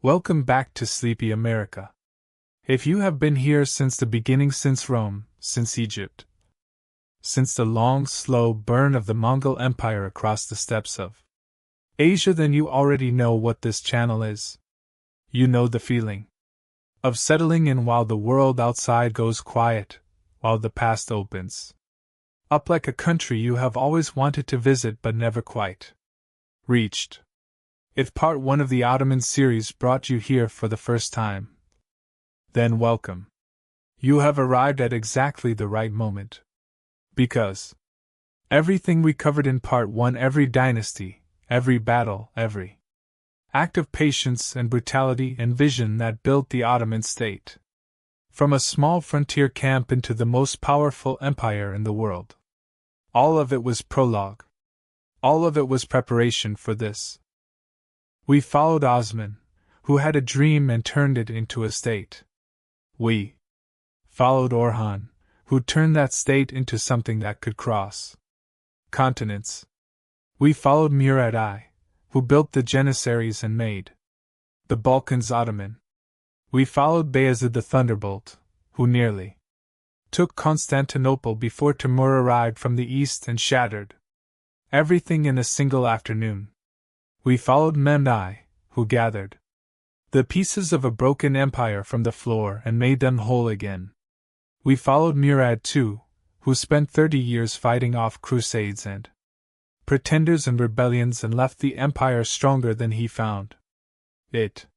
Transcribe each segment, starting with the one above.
Welcome back to Sleepy America. If you have been here since the beginning, since Rome, since Egypt, since the long, slow burn of the Mongol Empire across the steppes of Asia, then you already know what this channel is. You know the feeling of settling in while the world outside goes quiet, while the past opens up like a country you have always wanted to visit but never quite reached. If part 1 of the Ottoman series brought you here for the first time, then welcome. You have arrived at exactly the right moment. Because everything we covered in part 1, every dynasty, every battle, every act of patience and brutality and vision that built the Ottoman state, from a small frontier camp into the most powerful empire in the world, all of it was prologue. All of it was preparation for this. We followed Osman, who had a dream and turned it into a state. We followed Orhan, who turned that state into something that could cross continents. We followed Murad I, who built the Janissaries and made the Balkans Ottoman. We followed Bayezid the Thunderbolt, who nearly took Constantinople before Timur arrived from the east and shattered everything in a single afternoon. We followed Mehmed I, who gathered the pieces of a broken empire from the floor and made them whole again. We followed Murad II, who spent 30 years fighting off crusades and pretenders and rebellions and left the empire stronger than he found it.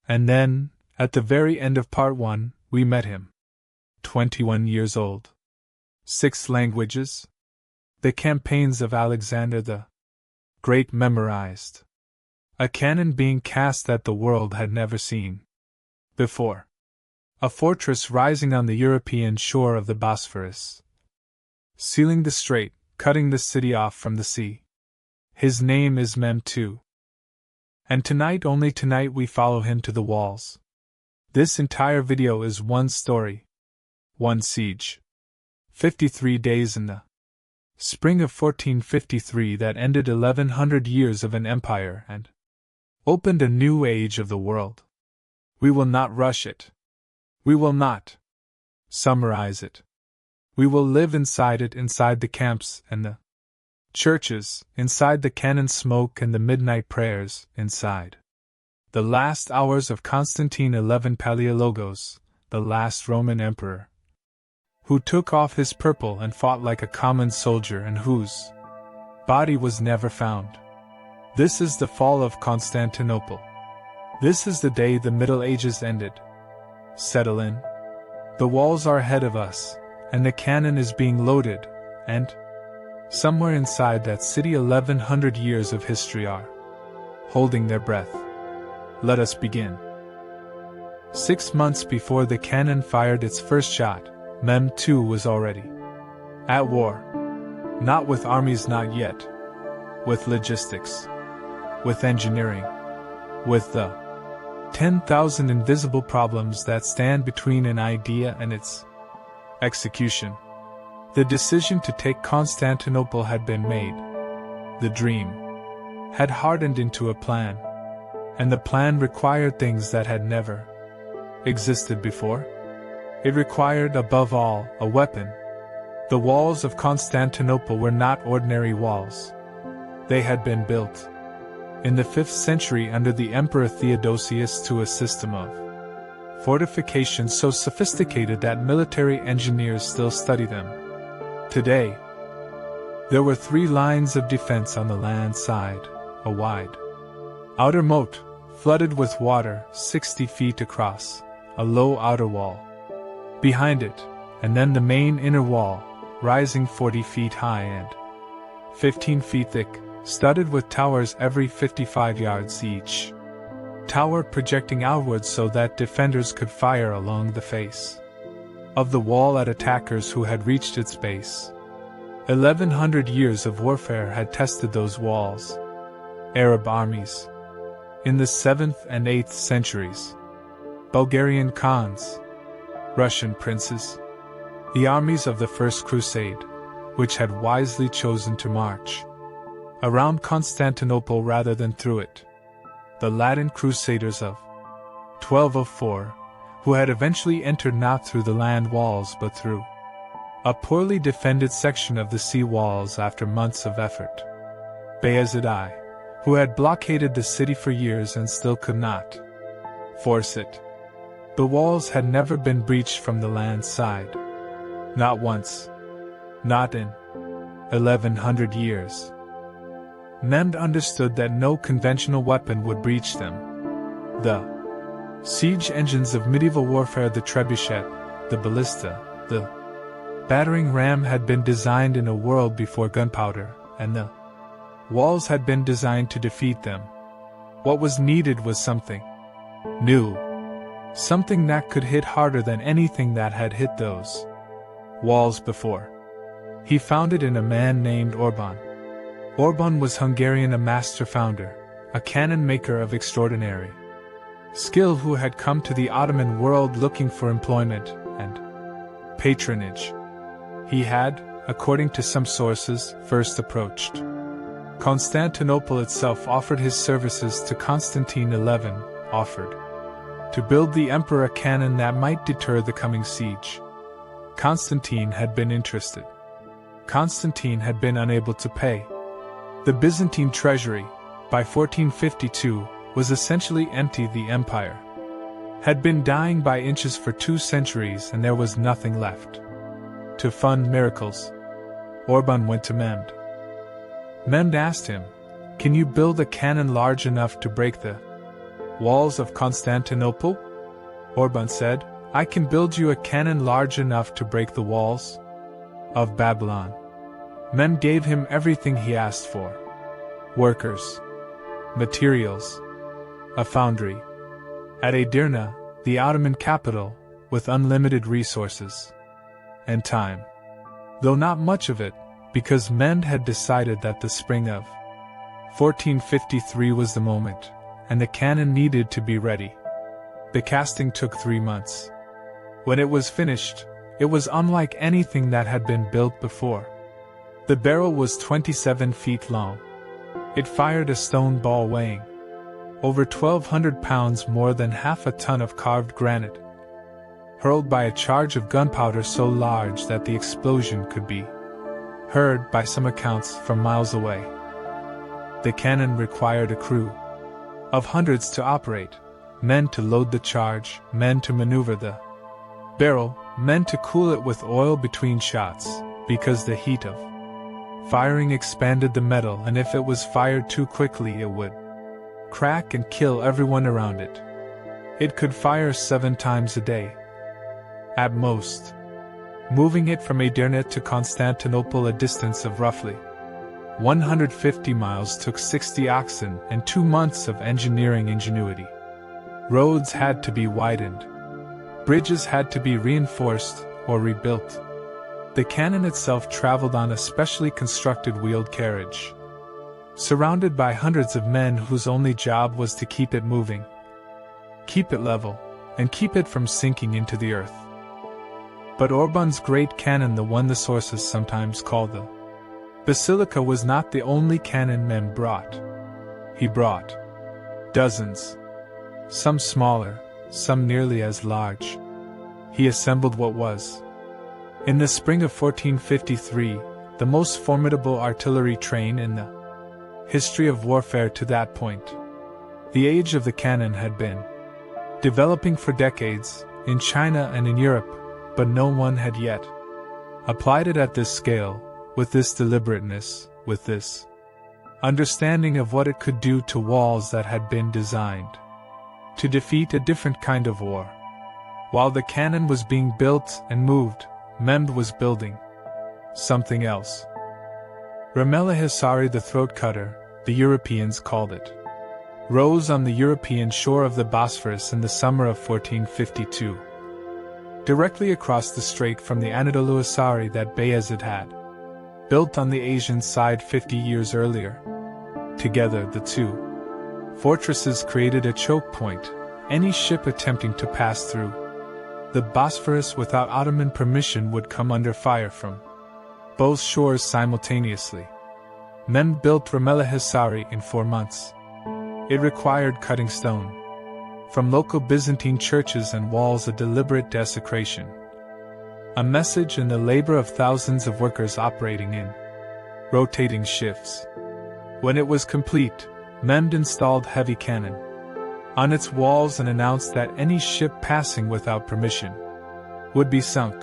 And then, at the very end of part 1, we met him. 21 years old. 6 languages. The campaigns of Alexander the Great memorized. A cannon being cast that the world had never seen before. A fortress rising on the European shore of the Bosphorus, sealing the strait, cutting the city off from the sea. His name is Mehmed II. And tonight, only tonight, we follow him to the walls. This entire video is one story. One siege. 53 days in the spring of 1453 that ended 1100 years of an empire and opened a new age of the world. We will not rush it. We will not summarize it. We will live inside it, inside the camps and the churches, inside the cannon smoke and the midnight prayers, inside the last hours of Constantine XI Palaiologos, the last Roman emperor, who took off his purple and fought like a common soldier and whose body was never found. This is the fall of Constantinople. This is the day the Middle Ages ended. Settle in. The walls are ahead of us, and the cannon is being loaded, and somewhere inside that city 1100 years of history are holding their breath. Let us begin. 6 months before the cannon fired its first shot, Mehmed II was already at war. Not with armies, not yet. With logistics. With engineering. With the 10,000 invisible problems that stand between an idea and its execution. The decision to take Constantinople had been made. The dream had hardened into a plan. And the plan required things that had never existed before. It required, above all, a weapon. The walls of Constantinople were not ordinary walls. They had been built in the 5th century under the Emperor Theodosius to a system of fortifications so sophisticated that military engineers still study them today. There were 3 lines of defense on the land side, a wide outer moat, flooded with water 60 feet across, a low outer wall behind it, and then the main inner wall, rising 40 feet high and 15 feet thick, studded with towers every 55 yards each. Tower projecting outwards so that defenders could fire along the face of the wall at attackers who had reached its base. 1100 years of warfare had tested those walls. Arab armies in the 7th and 8th centuries. Bulgarian Khans. Russian princes. The armies of the First Crusade, which had wisely chosen to march around Constantinople rather than through it. The Latin crusaders of 1204, who had eventually entered not through the land walls but through a poorly defended section of the sea walls after months of effort. Bayezid I, who had blockaded the city for years and still could not force it. The walls had never been breached from the land side. Not once. Not in 1100 years. Mehmed understood that no conventional weapon would breach them. The siege engines of medieval warfare, the trebuchet, the ballista, the battering ram, had been designed in a world before gunpowder, and the walls had been designed to defeat them. What was needed was something new. Something that could hit harder than anything that had hit those walls before. He found it in a man named Orban. Orban was Hungarian, a master founder, a cannon maker of extraordinary skill, who had come to the Ottoman world looking for employment and patronage. He had, according to some sources, first approached Constantinople itself, offered his services to Constantine XI, offered to build the emperor a cannon that might deter the coming siege. Constantine had been interested. Constantine had been unable to pay. The Byzantine treasury, by 1452, was essentially empty. The empire had been dying by inches for 2 centuries, and there was nothing left to fund miracles. Orban went to Mehmed. Mehmed asked him, "Can you build a cannon large enough to break the walls of Constantinople?" Orban said, "I can build you a cannon large enough to break the walls of Babylon." Mehmed gave him everything he asked for: workers, materials, a foundry, at Edirne, the Ottoman capital, with unlimited resources and time. Though not much of it, because Mehmed had decided that the spring of 1453 was the moment, and the cannon needed to be ready. The casting took 3 months. When it was finished, it was unlike anything that had been built before. The barrel was 27 feet long. It fired a stone ball weighing over 1,200 pounds, more than half a ton of carved granite, hurled by a charge of gunpowder so large that the explosion could be heard, by some accounts, from miles away. The cannon required a crew of hundreds to operate, men to load the charge, men to maneuver the barrel, men to cool it with oil between shots, because the heat of firing expanded the metal, and if it was fired too quickly it would crack and kill everyone around it. It could fire 7 times a day, at most. Moving it from Edirne to Constantinople, a distance of roughly 150 miles, took 60 oxen and 2 months of engineering ingenuity. Roads had to be widened. Bridges had to be reinforced or rebuilt. The cannon itself traveled on a specially constructed wheeled carriage, surrounded by hundreds of men whose only job was to keep it moving, keep it level, and keep it from sinking into the earth. But Orban's great cannon, the one the sources sometimes call the Basilica, was not the only cannon Mehmed brought. He brought dozens, some smaller, some nearly as large. He assembled what was, in the spring of 1453, the most formidable artillery train in the history of warfare to that point. The age of the cannon had been developing for decades, in China and in Europe, but no one had yet applied it at this scale, with this deliberateness, with this understanding of what it could do to walls that had been designed to defeat a different kind of war. While the cannon was being built and moved, Mehmed was building something else. Ramela Hisari, the throat cutter, the Europeans called it, rose on the European shore of the Bosphorus in the summer of 1452, directly across the strait from the Anadolu Hisari that Bayezid had built on the Asian side 50 years earlier. Together, the two fortresses created a choke point. Any ship attempting to pass through the Bosphorus without Ottoman permission would come under fire from both shores simultaneously. Mehmed built Ramela Hisari in 4 months. It required cutting stone From local Byzantine churches and walls, a deliberate desecration. A message in the labor of thousands of workers operating in rotating shifts. When it was complete, Mehmed installed heavy cannon on its walls and announced that any ship passing without permission would be sunk.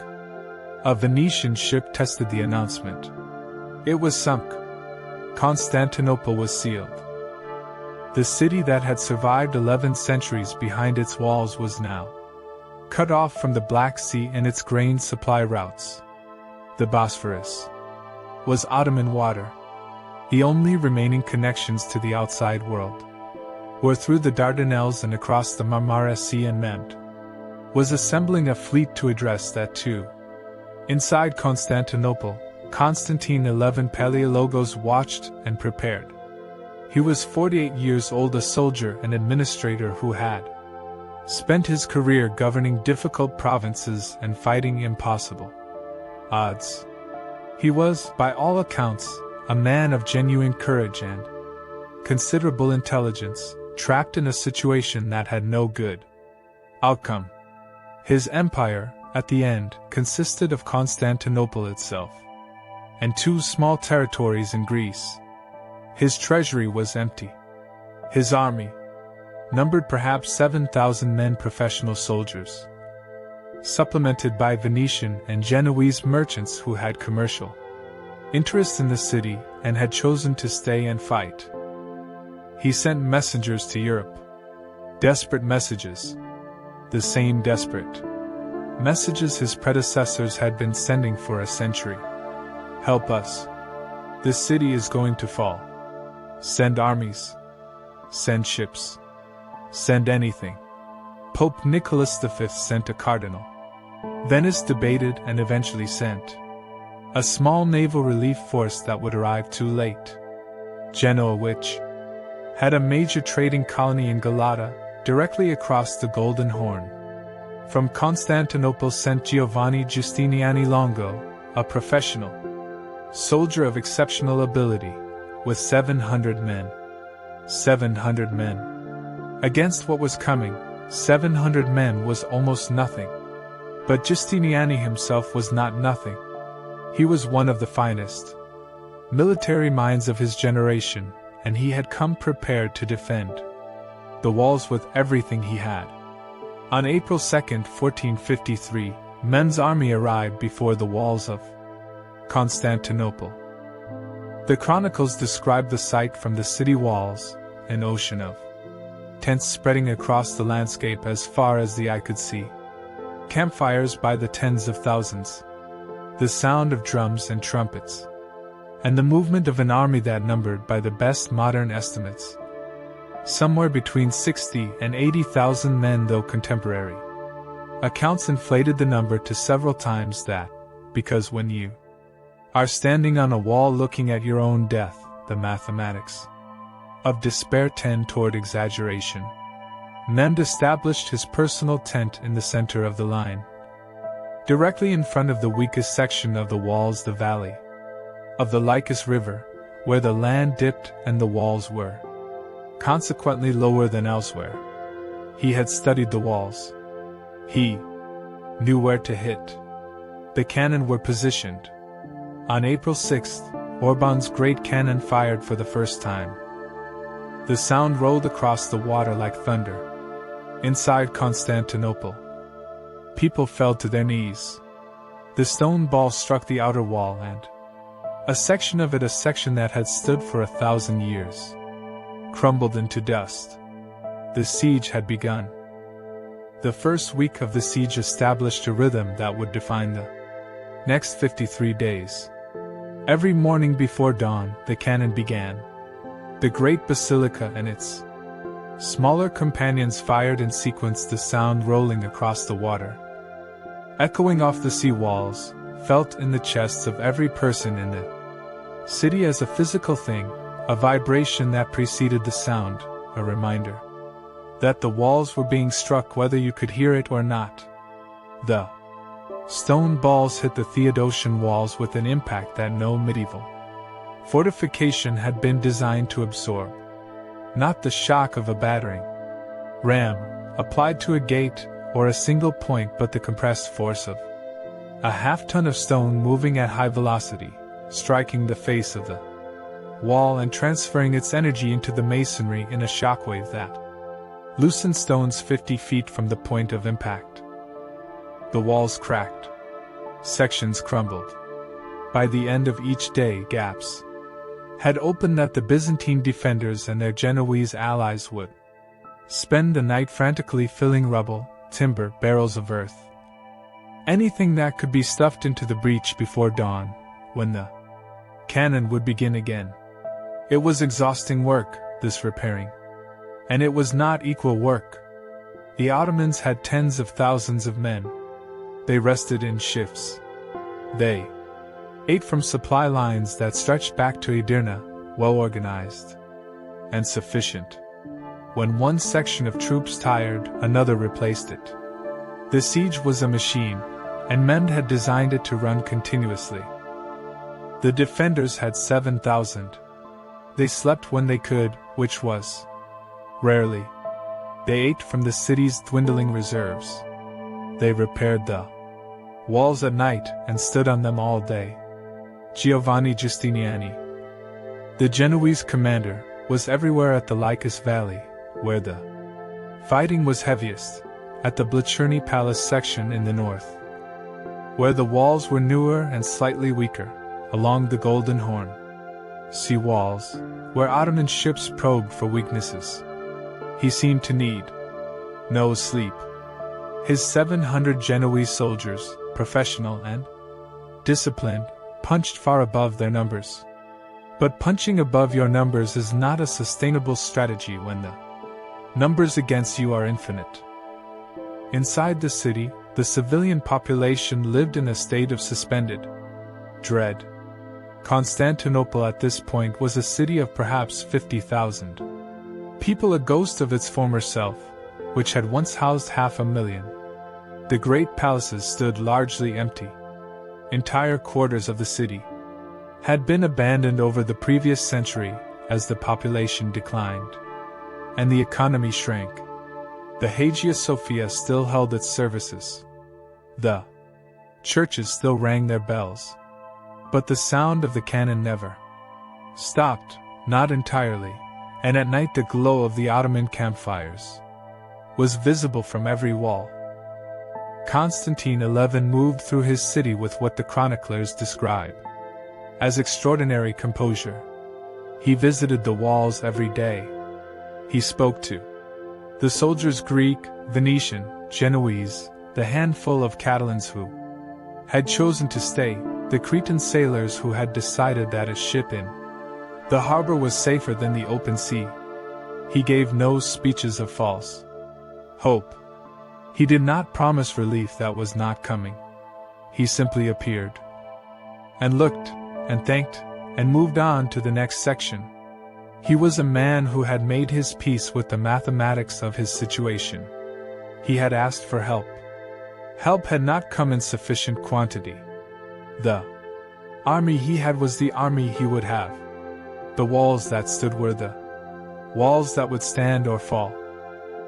A Venetian ship tested the announcement. It was sunk. Constantinople was sealed. The city that had survived 11 centuries behind its walls was now cut off from the Black Sea and its grain supply routes. The Bosphorus was Ottoman water. The only remaining connections to the outside world were through the Dardanelles and across the Marmara Sea, and Mehmed was assembling a fleet to address that too. Inside Constantinople, Constantine XI Palaiologos watched and prepared. He was 48 years old, a soldier and administrator who had spent his career governing difficult provinces and fighting impossible odds. He was, by all accounts, a man of genuine courage and considerable intelligence, trapped in a situation that had no good outcome. His empire, at the end, consisted of Constantinople itself and 2 small territories in Greece. His treasury was empty. His army numbered perhaps 7,000 men, professional soldiers, supplemented by Venetian and Genoese merchants who had commercial interest in the city and had chosen to stay and fight. He sent messengers to Europe. Desperate messages. The same desperate messages his predecessors had been sending for a century. Help us. This city is going to fall. Send armies. Send ships. Send anything. Pope Nicholas V sent a cardinal. Venice debated and eventually sent a small naval relief force that would arrive too late. Genoa, which had a major trading colony in Galata, directly across the Golden Horn, from Constantinople, sent Giovanni Giustiniani Longo, a professional soldier of exceptional ability, with 700 men. 700 men. Against what was coming, 700 men was almost nothing. But Giustiniani himself was not nothing. He was one of the finest military minds of his generation, and he had come prepared to defend the walls with everything he had. On April 2, 1453, Mehmed's army arrived before the walls of Constantinople. The chronicles describe the sight from the city walls, an ocean of tents spreading across the landscape as far as the eye could see. Campfires by the tens of thousands. The sound of drums and trumpets. And the movement of an army that numbered, by the best modern estimates, somewhere between 60 and 80,000 men, though contemporary accounts inflated the number to several times that, because when you are standing on a wall looking at your own death, the mathematics of despair tend toward exaggeration. Mehmed established his personal tent in the center of the line, directly in front of the weakest section of the walls, the valley of the Lycus River, where the land dipped and the walls were consequently lower than elsewhere. He had studied the walls. He knew where to hit. The cannon were positioned. On April 6th, Orban's great cannon fired for the first time. The sound rolled across the water like thunder. Inside Constantinople, people fell to their knees. The stone ball struck the outer wall, and a section of it, a section that had stood for 1,000 years, crumbled into dust. The siege had begun. The first week of the siege established a rhythm that would define the next 53 days. Every morning before dawn, the cannon began. The great basilica and its smaller companions fired in sequence, the sound rolling across the water, echoing off the sea walls, felt in the chests of every person in the city as a physical thing, a vibration that preceded the sound, a reminder that the walls were being struck whether you could hear it or not. The stone balls hit the Theodosian walls with an impact that no medieval fortification had been designed to absorb. Not the shock of a battering ram, applied to a gate or a single point, but the compressed force of a half-ton of stone moving at high velocity, striking the face of the wall and transferring its energy into the masonry in a shockwave that loosened stones 50 feet from the point of impact. The walls cracked. Sections crumbled. By the end of each day, gaps had opened that the Byzantine defenders and their Genoese allies would spend the night frantically filling rubble, timber, barrels of earth, anything that could be stuffed into the breach before dawn, when the cannon would begin again. It was exhausting work, this repairing. And it was not equal work. The Ottomans had tens of thousands of men. They rested in shifts. They ate from supply lines that stretched back to Edirne, well organized and sufficient. When one section of troops tired, another replaced it. The siege was a machine, and Mehmed had designed it to run continuously. The defenders had 7,000. They slept when they could, which was rarely. They ate from the city's dwindling reserves. They repaired the walls at night and stood on them all day. Giovanni Giustiniani, the Genoese commander, was everywhere at the Lycus Valley, where the fighting was heaviest, at the Blicherny Palace section in the north, where the walls were newer and slightly weaker, along the Golden Horn sea walls, where Ottoman ships probed for weaknesses. He seemed to need no sleep. His 700 Genoese soldiers, professional and disciplined, punched far above their numbers. But punching above your numbers is not a sustainable strategy when the numbers against you are infinite. Inside the city, the civilian population lived in a state of suspended dread. Constantinople at this point was a city of perhaps 50,000 people, a ghost of its former self, which had once housed 500,000. The great palaces stood largely empty. Entire quarters of the city had been abandoned over the previous century as the population declined and the economy shrank. The Hagia Sophia still held its services. The churches still rang their bells. But the sound of the cannon never stopped, not entirely, and at night the glow of the Ottoman campfires was visible from every wall. Constantine XI moved through his city with what the chroniclers describe as extraordinary composure. He visited the walls every day. He spoke to the soldiers, Greek, Venetian, Genoese, the handful of Catalans who had chosen to stay, the Cretan sailors who had decided that a ship in the harbor was safer than the open sea. He gave no speeches of false hope. He did not promise relief that was not coming. He simply appeared and looked and thanked and moved on to the next section. He was a man who had made his peace with the mathematics of his situation. He had asked for help. Help had not come in sufficient quantity. The army he had was the army he would have. The walls that stood were the walls that would stand or fall.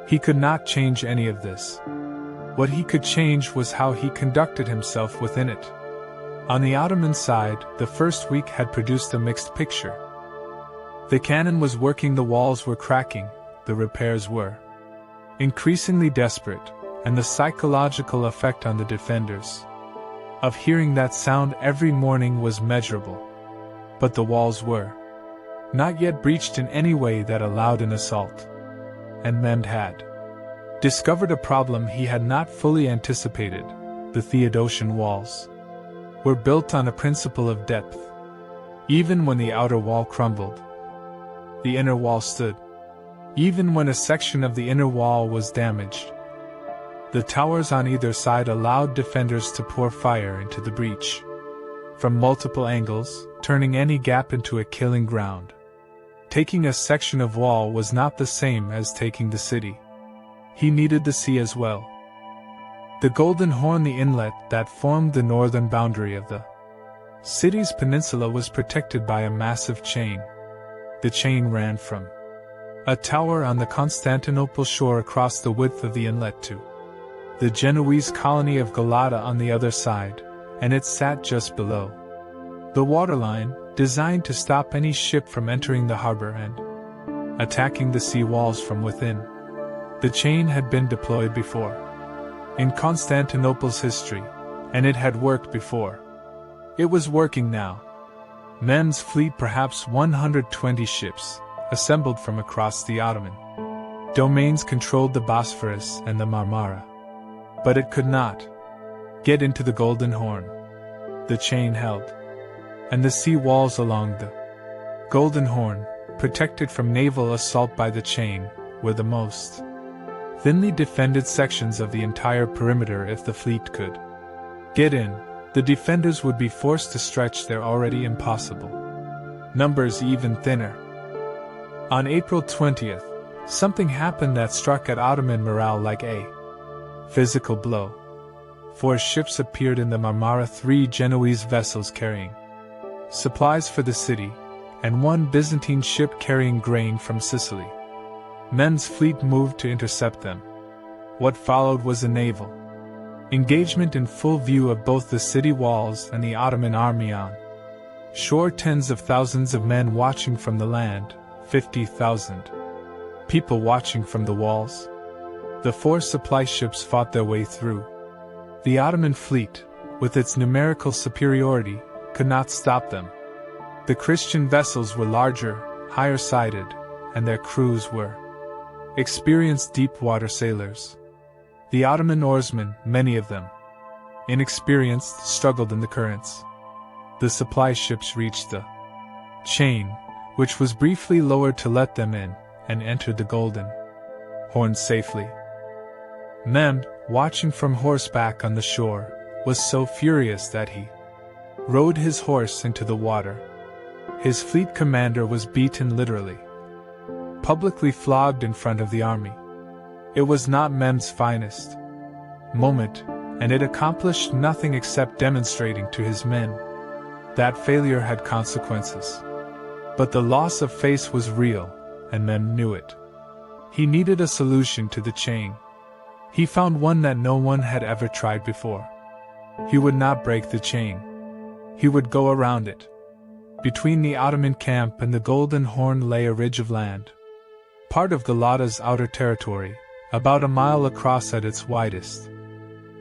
He could not change any of this. What he could change was how he conducted himself within it. On the Ottoman side, the first week had produced a mixed picture. The cannon was working, the walls were cracking, the repairs were increasingly desperate, and the psychological effect on the defenders of hearing that sound every morning was measurable. But the walls were not yet breached in any way that allowed an assault. And Mehmed had discovered a problem he had not fully anticipated. The Theodosian walls were built on a principle of depth. Even when the outer wall crumbled, the inner wall stood. Even when a section of the inner wall was damaged, the towers on either side allowed defenders to pour fire into the breach from multiple angles, turning any gap into a killing ground. Taking a section of wall was not the same as taking the city. He needed the sea as well. The Golden Horn, the inlet that formed the northern boundary of the city's peninsula, was protected by a massive chain. The chain ran from a tower on the Constantinople shore across the width of the inlet to the Genoese colony of Galata on the other side, and it sat just below the waterline, designed to stop any ship from entering the harbor and attacking the sea walls from within. The chain had been deployed before in Constantinople's history, and it had worked before. It was working now. Mehmed's fleet, perhaps 120 ships, assembled from across the Ottoman domains, controlled the Bosphorus and the Marmara. But it could not get into the Golden Horn. The chain held, and the sea walls along the Golden Horn, protected from naval assault by the chain, were the most thinly defended sections of the entire perimeter. If the fleet could get in, the defenders would be forced to stretch their already impossible numbers even thinner. On April 20th, something happened that struck at Ottoman morale like a physical blow. 4 ships appeared in the Marmara, 3 Genoese vessels carrying supplies for the city, and 1 Byzantine ship carrying grain from Sicily. Mehmed's fleet moved to intercept them. What followed was a naval engagement in full view of both the city walls and the Ottoman army on shore. Tens of thousands of men watching from the land, 50,000 people watching from the walls. The 4 supply ships fought their way through. The Ottoman fleet, with its numerical superiority, could not stop them. The Christian vessels were larger, higher-sided, and their crews were experienced deep-water sailors. The Ottoman oarsmen, many of them inexperienced, struggled in the currents. The supply ships reached the chain, which was briefly lowered to let them in, and entered the Golden Horn safely. Mehmed, watching from horseback on the shore, was so furious that he rode his horse into the water. His fleet commander was beaten, literally publicly flogged in front of the army. It was not Mehmed's finest moment, and it accomplished nothing except demonstrating to his men that failure had consequences. But the loss of face was real, and Mehmed knew it. He needed a solution to the chain. He found one that no one had ever tried before. He would not break the chain. He would go around it. Between the Ottoman camp and the Golden Horn lay a ridge of land, part of Galata's outer territory, about a mile across at its widest.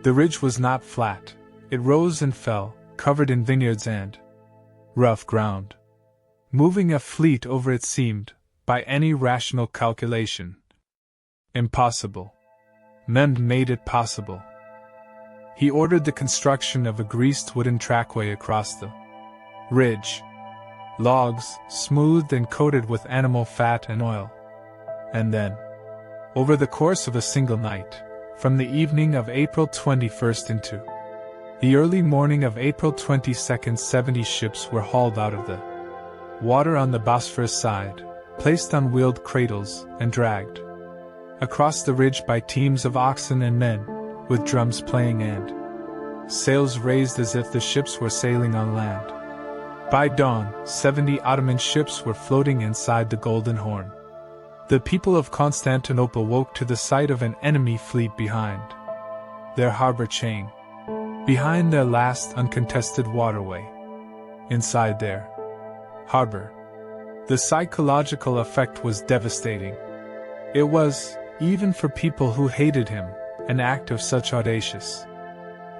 The ridge was not flat. It rose and fell, covered in vineyards and rough ground. Moving a fleet over it seemed, by any rational calculation, impossible. Mehmed made it possible. He ordered the construction of a greased wooden trackway across the ridge. Logs, smoothed and coated with animal fat and oil. And then, over the course of a single night, from the evening of April 21st into the early morning of April 22nd, 70 ships were hauled out of the water on the Bosphorus side, placed on wheeled cradles, and dragged across the ridge by teams of oxen and men, with drums playing and sails raised as if the ships were sailing on land. By dawn, 70 Ottoman ships were floating inside the Golden Horn. The people of Constantinople woke to the sight of an enemy fleet behind their harbor chain, behind their last uncontested waterway, inside their harbor. The psychological effect was devastating. It was, even for people who hated him, an act of such audacious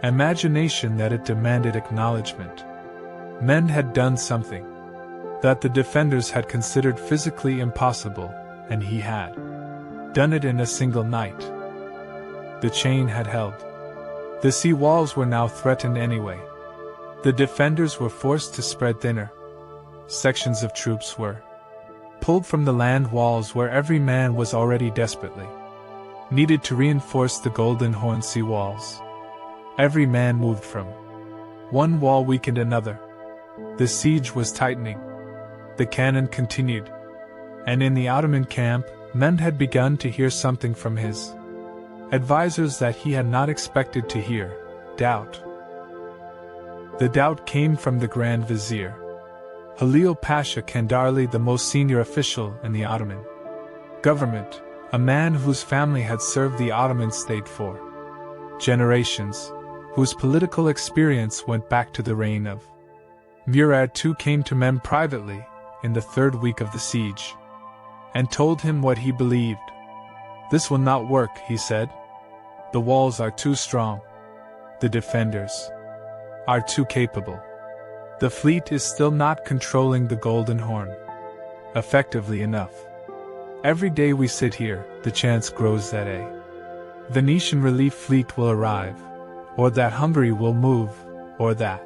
imagination that it demanded acknowledgement. Mehmed had done something that the defenders had considered physically impossible, and he had done it in a single night. The chain had held. The sea walls were now threatened anyway. The defenders were forced to spread thinner. Sections of troops were pulled from the land walls where every man was already desperately needed to reinforce the Golden Horn sea walls. Every man moved from one wall weakened another. The siege was tightening. The cannon continued. And in the Ottoman camp, Mehmed had begun to hear something from his advisors that he had not expected to hear: doubt. The doubt came from the Grand Vizier, Halil Pasha Kandarli, the most senior official in the Ottoman government, a man whose family had served the Ottoman state for generations, whose political experience went back to the reign of Murad II, came to Mehmed privately, in the third week of the siege, and told him what he believed. "This will not work," he said. "The walls are too strong. The defenders are too capable. The fleet is still not controlling the Golden Horn effectively enough. Every day we sit here, the chance grows that a Venetian relief fleet will arrive, or that Hungary will move, or that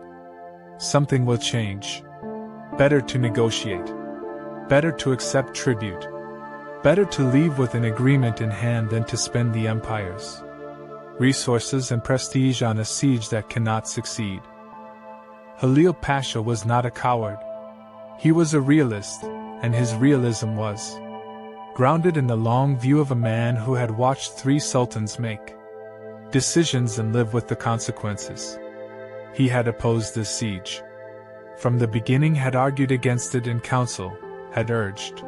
something will change. Better to negotiate. Better to accept tribute. Better to leave with an agreement in hand than to spend the empire's resources and prestige on a siege that cannot succeed." Halil Pasha was not a coward. He was a realist, and his realism was grounded in the long view of a man who had watched 3 sultans make decisions and live with the consequences. He had opposed this siege from the beginning, had argued against it in council, had urged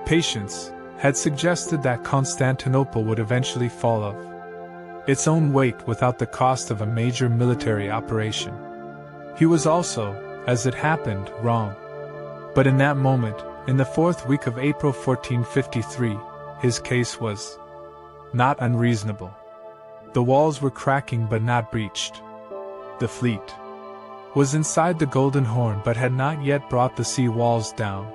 patience, had suggested that Constantinople would eventually fall of its own weight without the cost of a major military operation. He was also, as it happened, wrong. But in that moment, in the 4th week of April 1453, his case was not unreasonable. The walls were cracking but not breached. The fleet was inside the Golden Horn but had not yet brought the sea walls down.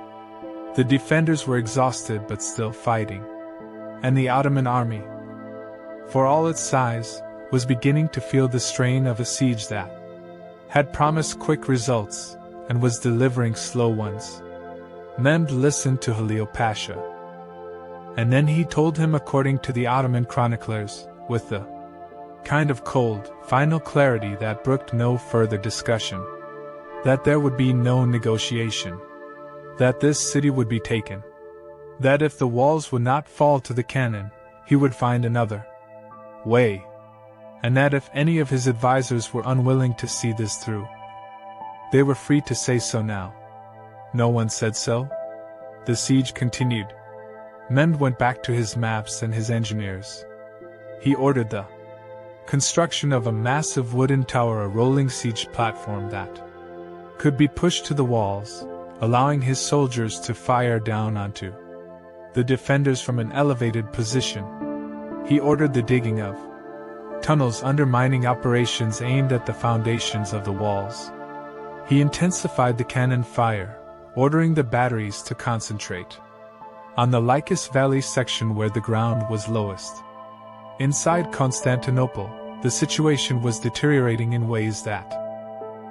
The defenders were exhausted but still fighting. And the Ottoman army, for all its size, was beginning to feel the strain of a siege that had promised quick results and was delivering slow ones. Mehmed listened to Halil Pasha. And then he told him, according to the Ottoman chroniclers, with the kind of cold, final clarity that brooked no further discussion, that there would be no negotiation, that this city would be taken, that if the walls would not fall to the cannon, he would find another way, and that if any of his advisors were unwilling to see this through, they were free to say so now. No one said so. The siege continued. Mehmed went back to his maps and his engineers. He ordered the construction of a massive wooden tower, a rolling siege platform that could be pushed to the walls, allowing his soldiers to fire down onto the defenders from an elevated position. He ordered the digging of tunnels, undermining operations aimed at the foundations of the walls. He intensified the cannon fire, ordering the batteries to concentrate on the Lycus Valley section where the ground was lowest. Inside Constantinople, the situation was deteriorating in ways that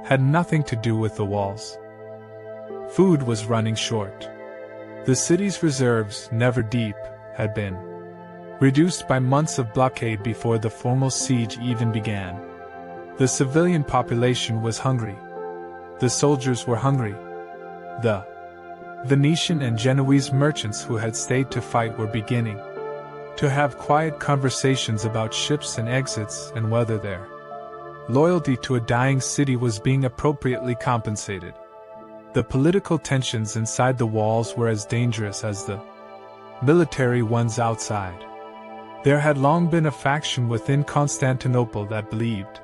had nothing to do with the walls. Food was running short. The city's reserves, never deep, had been reduced by months of blockade before the formal siege even began. The civilian population was hungry. The soldiers were hungry. The Venetian and Genoese merchants who had stayed to fight were beginning to have quiet conversations about ships and exits and whether their loyalty to a dying city was being appropriately compensated. The political tensions inside the walls were as dangerous as the military ones outside. There had long been a faction within Constantinople that believed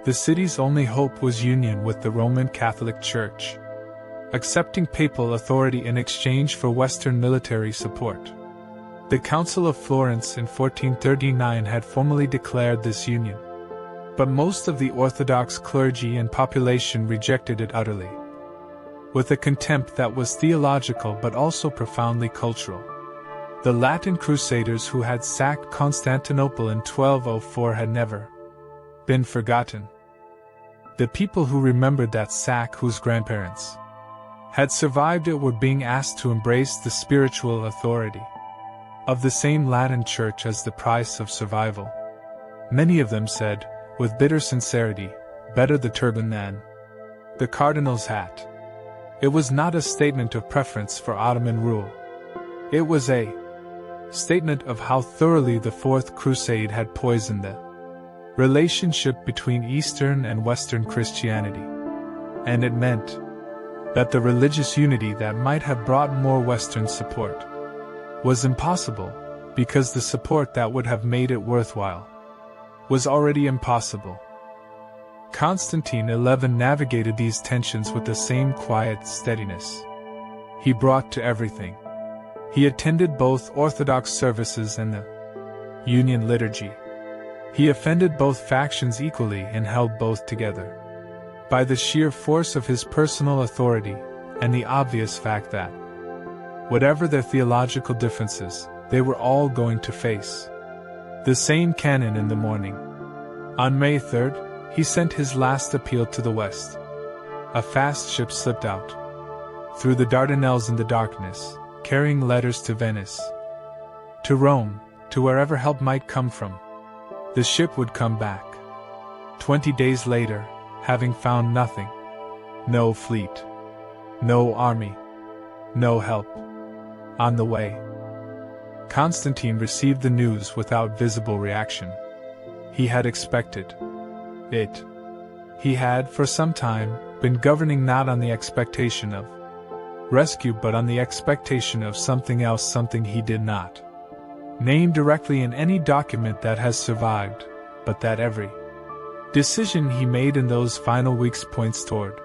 the city's only hope was union with the Roman Catholic Church, accepting papal authority in exchange for Western military support. The Council of Florence in 1439 had formally declared this union, but most of the Orthodox clergy and population rejected it utterly, with a contempt that was theological but also profoundly cultural. The Latin Crusaders who had sacked Constantinople in 1204 had never been forgotten. The people who remembered that sack, whose grandparents had survived it, were being asked to embrace the spiritual authority of the same Latin Church as the price of survival. Many of them said, with bitter sincerity, better the turban than the cardinal's hat. It was not a statement of preference for Ottoman rule. It was a statement of how thoroughly the Fourth Crusade had poisoned the relationship between Eastern and Western Christianity. And it meant that the religious unity that might have brought more Western support was impossible, because the support that would have made it worthwhile was already impossible. Constantine XI navigated these tensions with the same quiet steadiness he brought to everything. He attended both Orthodox services and the Union liturgy. He offended both factions equally and held both together by the sheer force of his personal authority and the obvious fact that, whatever their theological differences, they were all going to face the same cannon in the morning. On May 3rd, he sent his last appeal to the west. A fast ship slipped out through the Dardanelles in the darkness, carrying letters to Venice, to Rome, to wherever help might come from. The ship would come back 20 days later, having found nothing. No fleet, no army, no help. On the way, Constantine received the news without visible reaction. He had expected it. He had, for some time, been governing not on the expectation of rescue but on the expectation of something else, something he did not name directly in any document that has survived, but that every decision he made in those final weeks points toward.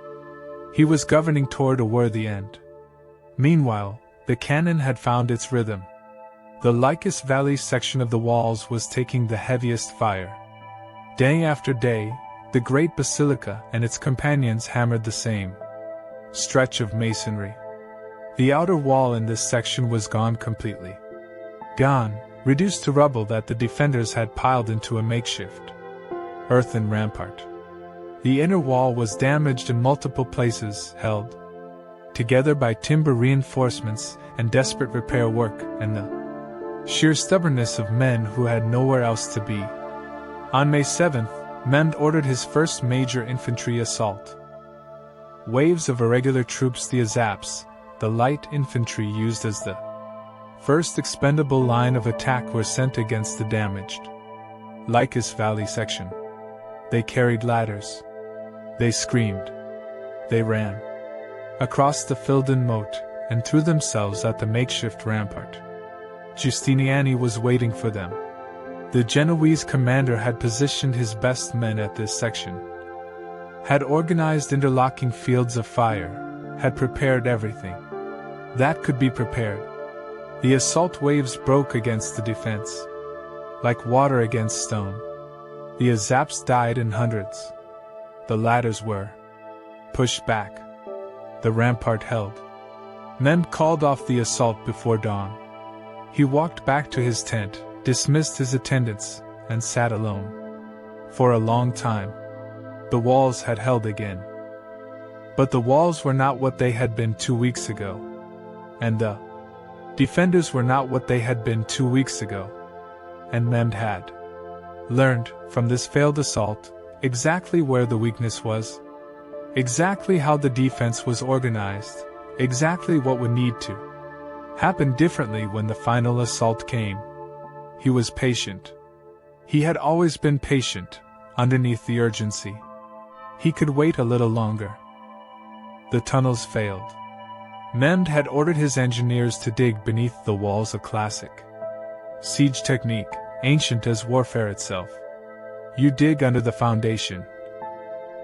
He was governing toward a worthy end. Meanwhile, the cannon had found its rhythm. The Lycus Valley section of the walls was taking the heaviest fire. Day after day, the great basilica and its companions hammered the same stretch of masonry. The outer wall in this section was gone completely. Gone, reduced to rubble that the defenders had piled into a makeshift earthen rampart. The inner wall was damaged in multiple places, held together by timber reinforcements and desperate repair work and the sheer stubbornness of men who had nowhere else to be. On May 7th, Mehmed ordered his first major infantry assault. Waves of irregular troops, the Azaps, the light infantry used as the first expendable line of attack, were sent against the damaged Lycus Valley section. They carried ladders. They screamed. They ran across the filled-in moat and threw themselves at the makeshift rampart. Giustiniani was waiting for them. The Genoese commander had positioned his best men at this section, had organized interlocking fields of fire, had prepared everything that could be prepared. The assault waves broke against the defense like water against stone. The Azaps died in hundreds. The ladders were pushed back. The rampart held. Mehmed called off the assault before dawn. He walked back to his tent, dismissed his attendants, and sat alone. For a long time, the walls had held again. But the walls were not what they had been 2 weeks ago. And the defenders were not what they had been 2 weeks ago. And Mehmed had learned, from this failed assault, exactly where the weakness was, exactly how the defense was organized, exactly what would need to happen differently when the final assault came. He was patient. He had always been patient, underneath the urgency. He could wait a little longer. The tunnels failed. Mehmed had ordered his engineers to dig beneath the walls, a classic siege technique, ancient as warfare itself. You dig under the foundation.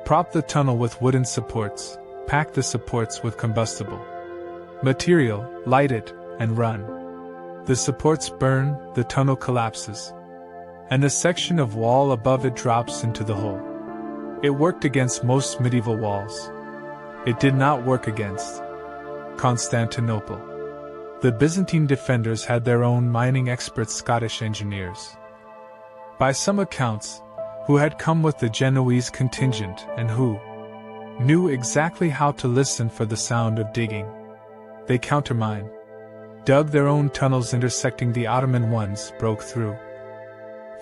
Prop the tunnel with wooden supports, pack the supports with combustible material, light it, and run. The supports burn, the tunnel collapses, and the section of wall above it drops into the hole. It worked against most medieval walls. It did not work against Constantinople. The Byzantine defenders had their own mining expert Scottish engineers, by some accounts, who had come with the Genoese contingent and who knew exactly how to listen for the sound of digging. They countermined, dug their own tunnels intersecting the Ottoman ones, broke through,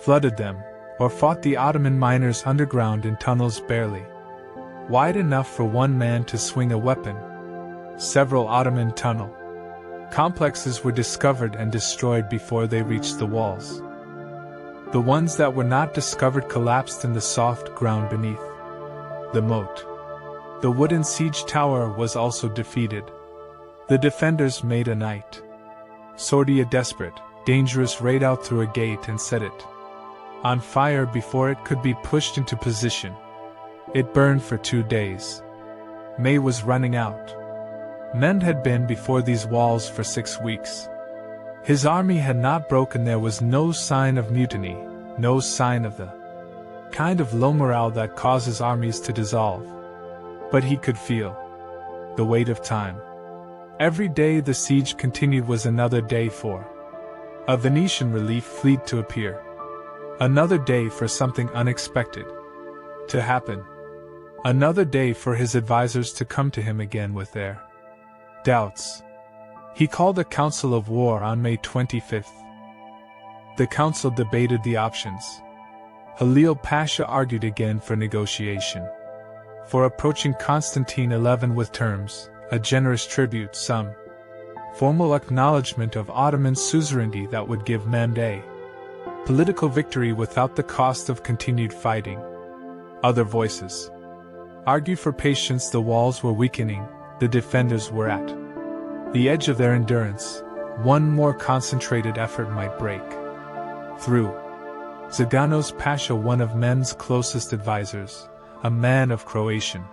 flooded them, or fought the Ottoman miners underground in tunnels barely wide enough for one man to swing a weapon. Several Ottoman tunnel complexes were discovered and destroyed before they reached the walls. The ones that were not discovered collapsed in the soft ground beneath the moat. The wooden siege tower was also defeated. The defenders made a night sortie a desperate, dangerous raid out through a gate and set it on fire before it could be pushed into position. It burned for 2 days. May was running out. Mehmed had been before these walls for 6 weeks. His army had not broken. There was no sign of mutiny, no sign of the kind of low morale that causes armies to dissolve. But he could feel the weight of time. Every day the siege continued was another day for a Venetian relief fleet to appear. Another day for something unexpected to happen. Another day for his advisors to come to him again with their doubts. He called a council of war on May 25th. The council debated the options. Halil Pasha argued again for negotiation, for approaching Constantine XI with terms, a generous tribute, some formal acknowledgement of Ottoman suzerainty that would give Mehmed a political victory without the cost of continued fighting. Other voices argued for patience. The walls were weakening, the defenders were at the edge of their endurance. One more concentrated effort might break through. Zaganos Pasha, one of Mehmed's closest advisors, a man of Croatian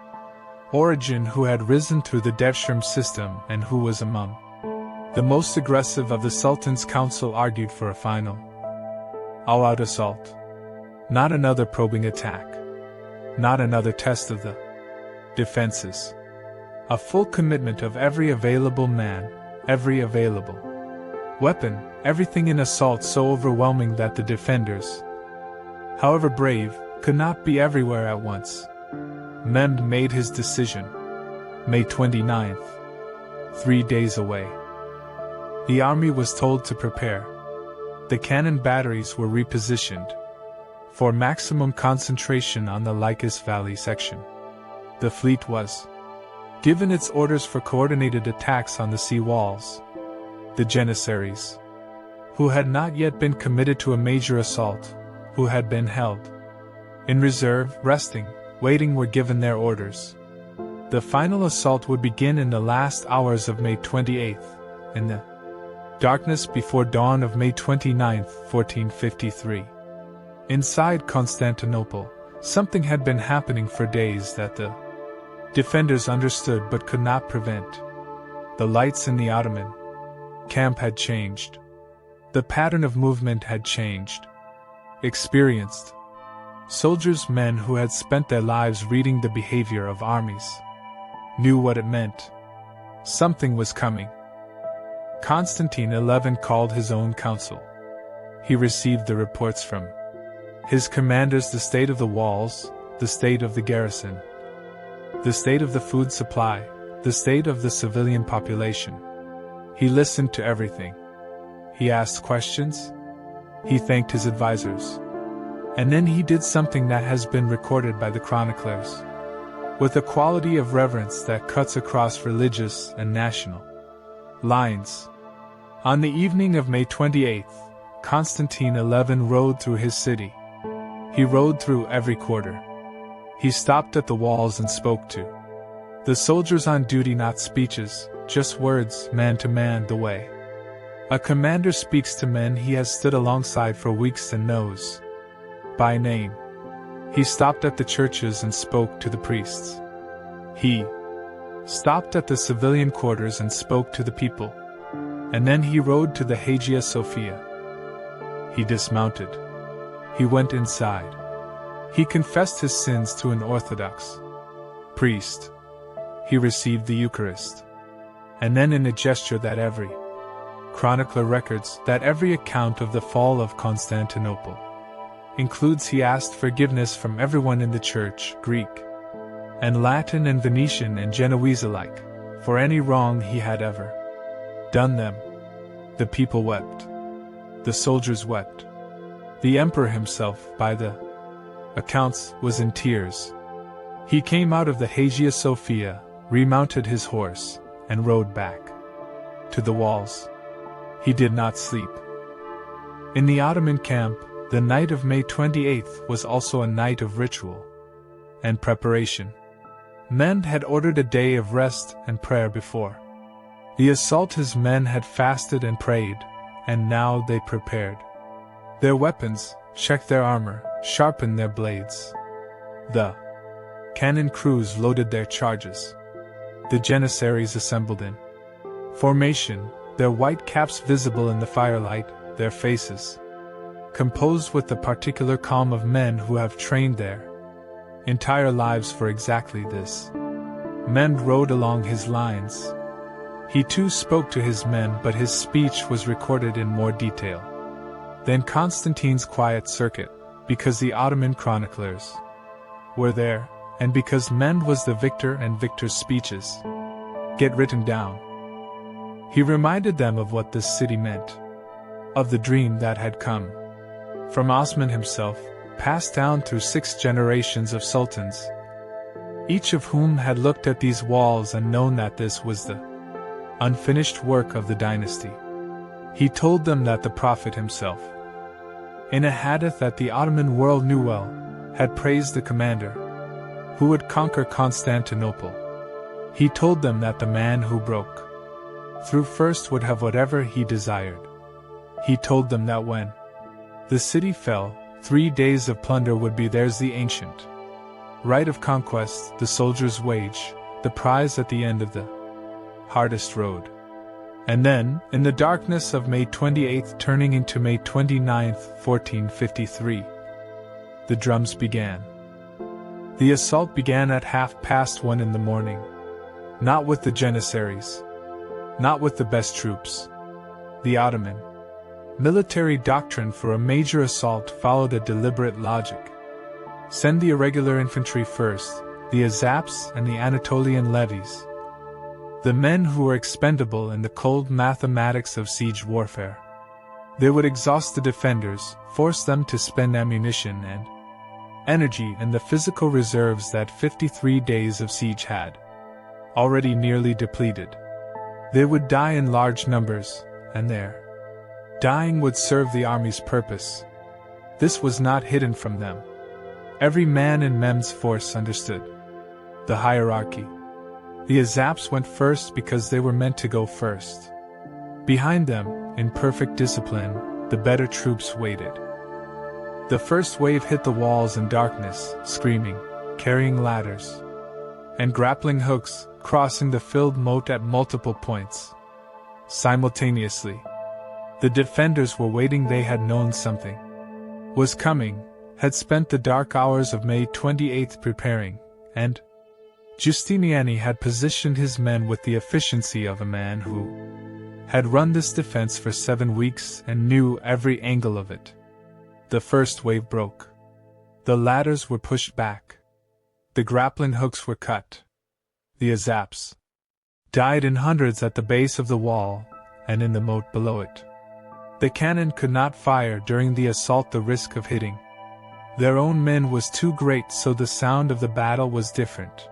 origin who had risen through the Devshirme system and who was among the most aggressive of the Sultan's council, argued for a final all-out assault. Not another probing attack. Not another test of the defenses. A full commitment of every available man, every available weapon, everything in assault so overwhelming that the defenders, however brave, could not be everywhere at once. Mehmed made his decision. May 29th. 3 days away. The army was told to prepare. The cannon batteries were repositioned for maximum concentration on the Lycus Valley section. The fleet was given its orders for coordinated attacks on the sea walls. The Janissaries, who had not yet been committed to a major assault, who had been held in reserve, resting, waiting, were given their orders. The final assault would begin in the last hours of May 28th, in the darkness before dawn of May 29th, 1453. Inside Constantinople, something had been happening for days that the defenders understood but could not prevent. The lights in the Ottoman camp had changed. The pattern of movement had changed. Experienced soldiers, men who had spent their lives reading the behavior of armies, knew what it meant. Something was coming. Constantine XI called his own council. He received the reports from his commanders, the state of the walls, the state of the garrison, the state of the food supply, the state of the civilian population. He listened to everything. He asked questions. He thanked his advisors. And then he did something that has been recorded by the chroniclers, with a quality of reverence that cuts across religious and national lines. On the evening of May 28th, Constantine XI rode through his city. He rode through every quarter. He stopped at the walls and spoke to the soldiers on duty, not speeches, just words, man to man, the way a commander speaks to men he has stood alongside for weeks and knows by name. He stopped at the churches and spoke to the priests. He stopped at the civilian quarters and spoke to the people. And then he rode to the Hagia Sophia. He dismounted. He went inside. He confessed his sins to an Orthodox priest. He received the Eucharist. And then, in a gesture that every chronicler records, that every account of the fall of Constantinople includes, he asked forgiveness from everyone in the church, Greek and Latin and Venetian and Genoese alike, for any wrong he had ever done them. The people wept. The soldiers wept. The emperor himself, by the accounts, was in tears. He came out of the Hagia Sophia, remounted his horse, and rode back to the walls. He did not sleep. In the Ottoman camp, the night of May 28th was also a night of ritual and preparation. Mehmed had ordered a day of rest and prayer before The assault his men had fasted and prayed, and now they prepared their weapons, checked their armor, sharpened their blades. The cannon crews loaded their charges. The Janissaries assembled in formation, their white caps visible in the firelight, their faces composed with the particular calm of men who have trained their entire lives for exactly this. Mehmed rode along his lines. He too spoke to his men, but his speech was recorded in more detail than Constantine's quiet circuit, because the Ottoman chroniclers were there, and because Mehmed was the victor and victor's speeches get written down. He reminded them of what this city meant, of the dream that had come from Osman himself, passed down through 6 generations of sultans, each of whom had looked at these walls and known that this was the unfinished work of the dynasty. He told them that the Prophet himself, in a hadith that the Ottoman world knew well, had praised the commander who would conquer Constantinople. He told them that the man who broke through first would have whatever he desired. He told them that when the city fell, 3 days of plunder would be theirs, the ancient right of conquest, the soldier's wage, the prize at the end of the hardest road. And then, in the darkness of May 28th turning into May 29th, 1453, the drums began. The assault began at 1:30 in the morning. Not with the Janissaries. Not with the best troops. The Ottoman military doctrine for a major assault followed a deliberate logic. Send the irregular infantry first, the Azaps and the Anatolian levies, the men who were expendable in the cold mathematics of siege warfare. They would exhaust the defenders, force them to spend ammunition and energy and the physical reserves that 53 days of siege had already nearly depleted. They would die in large numbers, and their dying would serve the army's purpose. This was not hidden from them. Every man in Mehmed's force understood the hierarchy. The Azaps went first because they were meant to go first. Behind them, in perfect discipline, the better troops waited. The first wave hit the walls in darkness, screaming, carrying ladders and grappling hooks, crossing the filled moat at multiple points. Simultaneously, the defenders were waiting. They had known something was coming, had spent the dark hours of May 28th preparing, and Giustiniani had positioned his men with the efficiency of a man who had run this defense for 7 weeks and knew every angle of it. The first wave broke. The ladders were pushed back. The grappling hooks were cut. The Azaps died in hundreds at the base of the wall and in the moat below it. The cannon could not fire during the assault. The risk of hitting their own men was too great, so the sound of the battle was different.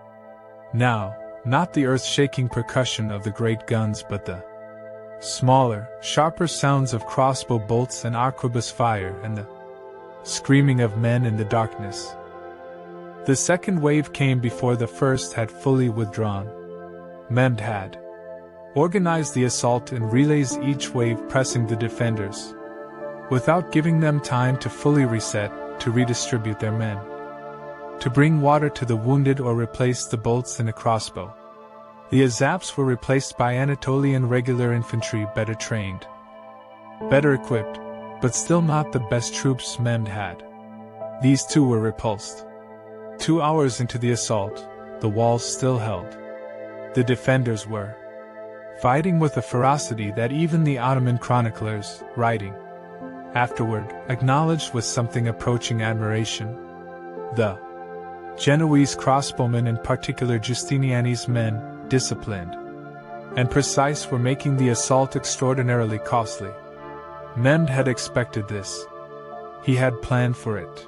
Now, not the earth-shaking percussion of the great guns, but the smaller, sharper sounds of crossbow bolts and arquebus fire and the screaming of men in the darkness. The second wave came before the first had fully withdrawn. Mehmed had organized the assault in relays, each wave pressing the defenders, without giving them time to fully reset, to redistribute their men, to bring water to the wounded or replace the bolts in a crossbow. The Azaps were replaced by Anatolian regular infantry, better trained, better equipped, but still not the best troops Mehmed had. These too were repulsed. 2 hours into the assault, the walls still held. The defenders were fighting with a ferocity that even the Ottoman chroniclers, writing afterward, acknowledged with something approaching admiration. The Genoese crossbowmen, in particular Giustiniani's men, disciplined and precise, were making the assault extraordinarily costly. Mehmed had expected this. He had planned for it.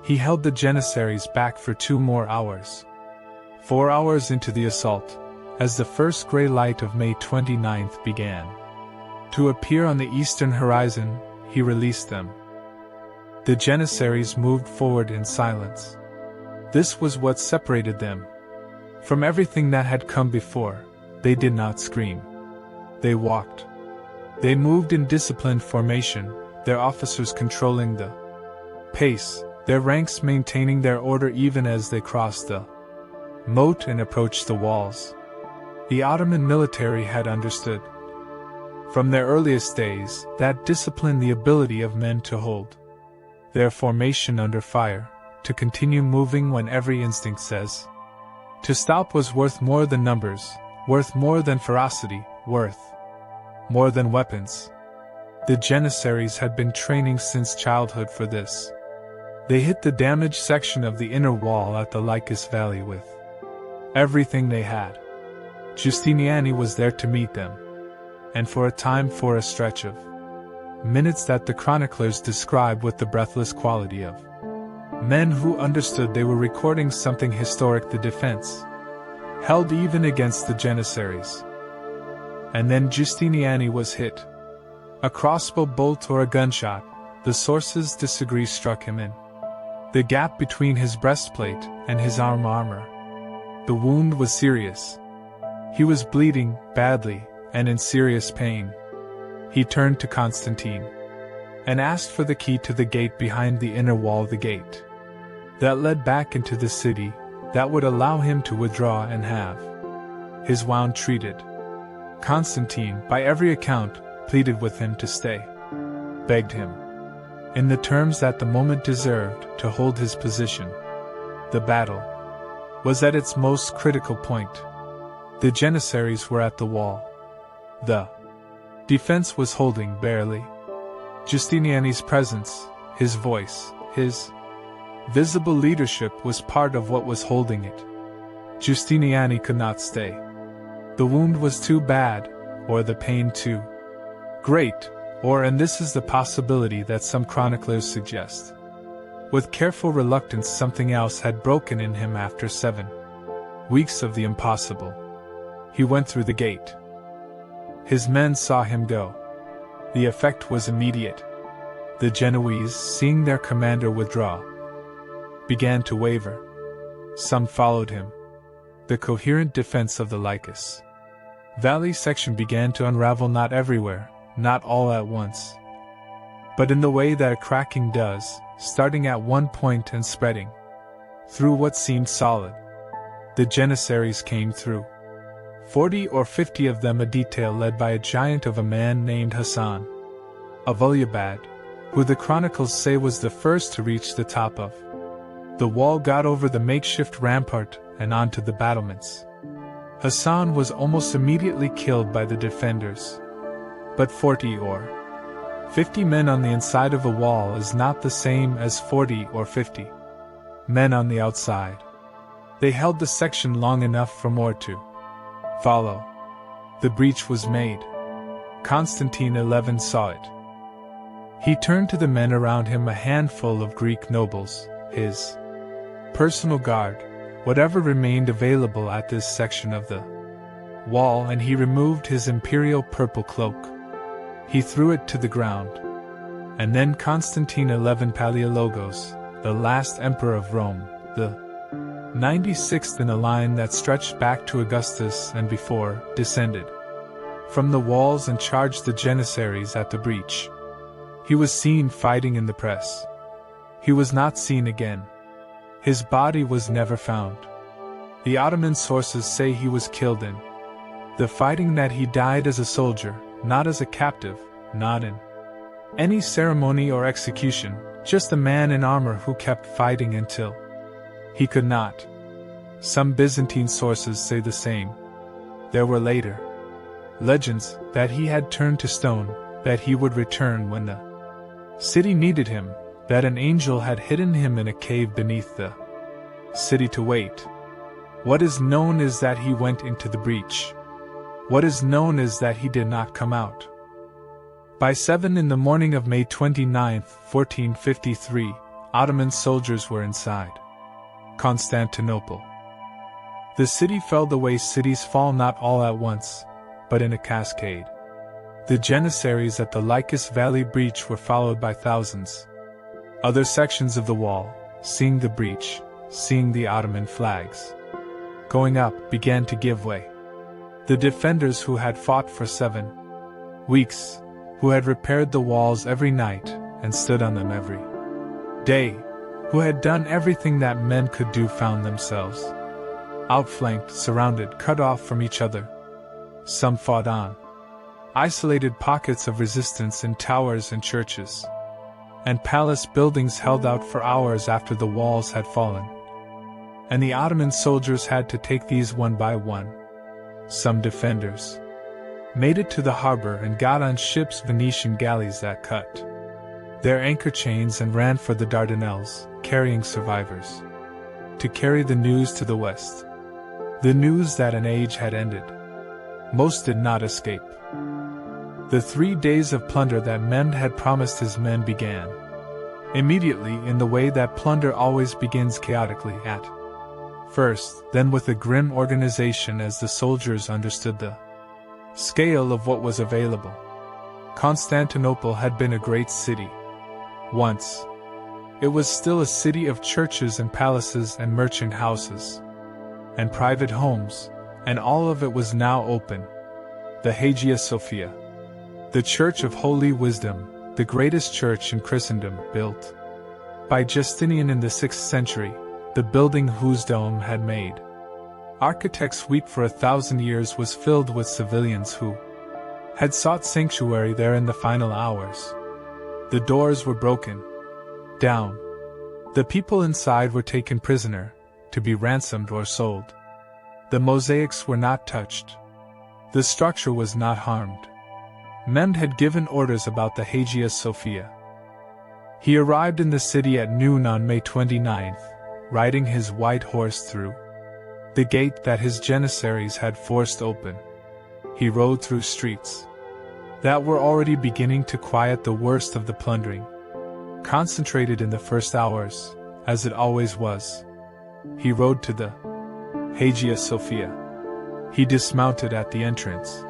He held the Janissaries back for 2 more hours. 4 hours into the assault, as the first grey light of May 29th began to appear on the eastern horizon, he released them. The Janissaries moved forward in silence. This was what separated them from everything that had come before. They did not scream. They walked. They moved in disciplined formation, their officers controlling the pace, their ranks maintaining their order even as they crossed the moat and approached the walls. The Ottoman military had understood, from their earliest days, that discipline, the ability of men to hold their formation under fire, to continue moving when every instinct says to stop, was worth more than numbers, worth more than ferocity, worth more than weapons. The Janissaries had been training since childhood for this. They hit the damaged section of the inner wall at the Lycus Valley with everything they had. Giustiniani was there to meet them, and for a time, for a stretch of minutes that the chroniclers describe with the breathless quality of men who understood they were recording something historic, the defense held even against the Janissaries. And then Giustiniani was hit. A crossbow bolt or a gunshot, the sources disagree, struck him in the gap between his breastplate and his armor. The wound was serious. He was bleeding badly and in serious pain. He turned to Constantine and asked for the key to the gate behind the inner wall, the gate that led back into the city, that would allow him to withdraw and have his wound treated. Constantine, by every account, pleaded with him to stay, begged him, in the terms that the moment deserved, to hold his position. The battle was at its most critical point. The Janissaries were at the wall. The defense was holding barely. Giustiniani's presence, his voice, his visible leadership was part of what was holding it. Giustiniani could not stay. The wound was too bad, or the pain too great, or, and this is the possibility that some chroniclers suggest, with careful reluctance, something else had broken in him after 7 weeks of the impossible. He went through the gate. His men saw him go. The effect was immediate. The Genoese, seeing their commander withdraw, began to waver. Some followed him. The coherent defense of the Lycus Valley section began to unravel, not everywhere, not all at once, but in the way that a cracking does, starting at one point and spreading through what seemed solid. The Janissaries came through. 40 or 50 of them, a detail led by a giant of a man named Hassan of Ulyabad, who the chronicles say was the first to reach the top of the wall, got over the makeshift rampart and onto the battlements. Hassan was almost immediately killed by the defenders. But 40 or 50 men on the inside of a wall is not the same as 40 or 50 men on the outside. They held the section long enough for more to follow. The breach was made. Constantine XI saw it. He turned to the men around him, a handful of Greek nobles, his personal guard, whatever remained available at this section of the wall, and he removed his imperial purple cloak. He threw it to the ground. And then Constantine XI Palaiologos, the last emperor of Rome, the 96th in a line that stretched back to Augustus and before, descended from the walls and charged the Janissaries at the breach. He was seen fighting in the press. He was not seen again. His body was never found. The Ottoman sources say he was killed in the fighting, that he died as a soldier, not as a captive, not in any ceremony or execution, just a man in armor who kept fighting until he could not. Some Byzantine sources say the same. There were later legends that he had turned to stone, that he would return when the city needed him, that an angel had hidden him in a cave beneath the city to wait. What is known is that he went into the breach. What is known is that he did not come out. By 7 in the morning of May 29, 1453, Ottoman soldiers were inside Constantinople. The city fell the way cities fall, not all at once, but in a cascade. The Janissaries at the Lycus Valley breach were followed by thousands. Other sections of the wall, seeing the breach, seeing the Ottoman flags going up, began to give way. The defenders who had fought for 7 weeks, who had repaired the walls every night and stood on them every day, who had done everything that men could do, found themselves outflanked, surrounded, cut off from each other. Some fought on isolated pockets of resistance in towers and churches, and palace buildings held out for hours after the walls had fallen. And the Ottoman soldiers had to take these one by one. Some defenders made it to the harbor and got on ships, Venetian galleys that cut their anchor chains and ran for the Dardanelles, carrying survivors to carry the news to the west. The news that an age had ended. Most did not escape. The 3 days of plunder that Mehmed had promised his men began immediately, in the way that plunder always begins, chaotically at first, then with a grim organization as the soldiers understood the scale of what was available. Constantinople had been a great city once. It was still a city of churches and palaces and merchant houses and private homes, and all of it was now open. The Hagia Sophia, the Church of Holy Wisdom, the greatest church in Christendom, built by Justinian in the 6th century, the building whose dome had made architects weep for 1,000 years, was filled with civilians who had sought sanctuary there in the final hours. The doors were broken down. The people inside were taken prisoner, to be ransomed or sold. The mosaics were not touched. The structure was not harmed. Mehmed had given orders about the Hagia Sophia. He arrived in the city at noon on May 29th, riding his white horse through the gate that his janissaries had forced open. He rode through streets that were already beginning to quiet the worst of the plundering, concentrated in the first hours, as it always was. He rode to the Hagia Sophia. He dismounted at the entrance.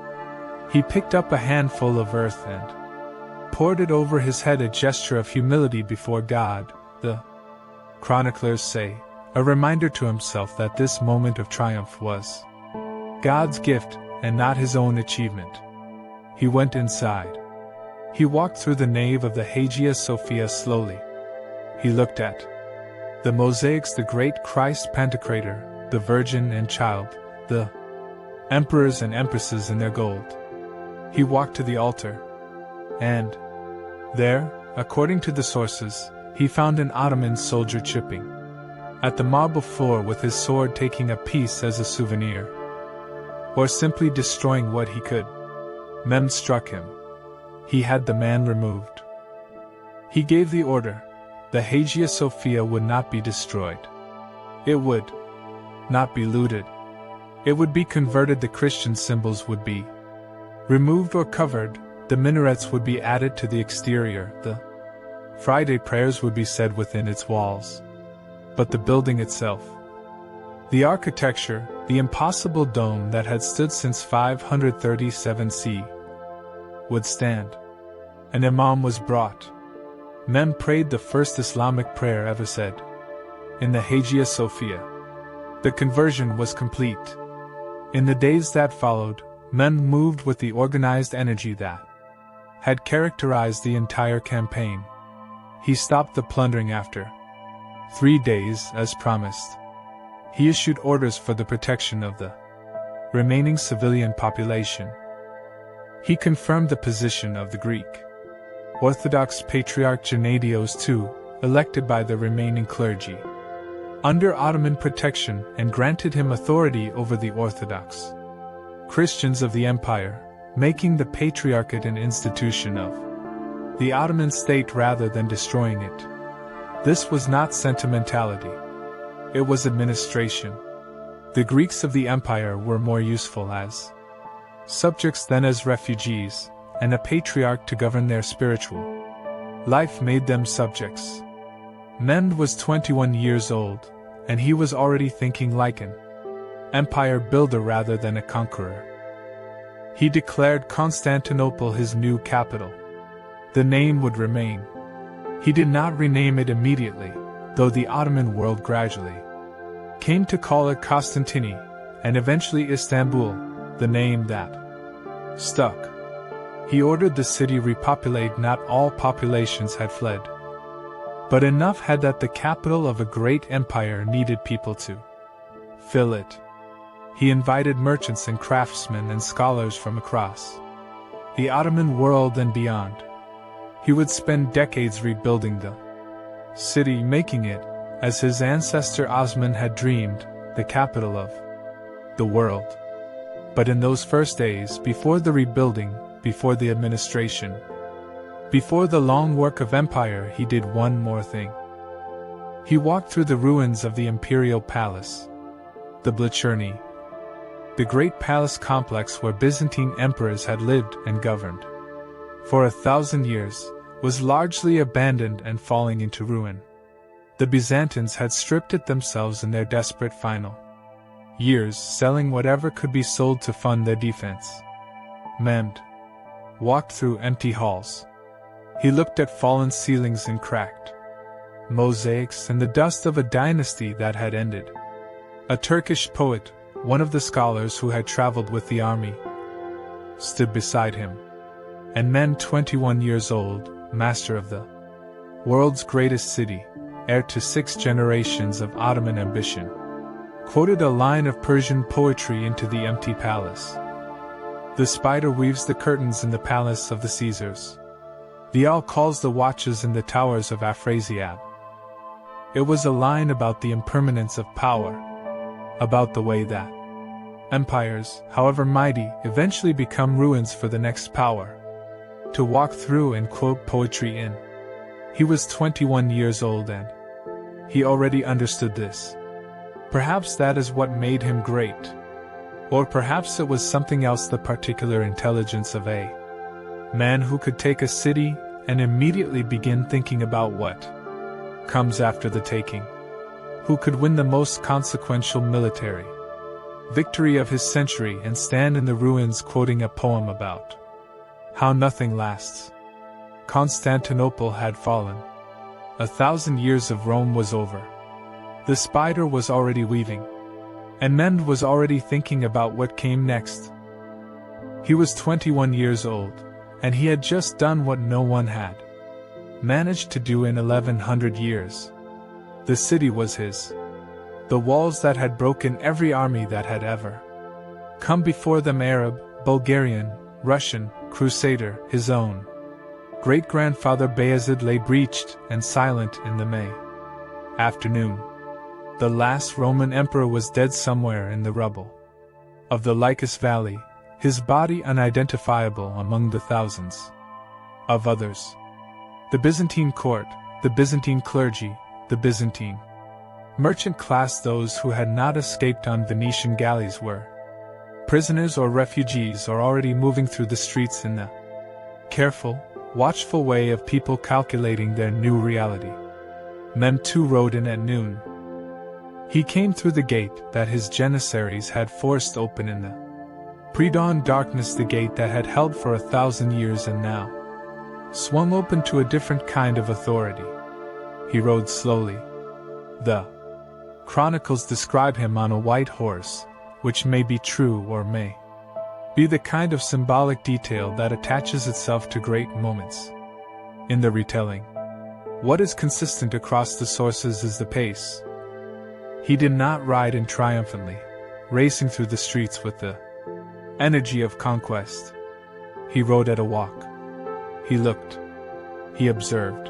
He picked up a handful of earth and poured it over his head, a gesture of humility before God, the chroniclers say, a reminder to himself that this moment of triumph was God's gift and not his own achievement. He went inside. He walked through the nave of the Hagia Sophia slowly. He looked at the mosaics, the great Christ Pantocrator, the Virgin and Child, the emperors and empresses in their gold. He walked to the altar, and there, according to the sources, he found an Ottoman soldier chipping at the marble floor with his sword, taking a piece as a souvenir, or simply destroying what he could. Mehmed struck him. He had the man removed. He gave the order. The Hagia Sophia would not be destroyed. It would not be looted. It would be converted. The Christian symbols would be removed or covered. The minarets would be added to the exterior. The Friday prayers would be said within its walls. But the building itself, the architecture, the impossible dome that had stood since 537 CE, would stand. An imam was brought. Mehmed prayed the first Islamic prayer ever said in the Hagia Sophia. The conversion was complete. In the days that followed, Mehmed moved with the organized energy that had characterized the entire campaign. He stopped the plundering after 3 days, as promised. He issued orders for the protection of the remaining civilian population. He confirmed the position of the Greek Orthodox Patriarch Gennadios II, elected by the remaining clergy under Ottoman protection, and granted him authority over the Orthodox Christians of the empire, making the Patriarchate an institution of the Ottoman state rather than destroying it. This was not sentimentality. It was administration. The Greeks of the empire were more useful as subjects than as refugees, and a patriarch to govern their spiritual life made them subjects. Mehmed was 21 years old, and he was already thinking like an empire builder rather than a conqueror. He declared Constantinople his new capital. The name would remain. He did not rename it immediately, though the Ottoman world gradually came to call it Constantini, and eventually Istanbul, the name that stuck. He ordered the city repopulate. Not all populations had fled, but enough had that the capital of a great empire needed people to fill it. He invited merchants and craftsmen and scholars from across the Ottoman world and beyond. He would spend decades rebuilding the city, making it, as his ancestor Osman had dreamed, the capital of the world. But in those first days, before the rebuilding, before the administration, before the long work of empire, he did one more thing. He walked through the ruins of the imperial palace, the Blachurni, the great palace complex where Byzantine emperors had lived and governed. For 1,000 years, was largely abandoned and falling into ruin. The Byzantines had stripped it themselves in their desperate final years, selling whatever could be sold to fund their defense. Mehmed walked through empty halls. He looked at fallen ceilings and cracked mosaics and the dust of a dynasty that had ended. A Turkish poet, one of the scholars who had traveled with the army, stood beside him. And Mehmed, 21 years old, master of the world's greatest city, heir to 6 generations of Ottoman ambition, quoted a line of Persian poetry into the empty palace. The spider weaves the curtains in the palace of the Caesars. The owl calls the watches in the towers of Afrasiab. It was a line about the impermanence of power, about the way that empires, however mighty, eventually become ruins for the next power to walk through and quote poetry in. He was 21 years old and he already understood this. Perhaps that is what made him great. Or perhaps it was something else, the particular intelligence of a man who could take a city and immediately begin thinking about what comes after the taking, who could win the most consequential military victory of his century and stand in the ruins quoting a poem about how nothing lasts. Constantinople had fallen. 1,000 years of Rome was over. The spider was already weaving, and Mehmed was already thinking about what came next. He was 21 years old, and he had just done what no one had managed to do in 1100 years. The city was his. The walls that had broken every army that had ever come before them, Arab, Bulgarian, Russian, Crusader, his own great-grandfather Bayezid lay breached and silent in the May afternoon. The last Roman emperor was dead somewhere in the rubble of the Lycus Valley, his body unidentifiable among the thousands of others. The Byzantine court, the Byzantine clergy, the Byzantine merchant class, those who had not escaped on Venetian galleys, were prisoners or refugees or already moving through the streets in the careful, watchful way of people calculating their new reality. Mehmed II rode in at noon. He came through the gate that his janissaries had forced open in the pre-dawn darkness, the gate that had held for 1,000 years and now swung open to a different kind of authority. He rode slowly. The chronicles describe him on a white horse, which may be true or may be the kind of symbolic detail that attaches itself to great moments in the retelling. What is consistent across the sources is the pace. He did not ride in triumphantly, racing through the streets with the energy of conquest. He rode at a walk. He looked. He observed.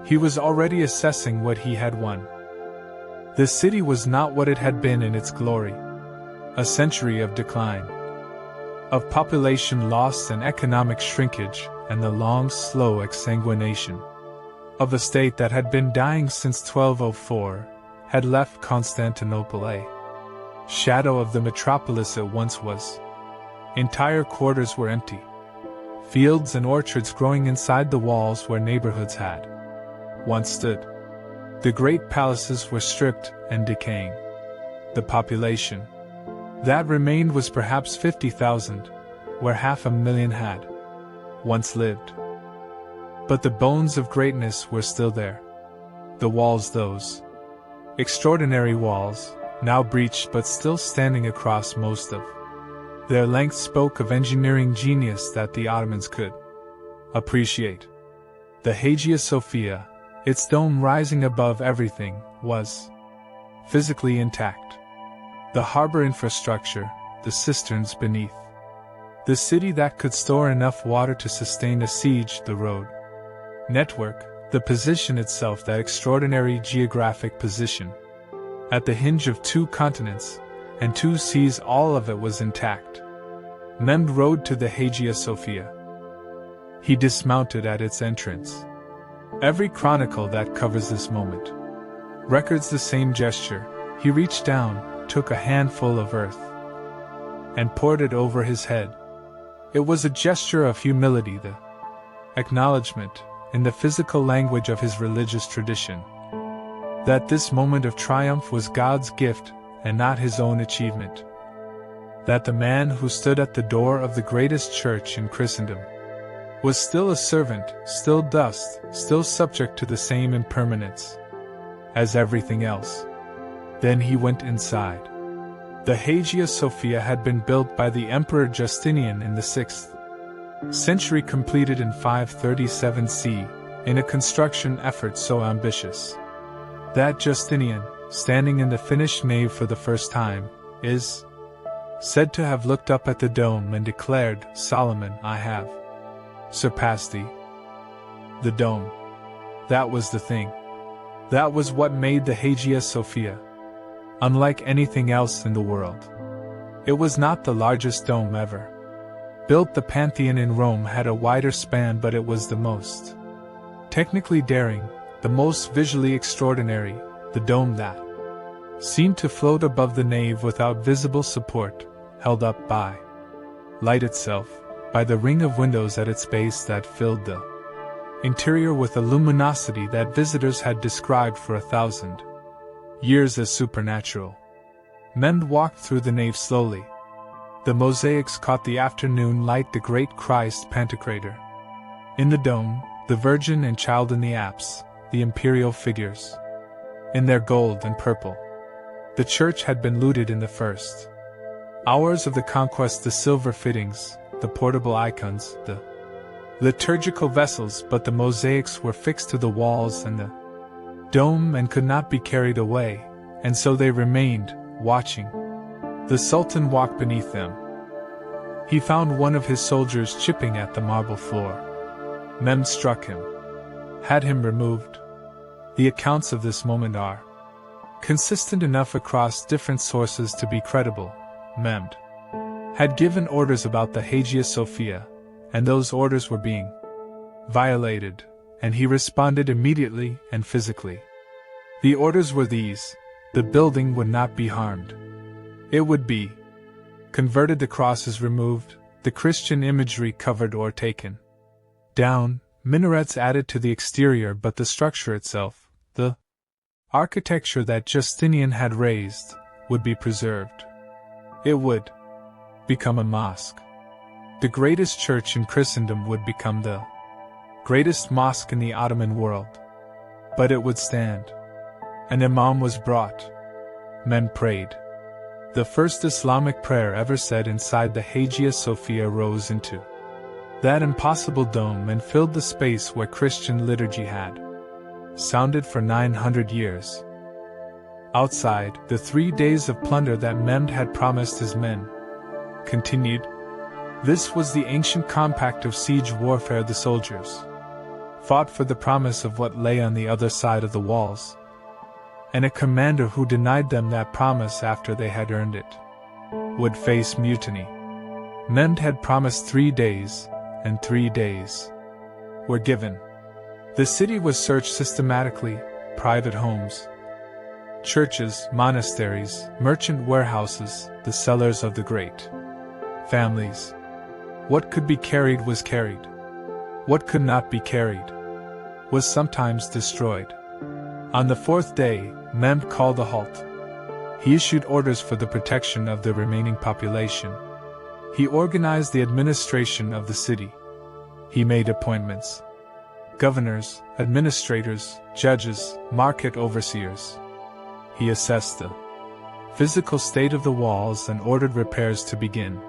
He was already assessing what he had won. The city was not what it had been in its glory. A century of decline, of population loss and economic shrinkage, and the long, slow exsanguination of a state that had been dying since 1204, had left Constantinople a shadow of the metropolis it once was. Entire quarters were empty. Fields and orchards growing inside the walls where neighborhoods had once stood. The great palaces were stripped and decaying. The population that remained was perhaps 50,000, where 500,000 had once lived. But the bones of greatness were still there. The walls, those extraordinary walls, now breached but still standing across most of Their length spoke of engineering genius that the Ottomans could appreciate. The Hagia Sophia, its dome rising above everything, was physically intact. The harbor infrastructure, the cisterns beneath. The city that could store enough water to sustain a siege, the road network, the position itself, that extraordinary geographic position. At the hinge of 2 continents and 2 seas, all of it was intact. Mehmed rode to the Hagia Sophia. He dismounted at its entrance. Every chronicle that covers this moment records the same gesture. He reached down, took a handful of earth, and poured it over his head. It was a gesture of humility, the acknowledgement, in the physical language of his religious tradition, that this moment of triumph was God's gift and not his own achievement. That the man who stood at the door of the greatest church in Christendom was still a servant, still dust, still subject to the same impermanence as everything else. Then he went inside. The Hagia Sophia had been built by the Emperor Justinian in the 6th century, completed in 537 CE, in a construction effort so ambitious that Justinian, standing in the finished nave for the first time, is said to have looked up at the dome and declared, "Solomon, I have surpassed thee." The dome. That was the thing. That was what made the Hagia Sophia unlike anything else in the world. It was not the largest dome ever built. The Pantheon in Rome had a wider span, but it was the most technically daring, the most visually extraordinary, the dome that seemed to float above the nave without visible support, held up by light itself, by the ring of windows at its base that filled the interior with a luminosity that visitors had described for 1,000 years as supernatural. Mehmed walked through the nave slowly. The mosaics caught the afternoon light, the great Christ Pantocrator in the dome, the Virgin and Child in the apse, the imperial figures in their gold and purple. The church had been looted in the first hours of the conquest, the silver fittings, the portable icons, the liturgical vessels, but the mosaics were fixed to the walls and the dome and could not be carried away, and so they remained, watching. The Sultan walked beneath them. He found one of his soldiers chipping at the marble floor. Mehmed struck him, had him removed. The accounts of this moment are consistent enough across different sources to be credible. Mehmed had given orders about the Hagia Sophia, and those orders were being violated, and he responded immediately and physically. The orders were these: the building would not be harmed. It would be converted, the crosses removed, the Christian imagery covered or taken down, minarets added to the exterior, but the structure itself, the architecture that Justinian had raised, would be preserved. It would become a mosque. The greatest church in Christendom would become the greatest mosque in the Ottoman world. But it would stand. An imam was brought. Men prayed. The first Islamic prayer ever said inside the Hagia Sophia rose into that impossible dome and filled the space where Christian liturgy had sounded for 900 years. Outside, the 3 days of plunder that Mehmed had promised his men continued. This was the ancient compact of siege warfare. The soldiers fought for the promise of what lay on the other side of the walls, and a commander who denied them that promise after they had earned it would face mutiny. Mehmed had promised 3 days, and 3 days were given. The city was searched systematically: private homes, churches, monasteries, merchant warehouses, the cellars of the great families. What could be carried was carried. What could not be carried was sometimes destroyed. On the 4th day, Mehmed called a halt. He issued orders for the protection of the remaining population. He organized the administration of the city. He made appointments: governors, administrators, judges, market overseers. He assessed the physical state of the walls and ordered repairs to begin.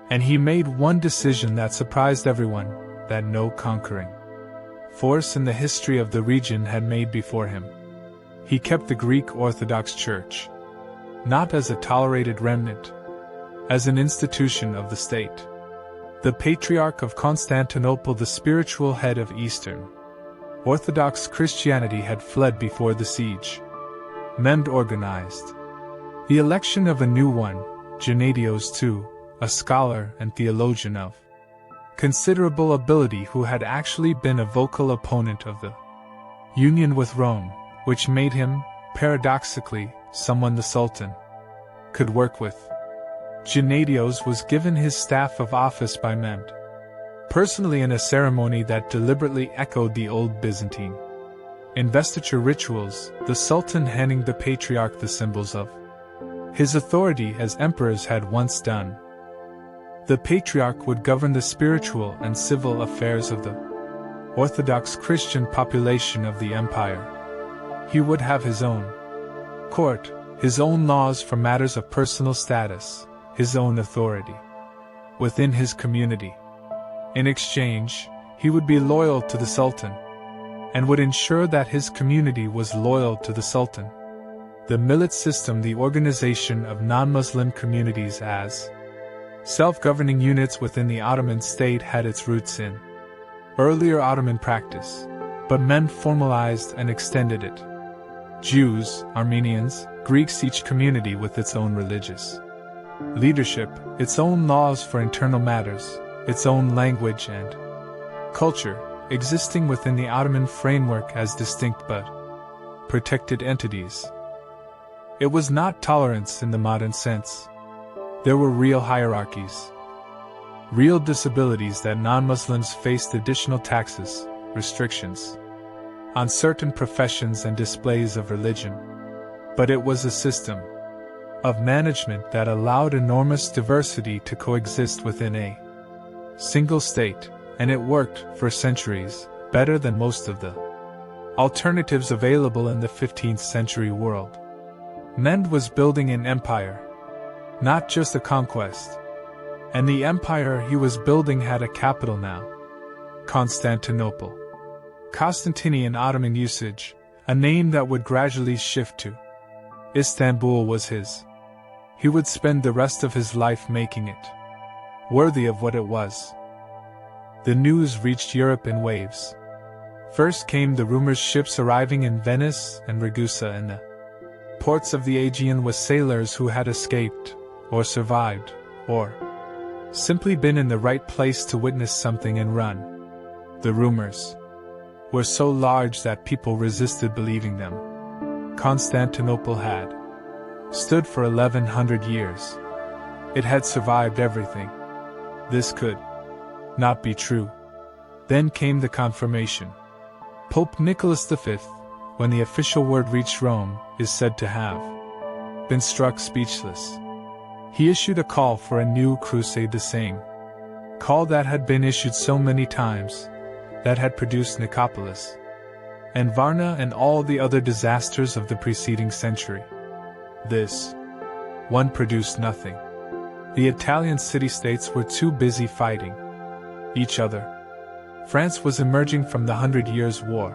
And he made one decision that surprised everyone, that no conquering force in the history of the region had made before him. He kept the Greek Orthodox Church, not as a tolerated remnant, as an institution of the state. The Patriarch of Constantinople, the spiritual head of Eastern Orthodox Christianity, had fled before the siege. Mehmed organized the election of a new one, Gennadios II, a scholar and theologian of considerable ability who had actually been a vocal opponent of the union with Rome, which made him, paradoxically, someone the Sultan could work with. Gennadios was given his staff of office by Mehmed personally in a ceremony that deliberately echoed the old Byzantine investiture rituals, the Sultan handing the Patriarch the symbols of his authority as emperors had once done. The Patriarch would govern the spiritual and civil affairs of the Orthodox Christian population of the empire. He would have his own court, his own laws for matters of personal status, his own authority within his community. In exchange, he would be loyal to the Sultan, and would ensure that his community was loyal to the Sultan. The millet system, the organization of non-Muslim communities as self-governing units within the Ottoman state, had its roots in earlier Ottoman practice, but Mehmed formalized and extended it. Jews, Armenians, Greeks, each community with its own religious leadership, its own laws for internal matters, its own language and culture, existing within the Ottoman framework as distinct but protected entities. It was not tolerance in the modern sense. There were real hierarchies, real disabilities that non-Muslims faced, additional taxes, restrictions on certain professions and displays of religion. But it was a system of management that allowed enormous diversity to coexist within a single state, and it worked, for centuries, better than most of the alternatives available in the 15th century world. Mehmed was building an empire, not just a conquest. And the empire he was building had a capital now: Constantinople. Constantinian Ottoman usage, a name that would gradually shift to Istanbul, was his. He would spend the rest of his life making it worthy of what it was. The news reached Europe in waves. First came the rumors, ships arriving in Venice and Ragusa and the ports of the Aegean with sailors who had escaped, or survived, or simply been in the right place to witness something and run. The rumors were so large that people resisted believing them. Constantinople had stood for 1100 years. It had survived everything. This could not be true. Then came the confirmation. Pope Nicholas V, when the official word reached Rome, is said to have been struck speechless. He issued a call for a new crusade, the same call that had been issued so many times, that had produced Nicopolis and Varna and all the other disasters of the preceding century. This one produced nothing. The Italian city-states were too busy fighting each other. France was emerging from the 100 Years' War.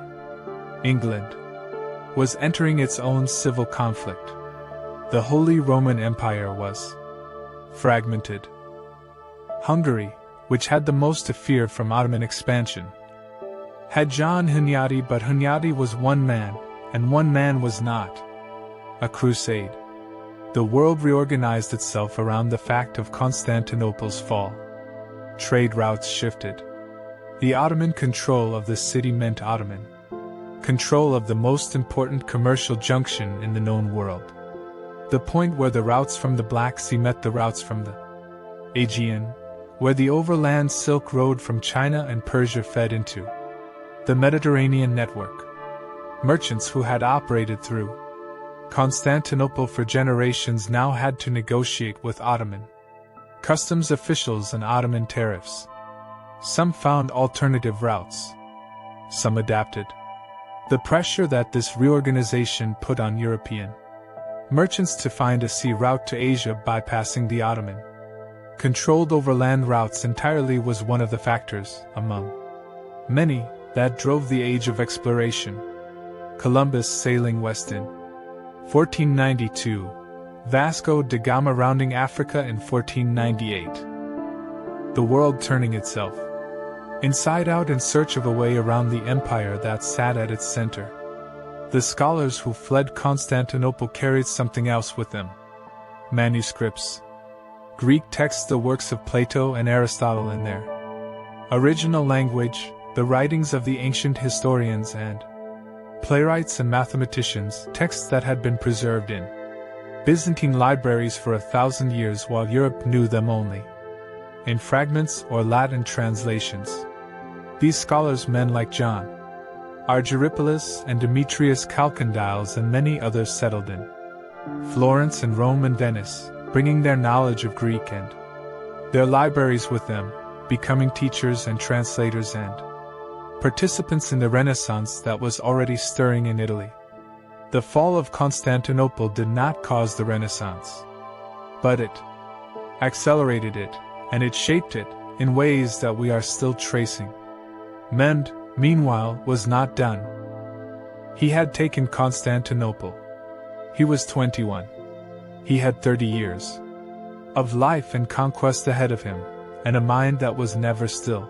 England was entering its own civil conflict. The Holy Roman Empire was fragmented. Hungary, which had the most to fear from Ottoman expansion, had John Hunyadi, but Hunyadi was one man, and one man was not a crusade. The world reorganized itself around the fact of Constantinople's fall. Trade routes shifted. The Ottoman control of the city meant Ottoman control of the most important commercial junction in the known world. The point where the routes from the Black Sea met the routes from the Aegean, where the overland Silk Road from China and Persia fed into the Mediterranean network. Merchants who had operated through Constantinople for generations now had to negotiate with Ottoman customs officials and Ottoman tariffs. Some found alternative routes. Some adapted. The pressure that this reorganization put on European merchants to find a sea route to Asia bypassing the Ottoman controlled overland routes entirely was one of the factors, among many, that drove the age of exploration. Columbus sailing west in 1492, Vasco da Gama rounding Africa in 1498. The world turning itself inside out in search of a way around the empire that sat at its center. The scholars who fled Constantinople carried something else with them. Manuscripts, Greek texts, the works of Plato and Aristotle in their original language, the writings of the ancient historians and playwrights and mathematicians, texts that had been preserved in Byzantine libraries for 1,000 years while Europe knew them only in fragments or Latin translations. These scholars, men like John Argyropoulos and Demetrius Chalcondyles and many others, settled in Florence and Rome and Venice, bringing their knowledge of Greek and their libraries with them, becoming teachers and translators and participants in the Renaissance that was already stirring in Italy. The fall of Constantinople did not cause the Renaissance, but it accelerated it, and it shaped it in ways that we are still tracing. Mehmed, meanwhile, was not done. He had taken Constantinople. He was 21. He had 30 years of life and conquest ahead of him, and a mind that was never still.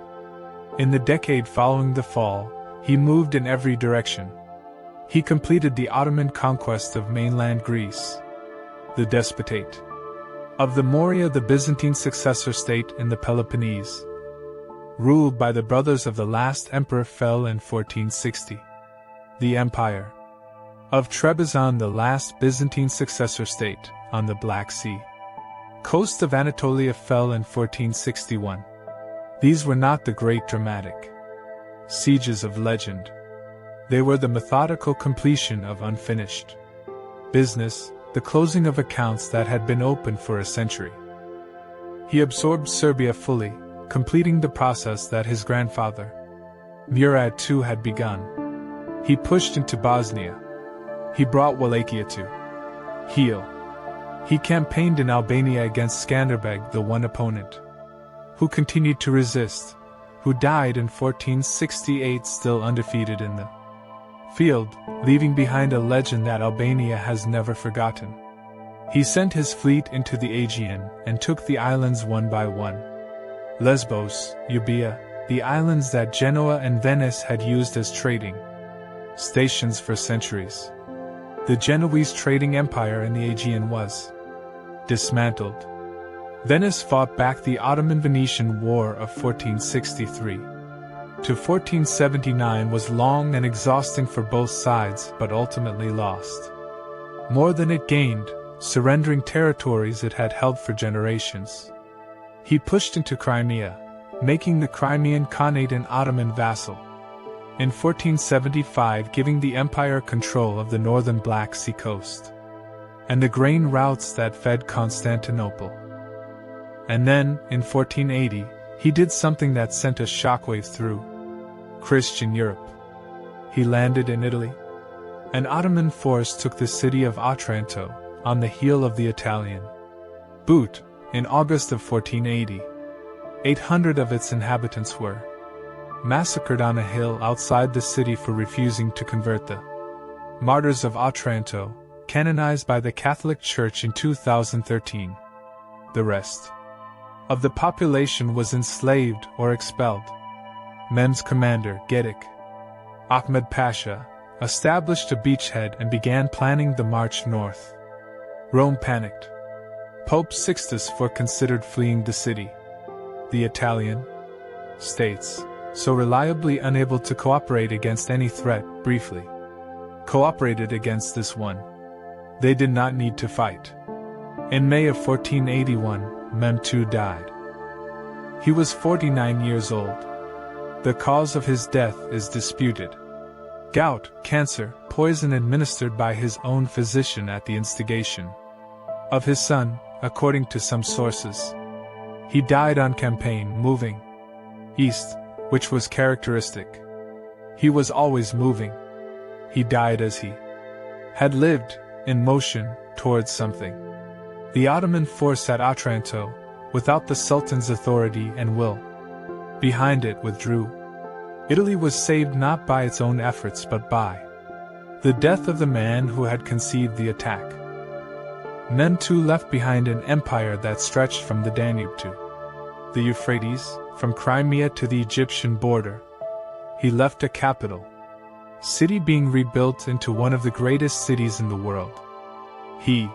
In the decade following the fall, he moved in every direction. He completed the Ottoman conquest of mainland Greece, the despotate of the Morea, the Byzantine successor state in the Peloponnese, ruled by the brothers of the last emperor, fell in 1460. The empire of Trebizond, the last Byzantine successor state, on the Black Sea coast of Anatolia, fell in 1461. These were not the great dramatic sieges of legend. They were the methodical completion of unfinished business, the closing of accounts that had been open for a century. He absorbed Serbia fully, completing the process that his grandfather, Mehmed II, had begun. He pushed into Bosnia. He brought Wallachia to heel. He campaigned in Albania against Skanderbeg, the one opponent who continued to resist, who died in 1468 still undefeated in the field, leaving behind a legend that Albania has never forgotten. He sent his fleet into the Aegean and took the islands one by one. Lesbos, Euboea, the islands that Genoa and Venice had used as trading stations for centuries. The Genoese trading empire in the Aegean was dismantled. Venice fought back the Ottoman-Venetian War of 1463 to 1479 was long and exhausting for both sides, but ultimately lost more than it gained, surrendering territories it had held for generations. He pushed into Crimea, making the Crimean Khanate an Ottoman vassal. In 1475, giving the empire control of the northern Black Sea coast and the grain routes that fed Constantinople. And then, in 1480, he did something that sent a shockwave through Christian Europe. He landed in Italy. An Ottoman force took the city of Otranto, on the heel of the Italian boot, in August of 1480. 800 of its inhabitants were massacred on a hill outside the city for refusing to convert. The martyrs of Otranto, canonized by the Catholic Church in 2013. The rest of the population was enslaved or expelled. Mehmed's commander, Gedik Ahmed Pasha, established a beachhead and began planning the march north. Rome panicked. Pope Sixtus IV considered fleeing the city. The Italian states, so reliably unable to cooperate against any threat, briefly cooperated against this one. They did not need to fight. In May of 1481, Mehmed II died. He was 49 years old. The cause of his death is disputed. Gout, cancer, poison administered by his own physician at the instigation of his son, according to some sources. He died on campaign, moving east, which was characteristic. He was always moving. He died as he had lived, in motion, towards something. The Ottoman force at Otranto, without the Sultan's authority and will. Behind it withdrew. Italy was saved not by its own efforts but by the death of the man who had conceived the attack. Mehmed II left behind an empire that stretched from the Danube to the Euphrates, from Crimea to the Egyptian border. He left a capital city being rebuilt into one of the greatest cities in the world. He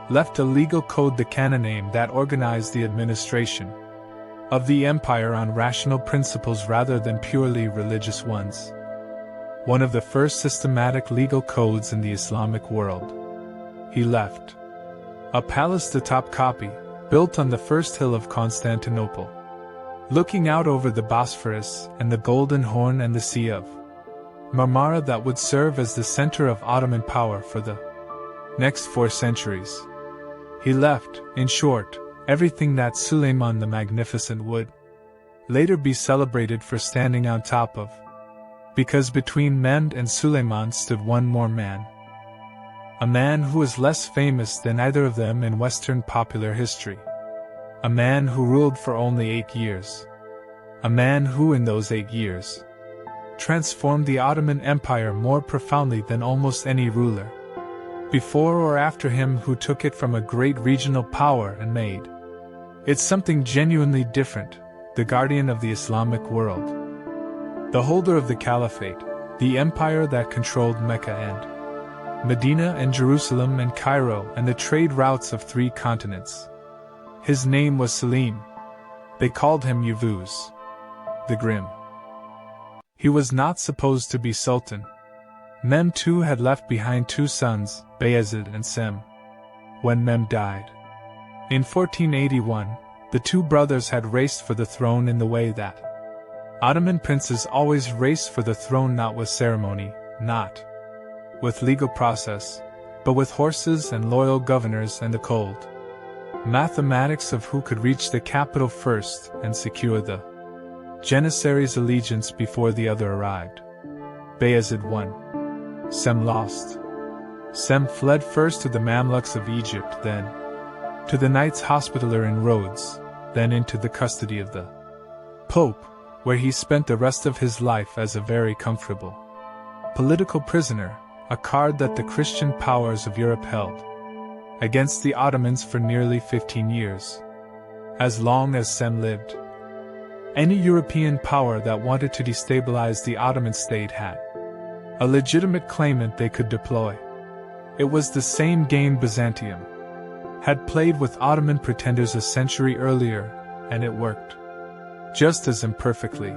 left a legal code, the Canoname, that organized the administration of the empire on rational principles rather than purely religious ones. One of the first systematic legal codes in the Islamic world. He left a palace, the top copy, built on the first hill of Constantinople, looking out over the Bosphorus and the Golden Horn and the Sea of Marmara, that would serve as the center of Ottoman power for the next 4 centuries. He left, in short, everything that Suleiman the Magnificent would later be celebrated for standing on top of, because between Mehmed and Suleiman stood one more man. A man who was less famous than either of them in Western popular history. A man who ruled for only 8 years. A man who in those 8 years transformed the Ottoman Empire more profoundly than almost any ruler before or after him, who took it from a great regional power and made it something genuinely different, the guardian of the Islamic world. The holder of the Caliphate, the empire that controlled Mecca and Medina and Jerusalem and Cairo and the trade routes of 3 continents. His name was Selim. They called him Yavuz, the Grim. He was not supposed to be Sultan. Mehmed II had left behind 2 sons, Bayezid and Sem. When Mehmed died in 1481, the 2 brothers had raced for the throne in the way that Ottoman princes always race for the throne, not with ceremony, not with legal process, but with horses and loyal governors and the cold mathematics of who could reach the capital first and secure the Janissary's allegiance before the other arrived. Bayezid won. Sem lost. Sem fled first to the Mamluks of Egypt, then to the Knights Hospitaller in Rhodes, then into the custody of the Pope, where he spent the rest of his life as a very comfortable political prisoner, a card that the Christian powers of Europe held against the Ottomans for nearly 15 years. As long as Sem lived, any European power that wanted to destabilize the Ottoman state had a legitimate claimant they could deploy. It was the same game Byzantium had played with Ottoman pretenders a century earlier, and it worked just as imperfectly.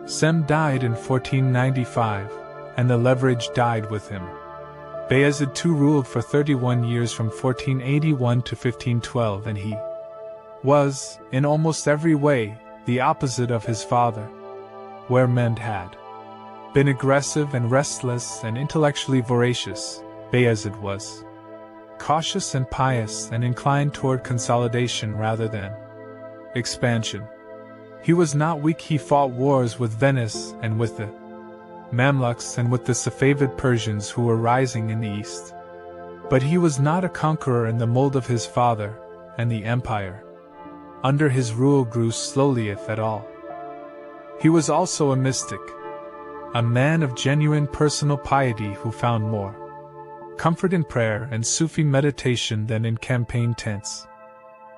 Sem died in 1495, and the leverage died with him. Bayezid II ruled for 31 years from 1481 to 1512, and he was, in almost every way, the opposite of his father. Where Mehmed had been aggressive and restless and intellectually voracious, Bayezid was cautious and pious and inclined toward consolidation rather than expansion. He was not weak. He fought wars with Venice and with the Mamluks and with the Safavid Persians who were rising in the east. But he was not a conqueror in the mold of his father, and the empire under his rule grew slowly, if at all. He was also a mystic, a man of genuine personal piety who found more comfort in prayer and Sufi meditation than in campaign tents.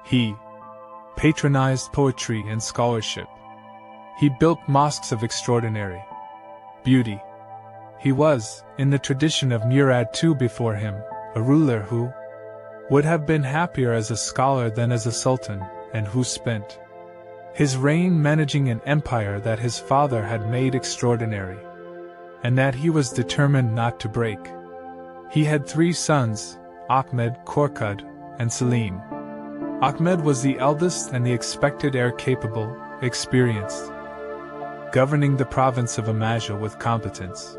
He patronized poetry and scholarship. He built mosques of extraordinary beauty. He was, in the tradition of Murad II before him, a ruler who would have been happier as a scholar than as a sultan, and who spent his reign managing an empire that his father had made extraordinary, and that he was determined not to break. He had 3 sons, Ahmed, Korkut, and Selim. Ahmed was the eldest and the expected heir, capable, experienced, governing the province of Amasia with competence.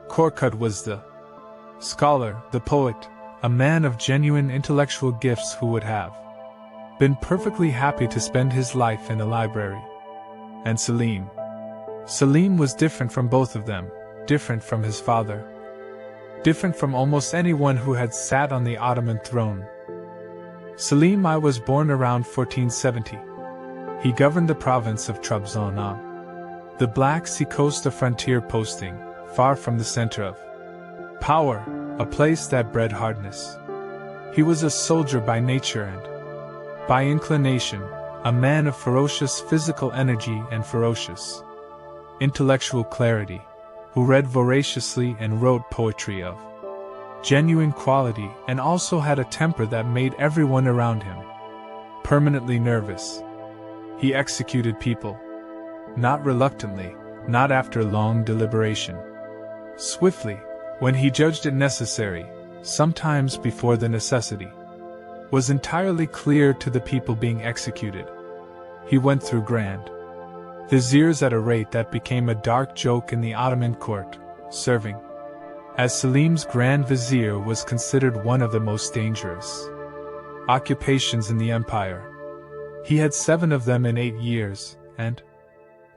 Korkut was the scholar, the poet, a man of genuine intellectual gifts who would have been perfectly happy to spend his life in a library. And Selim was different from both of them, different from his father, different from almost anyone who had sat on the Ottoman throne. Selim I was born around 1470. He governed the province of Trabzon on the Black Sea coast, a frontier posting, far from the center of power, a place that bred hardness. He was a soldier by nature and, by inclination, a man of ferocious physical energy and ferocious intellectual clarity, who read voraciously and wrote poetry of genuine quality, and also had a temper that made everyone around him permanently nervous. He executed people, not reluctantly, not after long deliberation, swiftly, when he judged it necessary, sometimes before the necessity was entirely clear to the people being executed. He went through grand viziers at a rate that became a dark joke in the Ottoman court, serving as Selim's Grand Vizier was considered one of the most dangerous occupations in the empire. He had 7 of them in 8 years, and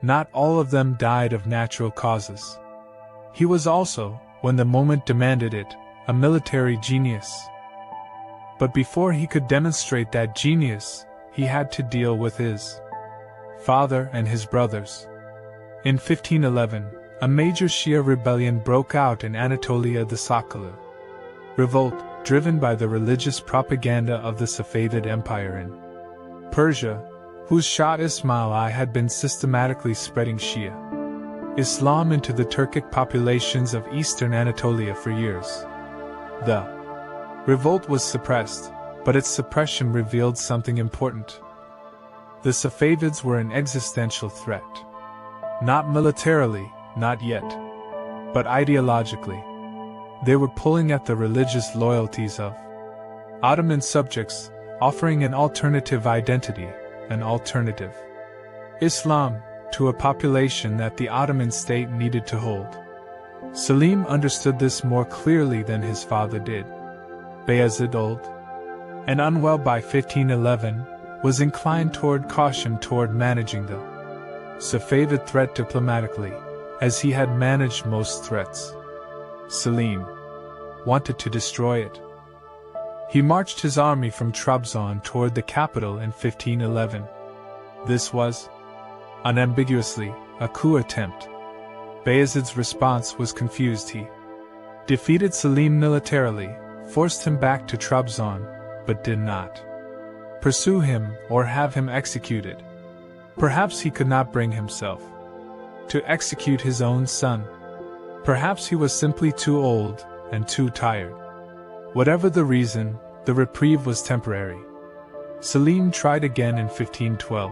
not all of them died of natural causes. He was also, when the moment demanded it, a military genius. But before he could demonstrate that genius, he had to deal with his father and his brothers. In 1511, a major Shia rebellion broke out in Anatolia, the Sakalu revolt, driven by the religious propaganda of the Safavid Empire in Persia, whose Shah Ismail I had been systematically spreading Shia Islam into the Turkic populations of eastern Anatolia for years. The revolt was suppressed, but its suppression revealed something important. The Safavids were an existential threat. Not militarily, not yet. But ideologically. They were pulling at the religious loyalties of Ottoman subjects, offering an alternative identity, an alternative Islam, to a population that the Ottoman state needed to hold. Selim understood this more clearly than his father did. Bayezid, old and unwell by 1511, was inclined toward caution toward managing the Safavid threat diplomatically, as he had managed most threats. Selim wanted to destroy it. He marched his army from Trabzon toward the capital in 1511. This was, unambiguously, a coup attempt. Bayezid's response was confused. He defeated Selim militarily, forced him back to Trabzon, but did not pursue him or have him executed. Perhaps he could not bring himself to execute his own son. Perhaps he was simply too old and too tired. Whatever the reason, the reprieve was temporary. Selim tried again in 1512.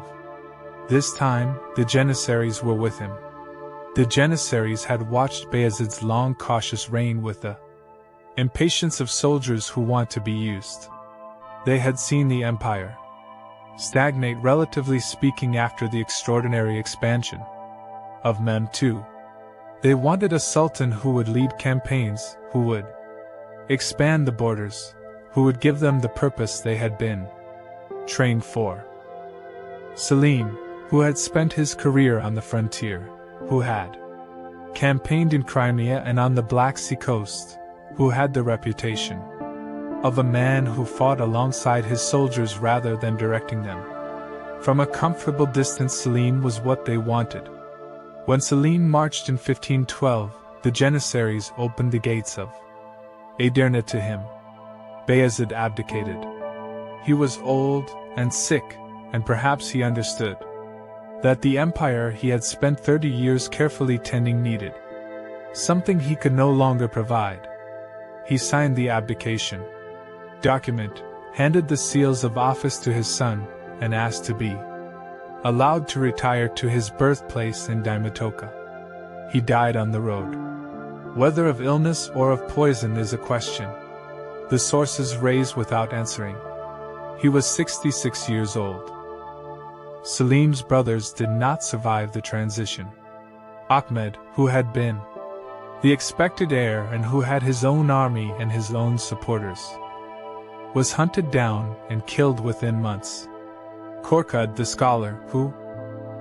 This time, the Janissaries were with him. The Janissaries had watched Bayezid's long cautious reign with the impatience of soldiers who want to be used. They had seen the empire stagnate, relatively speaking, after the extraordinary expansion of Mehmed II. They wanted a sultan who would lead campaigns, who would expand the borders, who would give them the purpose they had been trained for. Selim, who had spent his career on the frontier, who had campaigned in Crimea and on the Black Sea coast, who had the reputation of a man who fought alongside his soldiers rather than directing them from a comfortable distance, Selim was what they wanted. When Selim marched in 1512, the Janissaries opened the gates of Edirne to him. Bayezid abdicated. He was old and sick, and perhaps he understood that the empire he had spent 30 years carefully tending needed something he could no longer provide. He signed the abdication document, handed the seals of office to his son, and asked to be allowed to retire to his birthplace in Dimitoka. He died on the road. Whether of illness or of poison is a question the sources raise without answering. He was 66 years old. Selim's brothers did not survive the transition. Ahmed, who had been the expected heir and who had his own army and his own supporters, was hunted down and killed within months. Korkut, the scholar, who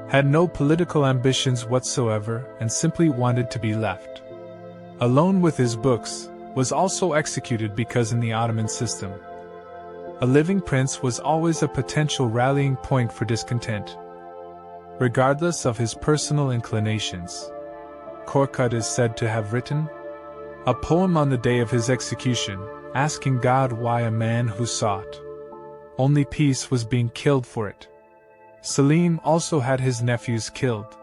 had no political ambitions whatsoever and simply wanted to be left alone with his books, was also executed because in the Ottoman system, A living prince was always a potential rallying point for discontent, regardless of his personal inclinations. Korkut is said to have written a poem on the day of his execution, asking God why a man who sought only peace was being killed for it. Selim also had his nephews killed,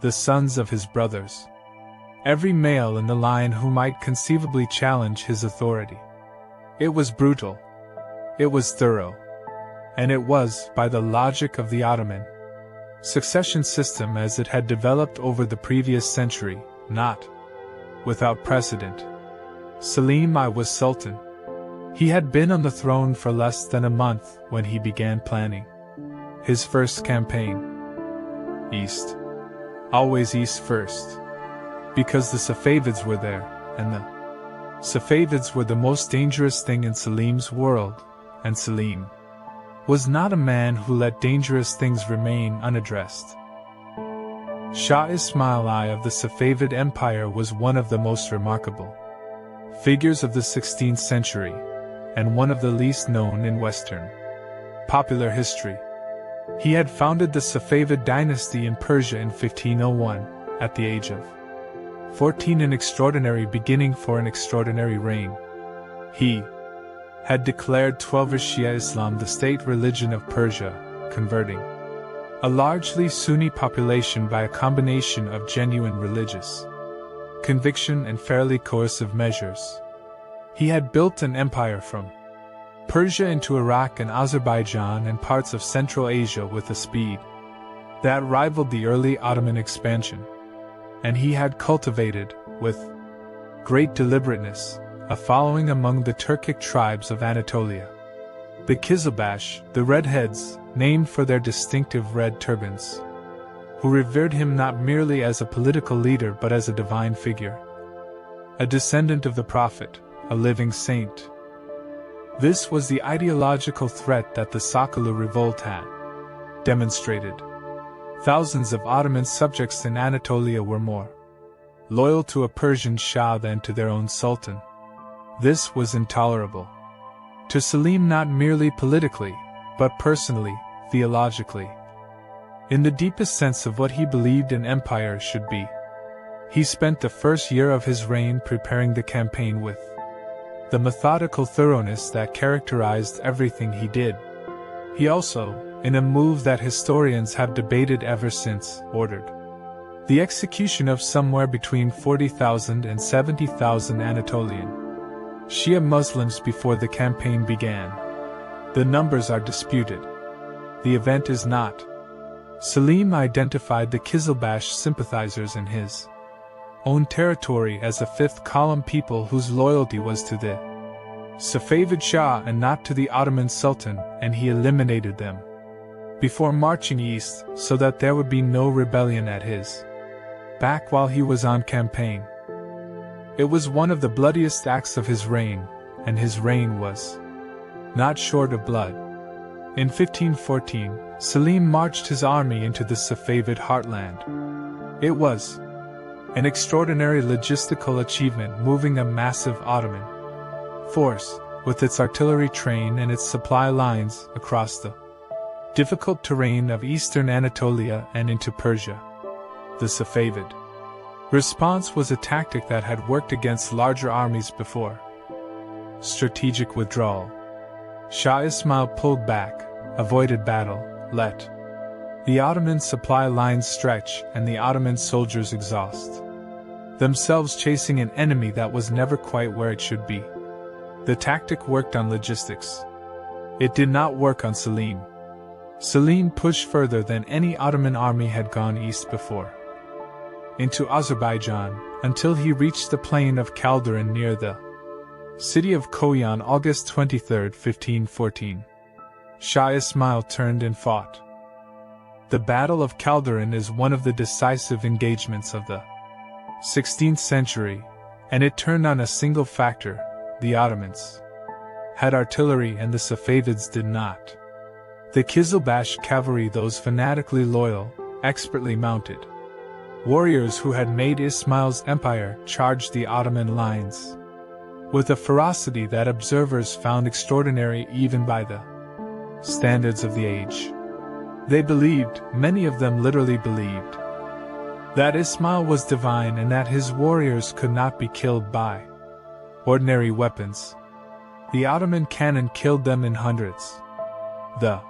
the sons of his brothers, every male in the line who might conceivably challenge his authority. It was brutal. It was thorough. And it was, by the logic of the Ottoman succession system as it had developed over the previous century, not without precedent. Selim I was Sultan. He had been on the throne for less than a month when he began planning his first campaign. East. Always east first. Because the Safavids were there, and the Safavids were the most dangerous thing in Selim's world, and Selim was not a man who let dangerous things remain unaddressed. Shah Ismail I of the Safavid Empire was one of the most remarkable figures of the 16th century, and one of the least known in Western popular history. He had founded the Safavid dynasty in Persia in 1501, at the age of 14, an extraordinary beginning for an extraordinary reign. He had declared Twelver Shia Islam the state religion of Persia, converting a largely Sunni population by a combination of genuine religious conviction and fairly coercive measures. He had built an empire from Persia into Iraq and Azerbaijan and parts of Central Asia with a speed that rivaled the early Ottoman expansion. And he had cultivated, with great deliberateness, a following among the Turkic tribes of Anatolia. The Kizilbash, the Redheads, named for their distinctive red turbans, who revered him not merely as a political leader but as a divine figure, a descendant of the Prophet, a living saint. This was the ideological threat that the Sakalu revolt had demonstrated. Thousands of Ottoman subjects in Anatolia were more loyal to a Persian Shah than to their own Sultan. This was intolerable to Selim, not merely politically, but personally, theologically. In the deepest sense of what he believed an empire should be. He spent the first year of his reign preparing the campaign with the methodical thoroughness that characterized everything he did. He also, in a move that historians have debated ever since, ordered the execution of somewhere between 40,000 and 70,000 Anatolian Shia Muslims before the campaign began. The numbers are disputed. The event is not. Selim identified the Kizilbash sympathizers in his own territory as a fifth-column people whose loyalty was to the Safavid Shah and not to the Ottoman Sultan, and he eliminated them before marching east so that there would be no rebellion at his back while he was on campaign. It was one of the bloodiest acts of his reign, and his reign was not short of blood. In 1514, Selim marched his army into the Safavid heartland. It was an extraordinary logistical achievement, moving a massive Ottoman force, with its artillery train and its supply lines, across the difficult terrain of eastern Anatolia and into Persia. The Safavid response was a tactic that had worked against larger armies before. Strategic withdrawal. Shah Ismail pulled back, avoided battle, let the Ottoman supply lines stretch and the Ottoman soldiers exhaust themselves chasing an enemy that was never quite where it should be. The tactic worked on logistics. It did not work on Selim. Selim pushed further than any Ottoman army had gone east before, into Azerbaijan, until he reached the plain of Calderon near the city of Koyan August 23, 1514. Shah Ismail turned and fought. The Battle of Calderon is one of the decisive engagements of the 16th century, and it turned on a single factor: the Ottomans had artillery and the Safavids did not. The Kizilbash cavalry, those fanatically loyal, expertly mounted warriors who had made Ismail's empire, charged the Ottoman lines. with a ferocity that observers found extraordinary even by the standards of the age. They believed, many of them literally believed, that Ismail was divine and that his warriors could not be killed by ordinary weapons. The Ottoman cannon killed them in hundreds. The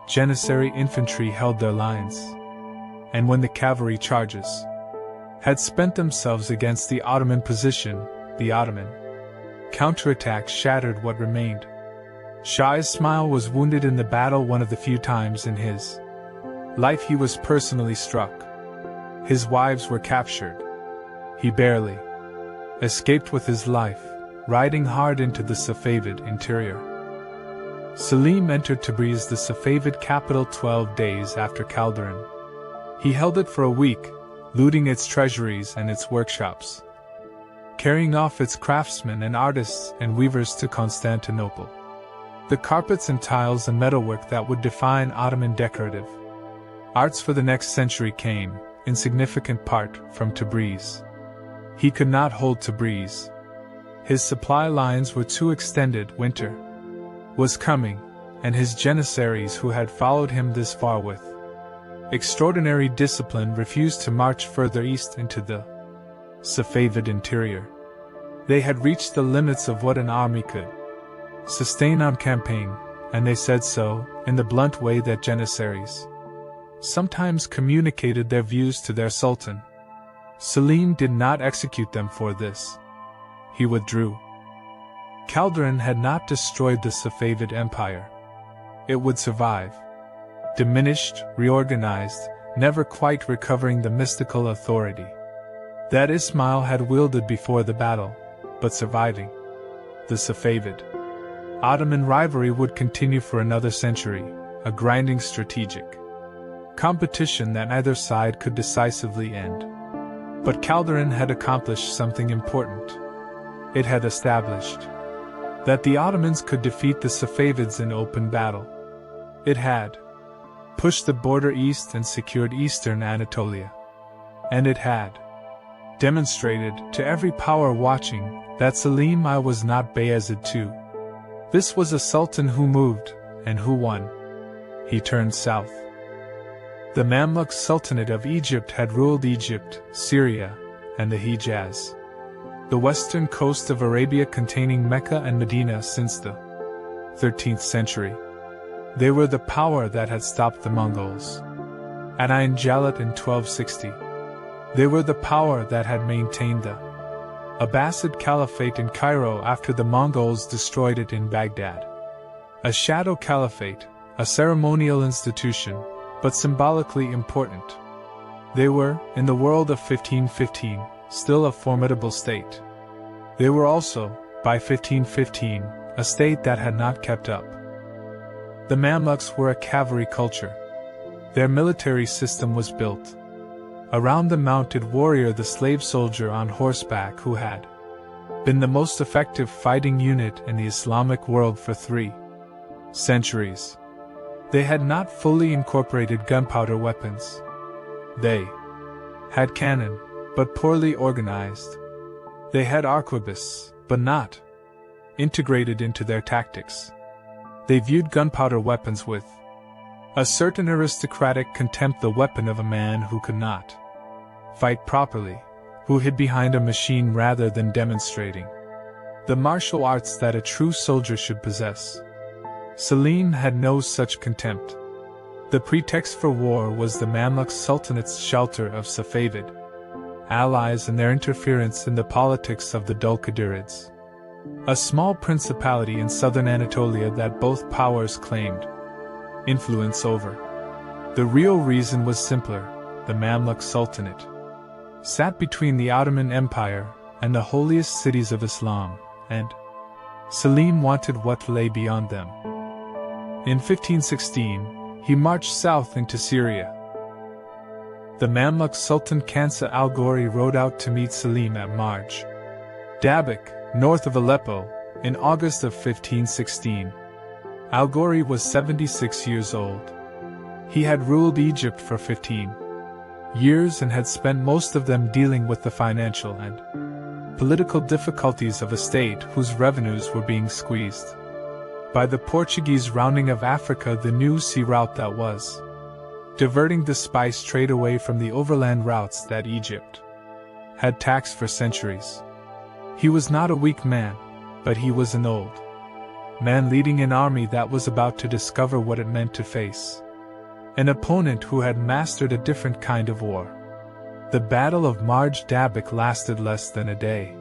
Janissary infantry held their lines, and when the cavalry charges had spent themselves against the Ottoman position, the Ottoman counterattack shattered what remained. Shah Ismail was wounded in the battle one of the few times in his life he was personally struck. His wives were captured. He barely escaped with his life, riding hard into the Safavid interior. Selim entered Tabriz, the Safavid capital, 12 days after Calderon. He held it for a week, looting its treasuries and its workshops, carrying off its craftsmen and artists and weavers to Constantinople. The carpets and tiles and metalwork that would define Ottoman decorative arts for the next century came, in significant part, from Tabriz. He could not hold Tabriz. His supply lines were too extended. Winter was coming, and his Janissaries, who had followed him this far with extraordinary discipline, refused to march further east into the Safavid interior. They had reached the limits of what an army could sustain on campaign, and they said so, in the blunt way that Janissaries sometimes communicated their views to their Sultan. Selim did not execute them for this. He withdrew. Calderon had not destroyed the Safavid Empire. It would survive. Diminished, reorganized, never quite recovering the mystical authority that Ismail had wielded before the battle, but surviving. The Safavid Ottoman rivalry would continue for another century, a grinding strategic competition that neither side could decisively end. But Calderon had accomplished something important. It had established that the Ottomans could defeat the Safavids in open battle. It had pushed the border east and secured eastern Anatolia. And it had demonstrated to every power watching that Selim I was not Bayezid II. This was a sultan who moved, and who won. He turned south. The Mamluk Sultanate of Egypt had ruled Egypt, Syria, and the Hijaz, the western coast of Arabia containing Mecca and Medina, since the 13th century. They were the power that had stopped the Mongols at Ain Jalut in 1260. They were the power that had maintained the Abbasid Caliphate in Cairo after the Mongols destroyed it in Baghdad. A shadow caliphate, a ceremonial institution, but symbolically important. They were, in the world of 1515, still a formidable state. They were also, by 1515, a state that had not kept up. The Mamluks were a cavalry culture. Their military system was built around the mounted warrior, the slave soldier on horseback, who had been the most effective fighting unit in the Islamic world for 3 centuries. They had not fully incorporated gunpowder weapons. They had cannon, but poorly organized. They had arquebuses, but not integrated into their tactics. They viewed gunpowder weapons with a certain aristocratic contempt, the weapon of a man who could not fight properly, who hid behind a machine rather than demonstrating the martial arts that a true soldier should possess. Selim had no such contempt. The pretext for war was the Mamluk Sultanate's shelter of Safavid allies and their interference in the politics of the Dulkadirids, a small principality in southern Anatolia that both powers claimed influence over. The real reason was simpler. The Mamluk Sultanate sat between the Ottoman Empire and the holiest cities of Islam, and Selim wanted what lay beyond them. In 1516, he marched south into Syria. The Mamluk Sultan Kansa al-Ghori rode out to meet Selim at Marj Dabak, north of Aleppo, in August of 1516. Al-Ghori was 76 years old. He had ruled Egypt for 15 years and had spent most of them dealing with the financial and political difficulties of a state whose revenues were being squeezed by the Portuguese rounding of Africa, the new sea route that was diverting the spice trade away from the overland routes that Egypt had taxed for centuries. He was not a weak man, but he was an old man leading an army that was about to discover what it meant to face an opponent who had mastered a different kind of war. The Battle of Marj Dabak lasted less than a day.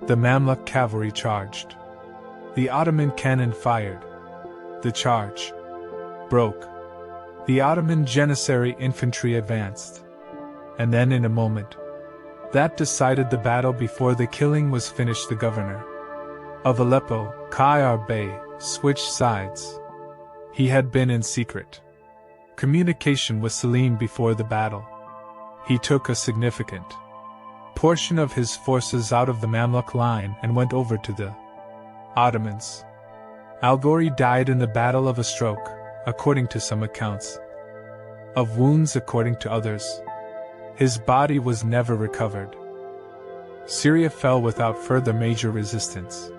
The Mamluk cavalry charged. The Ottoman cannon fired. The charge broke. The Ottoman Janissary infantry advanced. And then in a moment that decided the battle, before the killing was finished, the governor of Aleppo, Kayar Bey, switched sides. He had been in secret communication with Selim before the battle. He took a significant portion of his forces out of the Mamluk line and went over to the Ottomans. Al-Ghori died in the battle of a stroke, according to some accounts, of wounds according to others. His body was never recovered. Syria fell without further major resistance.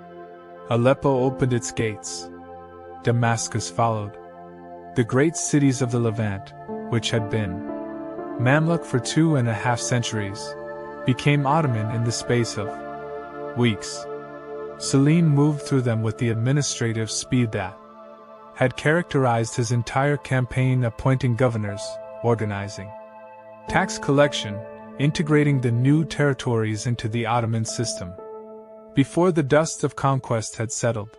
Aleppo opened its gates. Damascus followed. The great cities of the Levant, which had been Mamluk for 2.5 centuries, became Ottoman in the space of weeks. Selim moved through them with the administrative speed that had characterized his entire campaign, appointing governors, organizing tax collection, integrating the new territories into the Ottoman system. Before the dust of conquest had settled,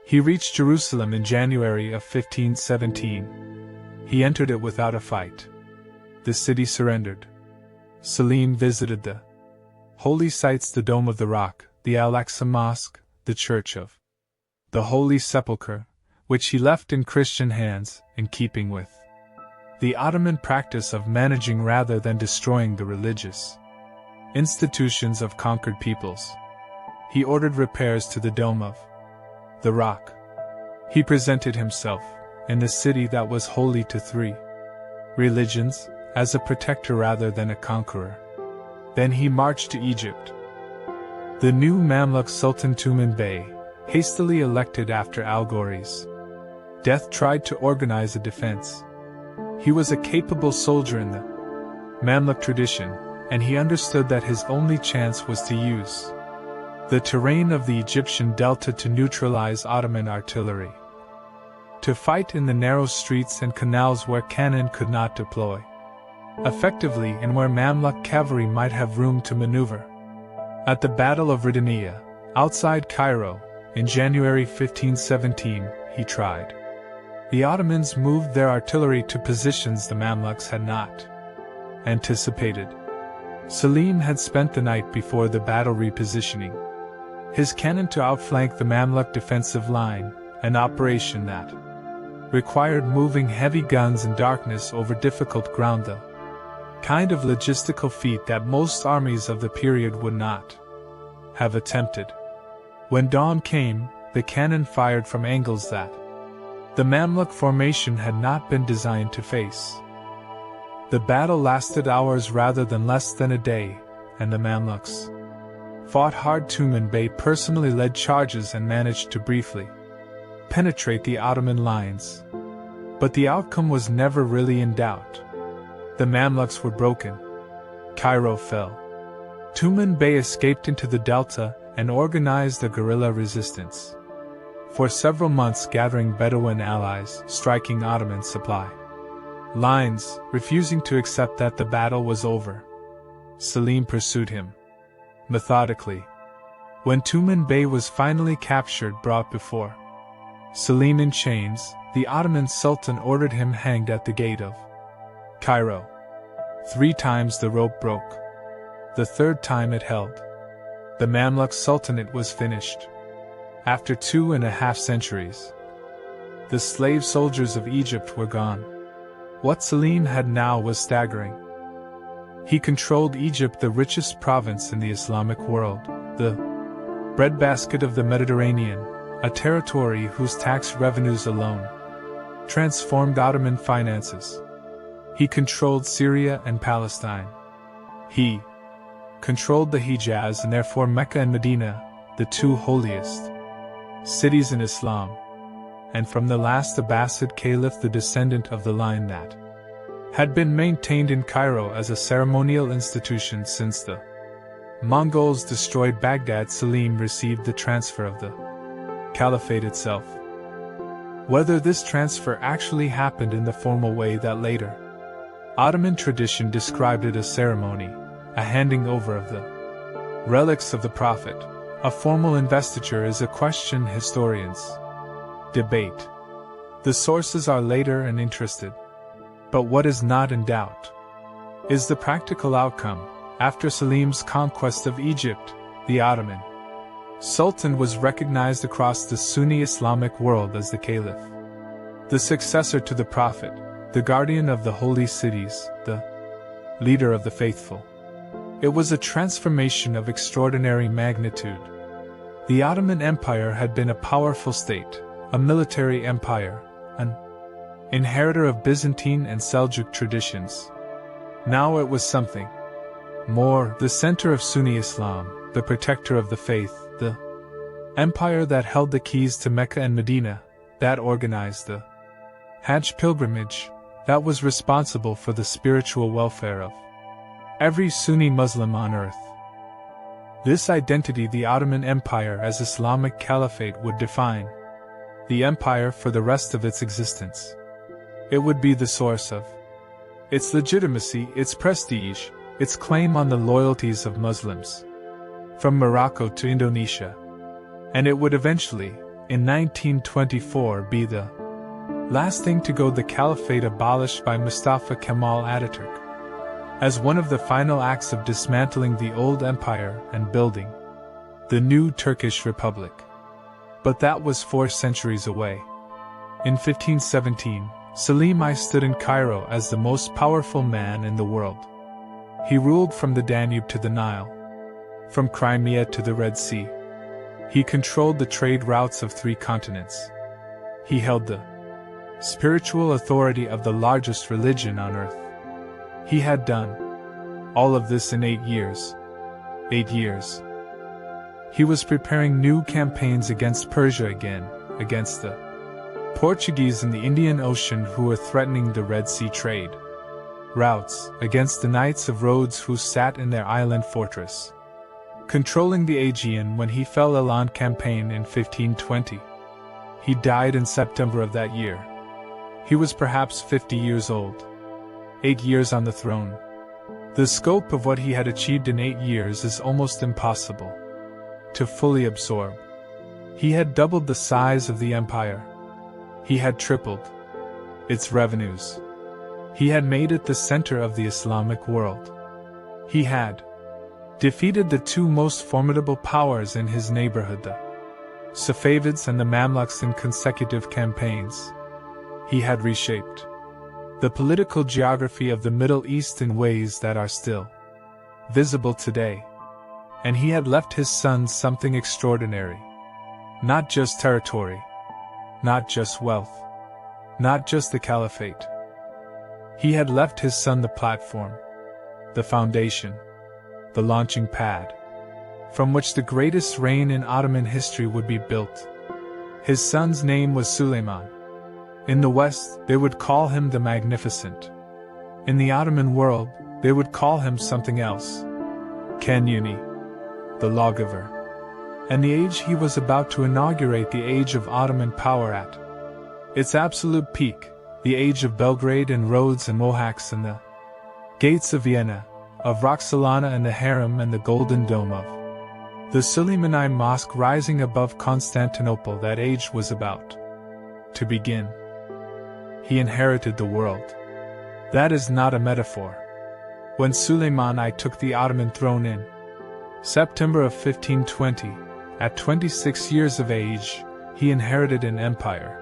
he reached Jerusalem in January of 1517. He entered it without a fight. The city surrendered. Selim visited the holy sites, the Dome of the Rock, the Al-Aqsa Mosque, the Church of the Holy Sepulchre, which he left in Christian hands, in keeping with the Ottoman practice of managing rather than destroying the religious institutions of conquered peoples. He ordered repairs to the Dome of the Rock. He presented himself, in the city that was holy to 3 religions, as a protector rather than a conqueror. Then he marched to Egypt. The new Mamluk Sultan Tumen Bey, hastily elected after Al-Ghori's death, tried to organize a defense. He was a capable soldier in the Mamluk tradition, and he understood that his only chance was to use the terrain of the Egyptian delta to neutralize Ottoman artillery, to fight in the narrow streets and canals where cannon could not deploy effectively and where Mamluk cavalry might have room to maneuver. At the Battle of Ridaniya, outside Cairo, in January 1517, he tried. The Ottomans moved their artillery to positions the Mamluks had not anticipated. Selim had spent the night before the battle repositioning his cannon to outflank the Mamluk defensive line, an operation that required moving heavy guns in darkness over difficult ground, the kind of logistical feat that most armies of the period would not have attempted. When dawn came, the cannon fired from angles that the Mamluk formation had not been designed to face. The battle lasted hours rather than less than a day, and the Mamluks fought hard. Tumen Bey personally led charges and managed to briefly penetrate the Ottoman lines. But the outcome was never really in doubt. The Mamluks were broken. Cairo fell. Tumen Bey escaped into the delta and organized a guerrilla resistance. For several months, gathering Bedouin allies, striking Ottoman supply lines, refusing to accept that the battle was over. Selim pursued him methodically. When Tumen Bey was finally captured, brought before Selim in chains, the Ottoman Sultan ordered him hanged at the gate of Cairo. 3 times the rope broke. The 3rd time it held. The Mamluk Sultanate was finished. After 2.5 centuries, the slave soldiers of Egypt were gone. What Selim had now was staggering. He controlled Egypt, the richest province in the Islamic world, the breadbasket of the Mediterranean, a territory whose tax revenues alone transformed Ottoman finances. He controlled Syria and Palestine. He controlled the Hijaz and therefore Mecca and Medina, the two holiest cities in Islam, and from the last Abbasid caliph, the descendant of the line that had been maintained in Cairo as a ceremonial institution since the Mongols destroyed Baghdad. Selim received the transfer of the caliphate itself. Whether this transfer actually happened in the formal way that later Ottoman tradition described it as ceremony, a handing over of the relics of the Prophet, a formal investiture, is a question historians debate. The sources are later and interested. But what is not in doubt is the practical outcome. After Selim's conquest of Egypt, the Ottoman Sultan was recognized across the Sunni Islamic world as the Caliph, the successor to the Prophet, the guardian of the holy cities, the leader of the faithful. It was a transformation of extraordinary magnitude. The Ottoman Empire had been a powerful state, a military empire, an inheritor of Byzantine and Seljuk traditions. Now it was something more, the center of Sunni Islam, the protector of the faith, the empire that held the keys to Mecca and Medina, that organized the Hajj pilgrimage, that was responsible for the spiritual welfare of every Sunni Muslim on earth. This identity the Ottoman Empire as Islamic Caliphate would define the empire for the rest of its existence. It would be the source of its legitimacy, its prestige, its claim on the loyalties of Muslims, from Morocco to Indonesia. And it would eventually, in 1924, be the last thing to go, the caliphate abolished by Mustafa Kemal Ataturk, as one of the final acts of dismantling the old empire and building the new Turkish Republic. But that was 4 centuries away. In 1517, Selim I stood in Cairo as the most powerful man in the world. He ruled from the Danube to the Nile, from Crimea to the Red Sea. He controlled the trade routes of 3 continents. He held the spiritual authority of the largest religion on earth. He had done all of this in 8 years. 8 years. He was preparing new campaigns against Persia again, against the Portuguese in the Indian Ocean who were threatening the Red Sea trade routes, against the Knights of Rhodes who sat in their island fortress, controlling the Aegean when he fell Elan campaign in 1520. He died in September of that year. He was perhaps 50 years old. 8 years on the throne. The scope of what he had achieved in 8 years is almost impossible to fully absorb. He had doubled the size of the empire. He had tripled its revenues. He had made it the center of the Islamic world. He had defeated the 2 most formidable powers in his neighborhood, the Safavids and the Mamluks, in consecutive campaigns. He had reshaped the political geography of the Middle East in ways that are still visible today. And he had left his sons something extraordinary. Not just territory, not just wealth, not just the caliphate. He had left his son the platform, the foundation, the launching pad, from which the greatest reign in Ottoman history would be built. His son's name was Suleiman. In the West, they would call him the Magnificent. In the Ottoman world, they would call him something else. Kanuni, the lawgiver. And the age he was about to inaugurate, the age of Ottoman power at its absolute peak, the age of Belgrade and Rhodes and Mohacs and the gates of Vienna, of Roxolana and the harem and the golden dome of the Suleimani Mosque rising above Constantinople. That age was about to begin. He inherited the world. That is not a metaphor. When Suleiman I took the Ottoman throne in September of 1520, at 26 years of age, he inherited an empire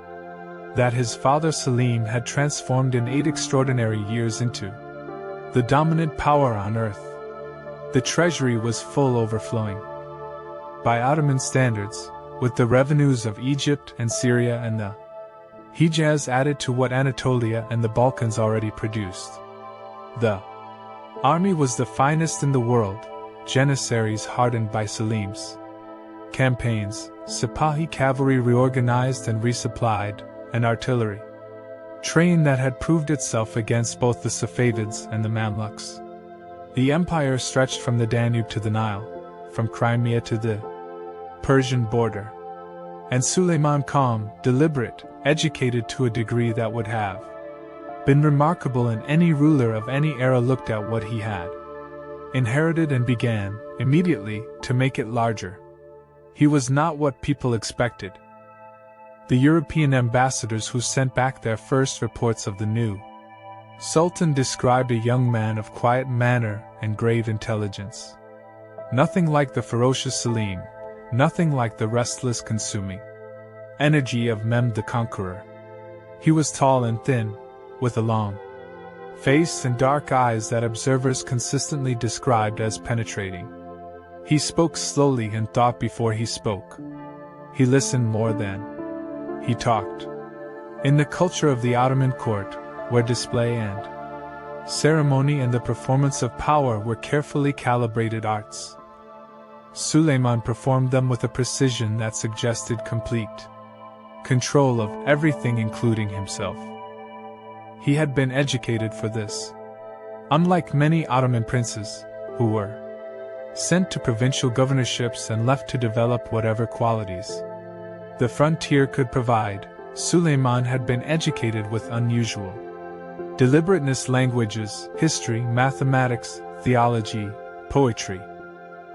that his father Selim had transformed in 8 extraordinary years into the dominant power on earth. The treasury was full overflowing, by Ottoman standards, with the revenues of Egypt and Syria and the Hijaz added to what Anatolia and the Balkans already produced. The army was the finest in the world, Janissaries hardened by Selim's campaigns, Sipahi cavalry reorganized and resupplied, and artillery train that had proved itself against both the Safavids and the Mamluks. The empire stretched from the Danube to the Nile, from Crimea to the Persian border. And Suleiman calm, deliberate, educated to a degree that would have been remarkable in any ruler of any era looked at what he had inherited and began, immediately, to make it larger. He was not what people expected. The European ambassadors who sent back their first reports of the new Sultan described a young man of quiet manner and grave intelligence. Nothing like the ferocious Selim, nothing like the restless consuming energy of Mehmed the Conqueror. He was tall and thin, with a long face and dark eyes that observers consistently described as penetrating. He spoke slowly and thought before he spoke. He listened more than he talked. In the culture of the Ottoman court, where display and ceremony and the performance of power were carefully calibrated arts, Suleiman performed them with a precision that suggested complete control of everything, including himself. He had been educated for this. Unlike many Ottoman princes, who were sent to provincial governorships and left to develop whatever qualities the frontier could provide, Suleiman had been educated with unusual deliberateness: languages, history, mathematics, theology, poetry.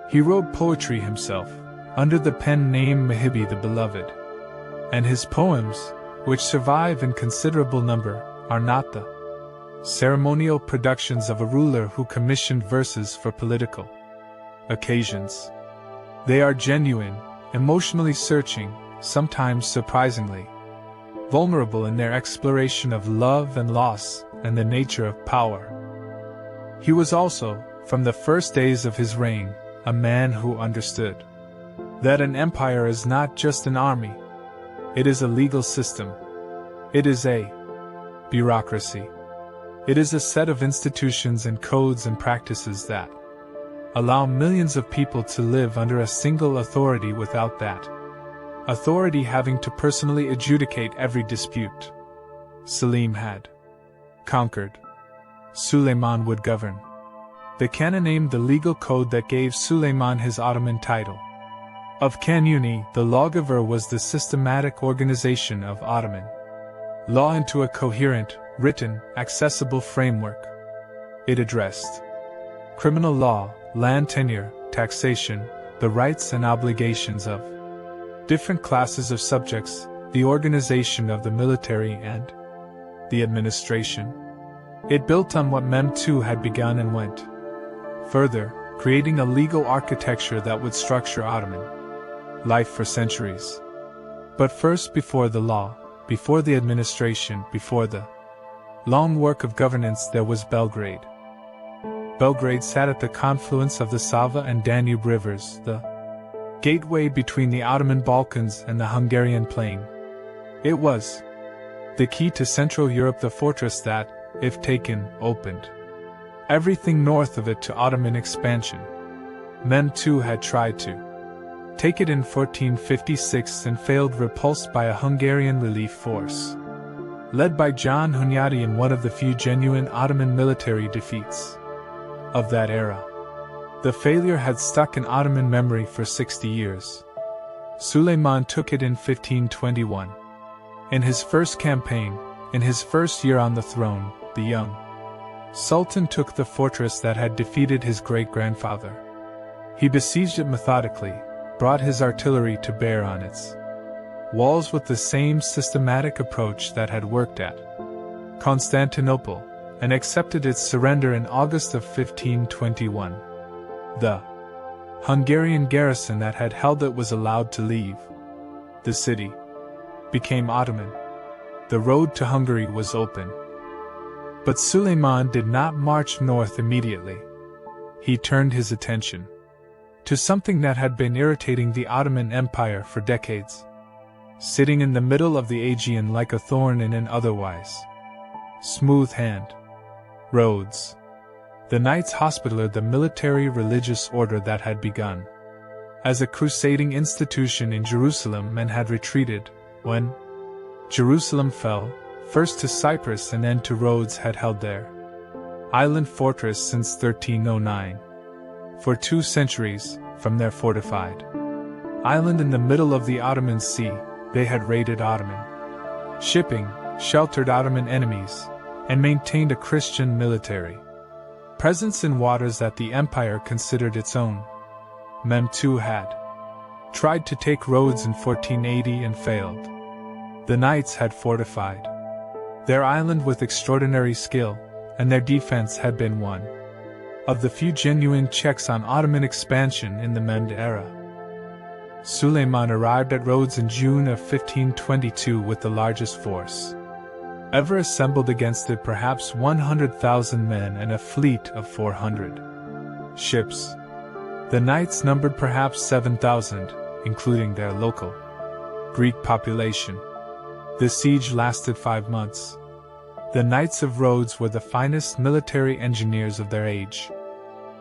He wrote poetry himself, under the pen name Mehmed the Beloved, and his poems, which survive in considerable number, are not the ceremonial productions of a ruler who commissioned verses for political occasions. They are genuine, emotionally searching, sometimes surprisingly vulnerable in their exploration of love and loss and the nature of power. He was also, from the first days of his reign, a man who understood that an empire is not just an army. It is a legal system. It is a bureaucracy. It is a set of institutions and codes and practices that allow millions of people to live under a single authority without that authority having to personally adjudicate every dispute. Selim had conquered. Suleiman would govern. The canon named the legal code that gave Suleiman his Ottoman title of Kanuni. The lawgiver was the systematic organization of Ottoman law into a coherent, written, accessible framework. It addressed criminal law, land tenure, taxation, the rights and obligations of different classes of subjects, the organization of the military and the administration. It built on what Mehmed II had begun and went further, creating a legal architecture that would structure Ottoman life for centuries. But first, before the law, before the administration, before the long work of governance, there was Belgrade. Belgrade sat at the confluence of the Sava and Danube rivers, the gateway between the Ottoman Balkans and the Hungarian plain. It was the key to Central Europe, the fortress that, if taken, opened everything north of it to Ottoman expansion. Mehmed II had tried to take it in 1456 and failed, repulsed by a Hungarian relief force led by John Hunyadi in one of the few genuine Ottoman military defeats of that era. The failure had stuck in Ottoman memory for 60 years. Suleiman took it in 1521. In his first campaign, in his first year on the throne, the young Sultan took the fortress that had defeated his great-grandfather. He besieged it methodically, brought his artillery to bear on its walls with the same systematic approach that had worked at Constantinople, and accepted its surrender in August of 1521. The Hungarian garrison that had held it was allowed to leave. The city became Ottoman. The road to Hungary was open. But Suleiman did not march north immediately. He turned his attention to something that had been irritating the Ottoman Empire for decades, sitting in the middle of the Aegean like a thorn in an otherwise smooth hand: roads. The Knights Hospitaller, the military religious order that had begun as a crusading institution in Jerusalem and had retreated when Jerusalem fell, first to Cyprus and then to Rhodes, had held their island fortress since 1309. For 2 centuries, from their fortified island in the middle of the Ottoman Sea, they had raided Ottoman shipping, sheltered Ottoman enemies, and maintained a Christian military presence in waters that the empire considered its own. Mehmed II had tried to take Rhodes in 1480 and failed. The Knights had fortified their island with extraordinary skill, and their defense had been one of the few genuine checks on Ottoman expansion in the Mehmed era. Suleiman arrived at Rhodes in June of 1522 with the largest force ever assembled against it, perhaps 100,000 men and a fleet of 400 ships. The Knights numbered perhaps 7,000, including their local Greek population. The siege lasted 5 months. The Knights of Rhodes were the finest military engineers of their age.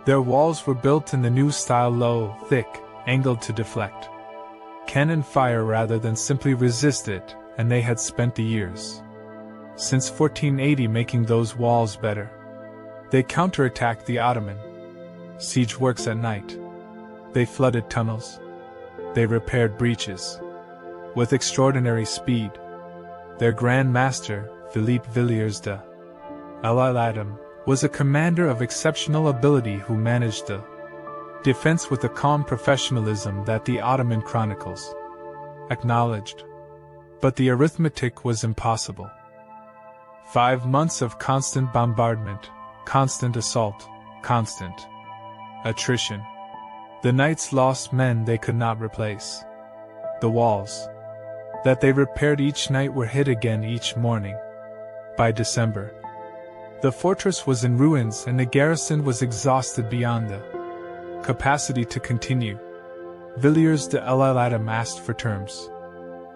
Their walls were built in the new style, low, thick, angled to deflect cannon fire rather than simply resist it, and they had spent the years since 1480 making those walls better. They counterattacked the Ottoman siege works at night. They flooded tunnels. They repaired breaches with extraordinary speed. Their Grand Master, Philippe Villiers de l'Isle-Adam, was a commander of exceptional ability who managed the defense with a calm professionalism that the Ottoman chronicles acknowledged. But the arithmetic was impossible. 5 months of constant bombardment, constant assault, constant attrition. The Knights lost men they could not replace. The walls that they repaired each night were hit again each morning. By December, the fortress was in ruins and the garrison was exhausted beyond the capacity to continue. Villiers de l'Isle-Adam asked for terms.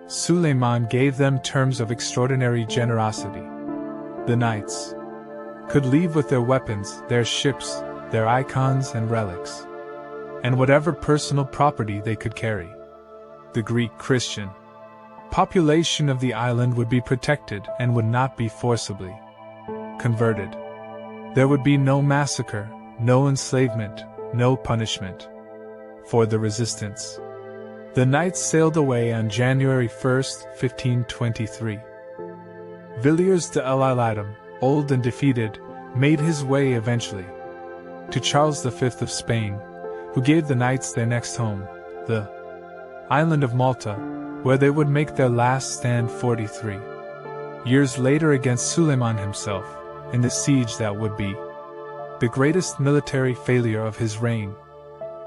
Suleiman gave them terms of extraordinary generosity. The Knights could leave with their weapons, their ships, their icons and relics, and whatever personal property they could carry. The Greek Christian population of the island would be protected and would not be forcibly converted. There would be no massacre, no enslavement, no punishment for the resistance. The Knights sailed away on January 1, 1523. Villiers de l'Isle-Adam, old and defeated, made his way eventually to Charles V of Spain, who gave the Knights their next home, the island of Malta, where they would make their last stand 43 years later against Suleiman himself, in the siege that would be the greatest military failure of his reign.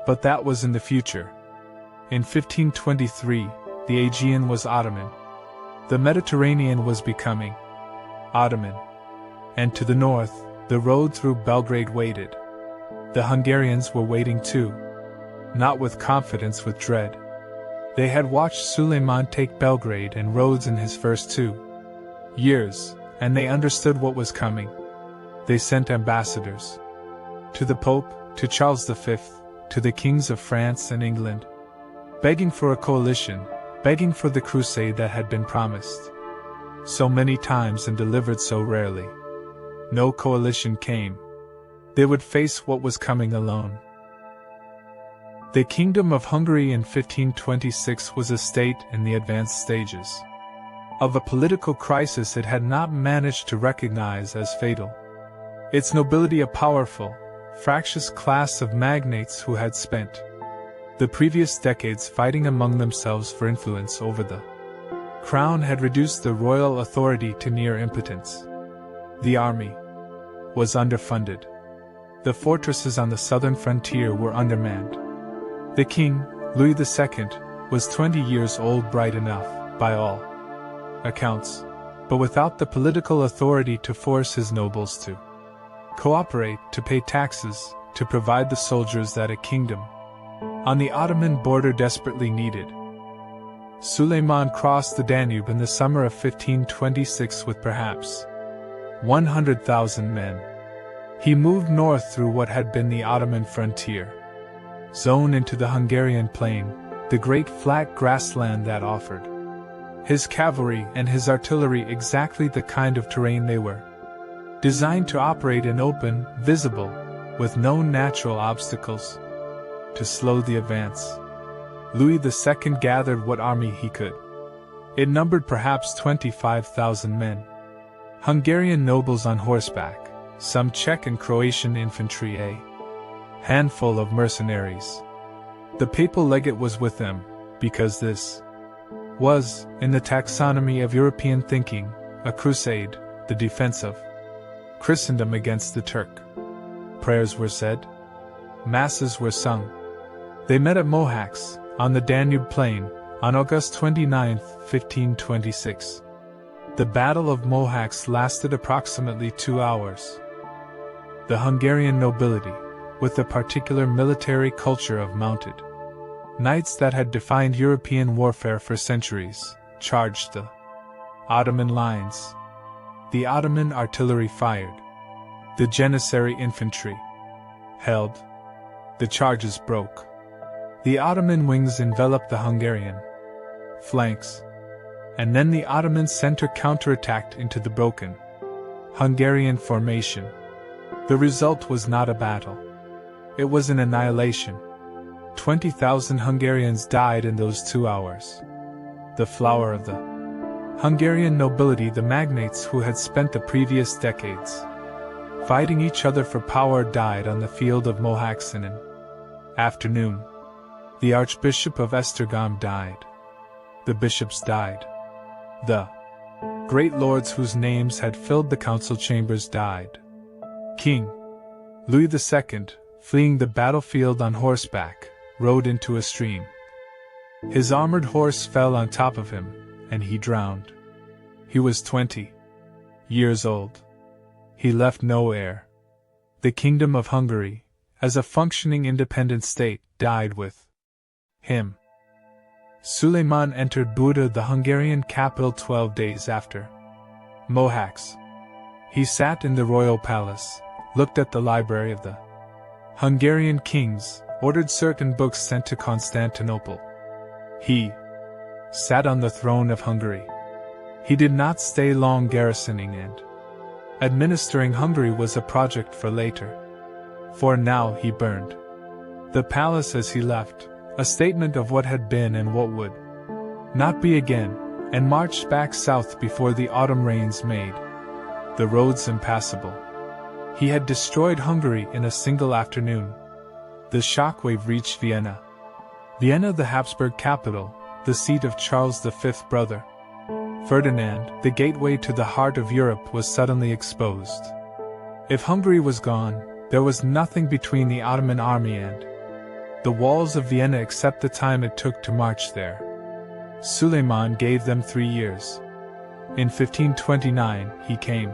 But that was in the future. In 1523, the Aegean was Ottoman. The Mediterranean was becoming Ottoman. And to the north, the road through Belgrade waited. The Hungarians were waiting too. Not with confidence, with dread. They had watched Suleiman take Belgrade and Rhodes in his first 2 years, and they understood what was coming. They sent ambassadors to the Pope, to Charles V, to the kings of France and England, begging for a coalition, begging for the crusade that had been promised so many times and delivered so rarely. No coalition came. They would face what was coming alone. The Kingdom of Hungary in 1526 was a state in the advanced stages of a political crisis it had not managed to recognize as fatal. Its nobility, a powerful, fractious class of magnates who had spent the previous decades fighting among themselves for influence over the crown, had reduced the royal authority to near impotence. The army was underfunded. The fortresses on the southern frontier were undermanned. The king, Louis II, was 20 years old, bright enough, by all accounts, but without the political authority to force his nobles to cooperate, to pay taxes, to provide the soldiers that a kingdom on the Ottoman border desperately needed. Suleiman crossed the Danube in the summer of 1526 with perhaps 100,000 men. He moved north through what had been the Ottoman frontier zone into the Hungarian plain, the great flat grassland that offered his cavalry and his artillery exactly the kind of terrain they were designed to operate in, open, visible, with no natural obstacles to slow the advance. Louis II gathered what army he could. It numbered perhaps 25,000 men. Hungarian nobles on horseback, some Czech and Croatian infantry, a handful of mercenaries. The papal legate was with them, because this was, in the taxonomy of European thinking, a crusade, the defense of Christendom against the Turk. Prayers were said. Masses were sung. They met at Mohacs, on the Danube plain, on August 29, 1526. The Battle of Mohacs lasted approximately 2 hours. The Hungarian nobility, with the particular military culture of mounted knights that had defined European warfare for centuries, charged the Ottoman lines. The Ottoman artillery fired. The Janissary infantry held. The charges broke. The Ottoman wings enveloped the Hungarian flanks, and then the Ottoman center counterattacked into the broken Hungarian formation. The result was not a battle. It was an annihilation. 20,000 Hungarians died in those 2 hours. The flower of the Hungarian nobility, the magnates who had spent the previous decades fighting each other for power, died on the field of Mohacs in an afternoon. The Archbishop of Esztergom died. The bishops died. The great lords whose names had filled the council chambers died. King Louis II, fleeing the battlefield on horseback, rode into a stream. His armored horse fell on top of him, and he drowned. He was 20 years old. He left no heir. The Kingdom of Hungary, as a functioning independent state, died with him. Suleiman entered Buda, the Hungarian capital, 12 days after Mohacs. He sat in the royal palace, looked at the library of the Hungarian kings, ordered certain books sent to Constantinople. He sat on the throne of Hungary. He did not stay long. Garrisoning and administering Hungary was a project for later. For now he burned the palace as he left, a statement of what had been and what would not be again, and marched back south before the autumn rains made the roads impassable. He had destroyed Hungary in a single afternoon. The shockwave reached Vienna. Vienna, the Habsburg capital, the seat of Charles V's brother Ferdinand, the gateway to the heart of Europe, was suddenly exposed. If Hungary was gone, there was nothing between the Ottoman army and the walls of Vienna except the time it took to march there. Suleiman gave them 3 years. In 1529 he came.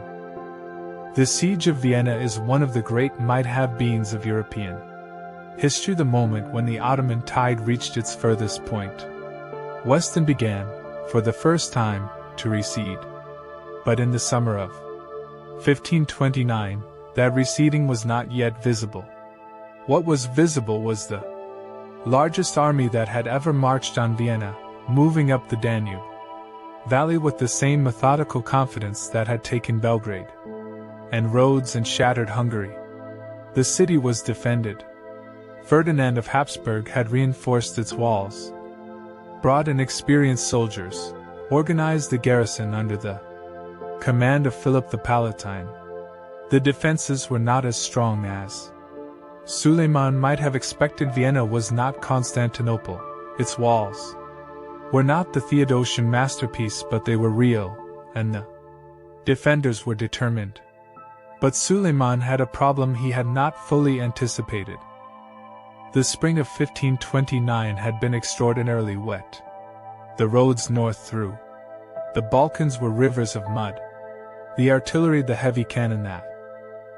The siege of Vienna is one of the great might-have-beens of European history, the moment when the Ottoman tide reached its furthest point. Weston began, for the first time, to recede. But in the summer of 1529, that receding was not yet visible. What was visible was the largest army that had ever marched on Vienna, moving up the Danube valley with the same methodical confidence that had taken Belgrade and Rhodes and shattered Hungary. The city was defended. Ferdinand of Habsburg had reinforced its walls, brought in experienced soldiers, organized the garrison under the command of Philip the Palatine. The defenses were not as strong as Suleiman might have expected. Vienna was not Constantinople. Its walls were not the Theodosian masterpiece, but they were real, and the defenders were determined. But Suleiman had a problem he had not fully anticipated. The spring of 1529 had been extraordinarily wet. The roads north through the Balkans were rivers of mud. The artillery, the heavy cannon that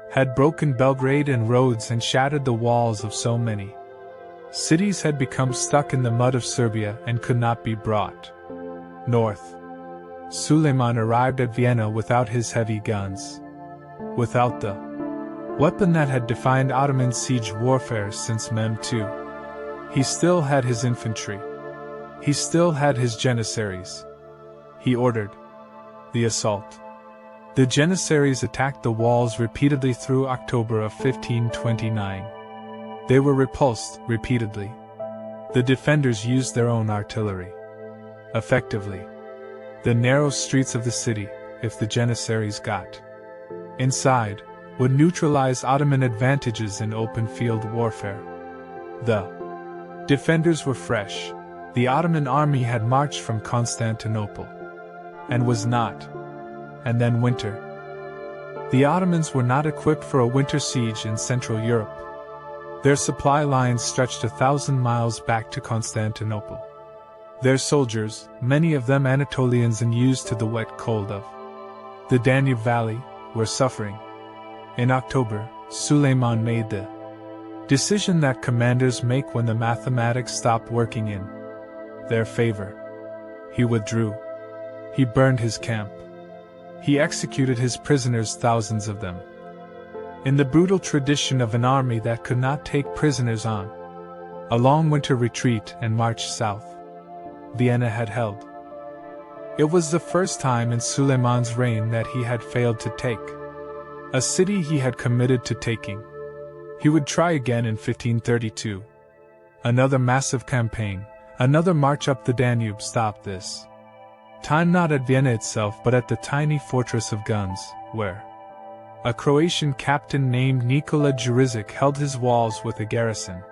had broken Belgrade and Rhodes and shattered the walls of so many cities, had become stuck in the mud of Serbia and could not be brought north. Suleiman arrived at Vienna without his heavy guns, without the weapon that had defined Ottoman siege warfare since Mehmed II. He still had his infantry. He still had his janissaries. He ordered the assault. The janissaries attacked the walls repeatedly through October of 1529. They were repulsed repeatedly. The defenders used their own artillery. Effectively, the narrow streets of the city, if the janissaries got inside, would neutralize Ottoman advantages in open field warfare. The defenders were fresh. The Ottoman army had marched from Constantinople and was not. And then winter. The Ottomans were not equipped for a winter siege in Central Europe. Their supply lines stretched 1,000 miles back to Constantinople. Their soldiers, many of them Anatolians and used to the wet cold of the Danube Valley, were suffering. In October, Suleiman made the decision that commanders make when the mathematics stop working in their favor. He withdrew. He burned his camp. He executed his prisoners, thousands of them. In the brutal tradition of an army that could not take prisoners on a long winter retreat and march south, Vienna had held. It was the first time in Suleiman's reign that he had failed to take a city he had committed to taking. He would try again in 1532. Another massive campaign, another march up the Danube stopped this time not at Vienna itself but at the tiny fortress of Guns, where a Croatian captain named Nikola Jurišić held his walls with a garrison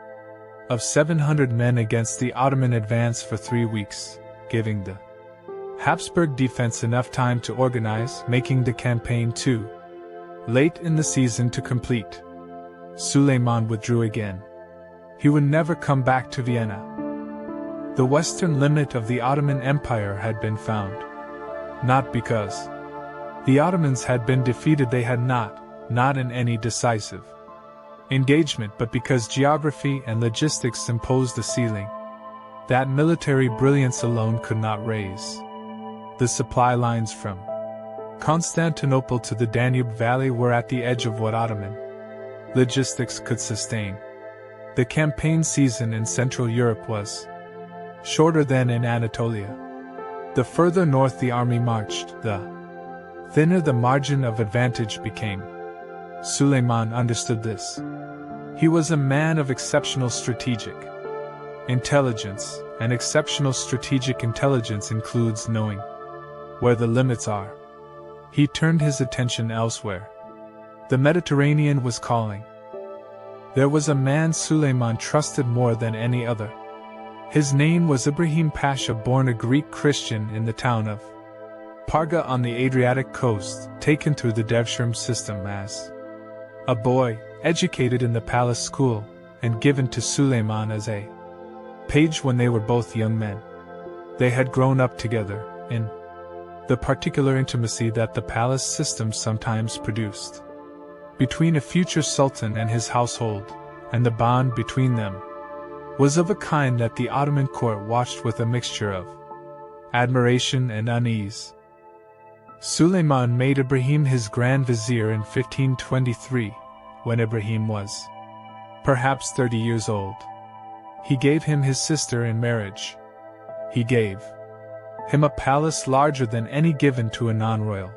of 700 men against the Ottoman advance for 3 weeks, giving the Habsburg defense enough time to organize, making the campaign too late in the season to complete. Suleiman withdrew again. He would never come back to Vienna. The western limit of the Ottoman Empire had been found. Not because the Ottomans had been defeated, they had not in any decisive engagement, but because geography and logistics imposed a ceiling that military brilliance alone could not raise. The supply lines from Constantinople to the Danube Valley were at the edge of what Ottoman logistics could sustain. The campaign season in Central Europe was shorter than in Anatolia. The further north the army marched, the thinner the margin of advantage became. Suleiman understood this. He was a man of exceptional strategic intelligence, and exceptional strategic intelligence includes knowing where the limits are. He turned his attention elsewhere. The Mediterranean was calling. There was a man Suleiman trusted more than any other. His name was Ibrahim Pasha, born a Greek Christian in the town of Parga on the Adriatic coast, taken through the Devshirme system as a boy, educated in the palace school, and given to Suleiman as a page when they were both young men. They had grown up together, in the particular intimacy that the palace system sometimes produced between a future sultan and his household, and the bond between them was of a kind that the Ottoman court watched with a mixture of admiration and unease. Suleiman made Ibrahim his Grand Vizier in 1523, when Ibrahim was perhaps 30 years old. He gave him his sister in marriage. He gave him a palace larger than any given to a non-royal.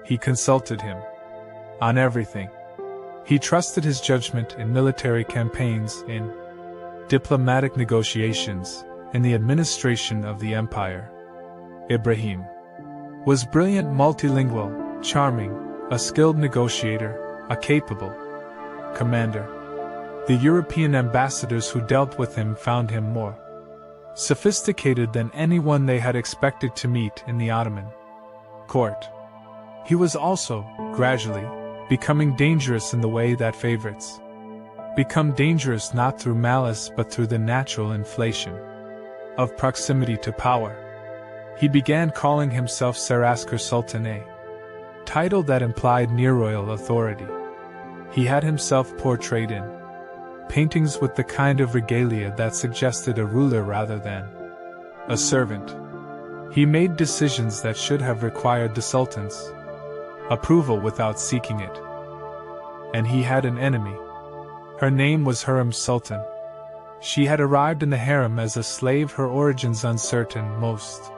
He consulted him on everything. He trusted his judgment in military campaigns, in diplomatic negotiations, in the administration of the empire. Ibrahim was brilliant, multilingual, charming, a skilled negotiator, a capable commander. The European ambassadors who dealt with him found him more sophisticated than anyone they had expected to meet in the Ottoman court. He was also, gradually, becoming dangerous in the way that favorites become dangerous not through malice but through the natural inflation of proximity to power. He began calling himself Saraskar Sultan, a title that implied near-royal authority. He had himself portrayed in paintings with the kind of regalia that suggested a ruler rather than a servant. He made decisions that should have required the Sultan's approval without seeking it. and he had an enemy. Her name was Sultan. She had arrived in the harem as a slave, her origins uncertain, most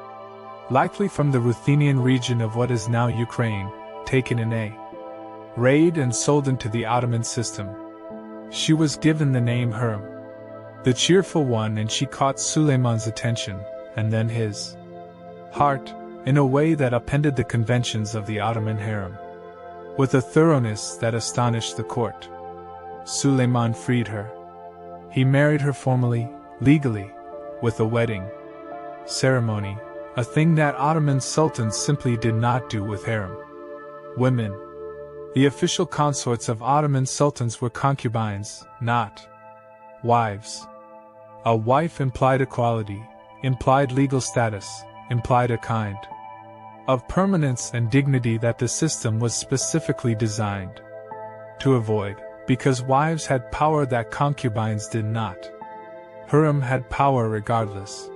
likely from the Ruthenian region of what is now Ukraine, taken in a raid and sold into the Ottoman system. She was given the name Hurrem, the cheerful one, and she caught Suleiman's attention, and then his heart, in a way that upended the conventions of the Ottoman harem. With a thoroughness that astonished the court, Suleiman freed her. He married her formally, legally, with a wedding ceremony, a thing that Ottoman sultans simply did not do with harem women. The official consorts of Ottoman sultans were concubines, not wives. A wife implied equality, implied legal status, implied a kind of permanence and dignity that the system was specifically designed to avoid, because wives had power that concubines did not. Hurrem had power regardless.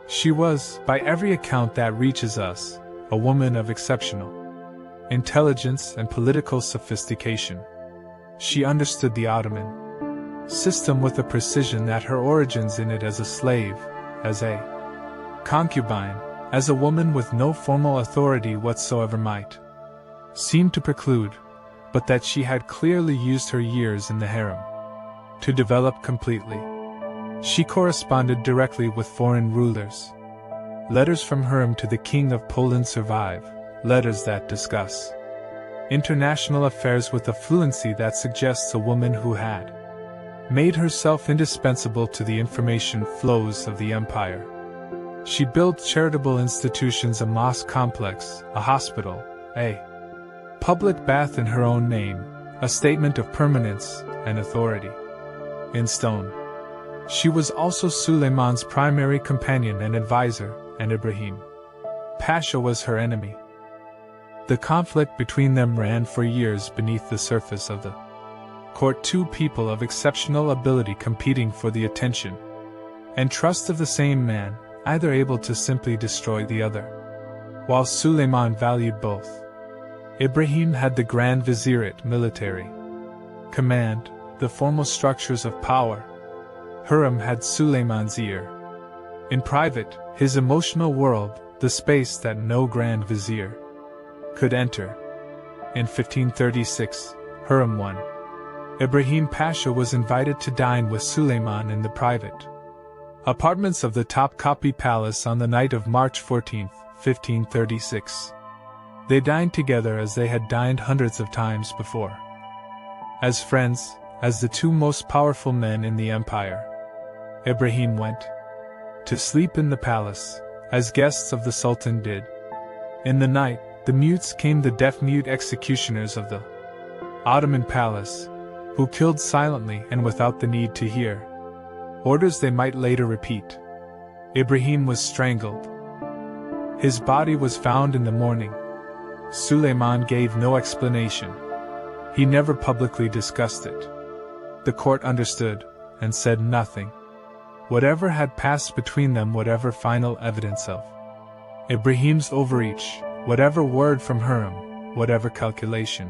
She was, by every account that reaches us, a woman of exceptional intelligence and political sophistication. She understood the Ottoman system with a precision that her origins in it as a slave, as a concubine, as a woman with no formal authority whatsoever might seem to preclude, but that she had clearly used her years in the harem to develop completely. She corresponded directly with foreign rulers. Letters from Hurrem to the King of Poland survive, letters that discuss international affairs with a fluency that suggests a woman who had made herself indispensable to the information flows of the empire. She built charitable institutions, a mosque complex, a hospital, a public bath in her own name, a statement of permanence and authority in stone. She was also Suleiman's primary companion and advisor, and Ibrahim Pasha was her enemy. The conflict between them ran for years beneath the surface of the court, two people of exceptional ability competing for the attention and trust of the same man, either able to simply destroy the other. While Suleiman valued both, Ibrahim had the Grand Vizierate, military command, the formal structures of power. Hurrem had Suleiman's ear. In private, his emotional world, the space that no Grand Vizier could enter. In 1536, Hurrem won. Ibrahim Pasha was invited to dine with Suleiman in the private apartments of the Topkapi Palace on the night of March 14, 1536. They dined together as they had dined hundreds of times before. As friends, as the two most powerful men in the empire. Ibrahim went to sleep in the palace, as guests of the Sultan did. In the night, the mutes came, the deaf-mute executioners of the Ottoman palace, who killed silently and without the need to hear orders they might later repeat. Ibrahim was strangled. His body was found in the morning. Suleiman gave no explanation. He never publicly discussed it. The court understood, and said nothing. Whatever had passed between them, whatever final evidence of Ibrahim's overreach, whatever word from Hurrem, whatever calculation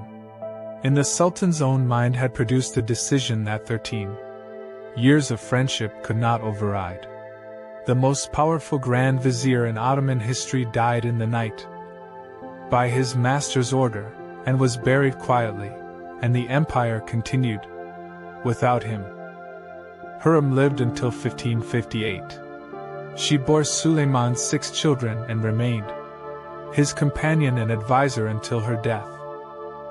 in the Sultan's own mind had produced a decision that 13 years of friendship could not override. The most powerful Grand Vizier in Ottoman history died in the night by his master's order, and was buried quietly, and the empire continued without him. Hurrem lived until 1558. She bore Suleiman 6 children and remained his companion and advisor until her death.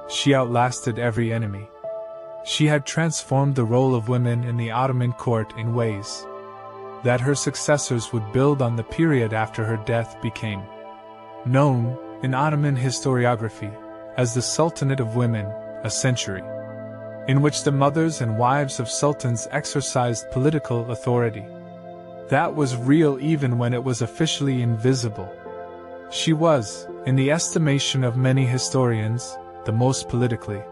She outlasted every enemy. She had transformed the role of women in the Ottoman court in ways that her successors would build on. The period after her death became known in Ottoman historiography as the Sultanate of Women, a century in which the mothers and wives of sultans exercised political authority that was real even when it was officially invisible. She was, in the estimation of many historians, the most politically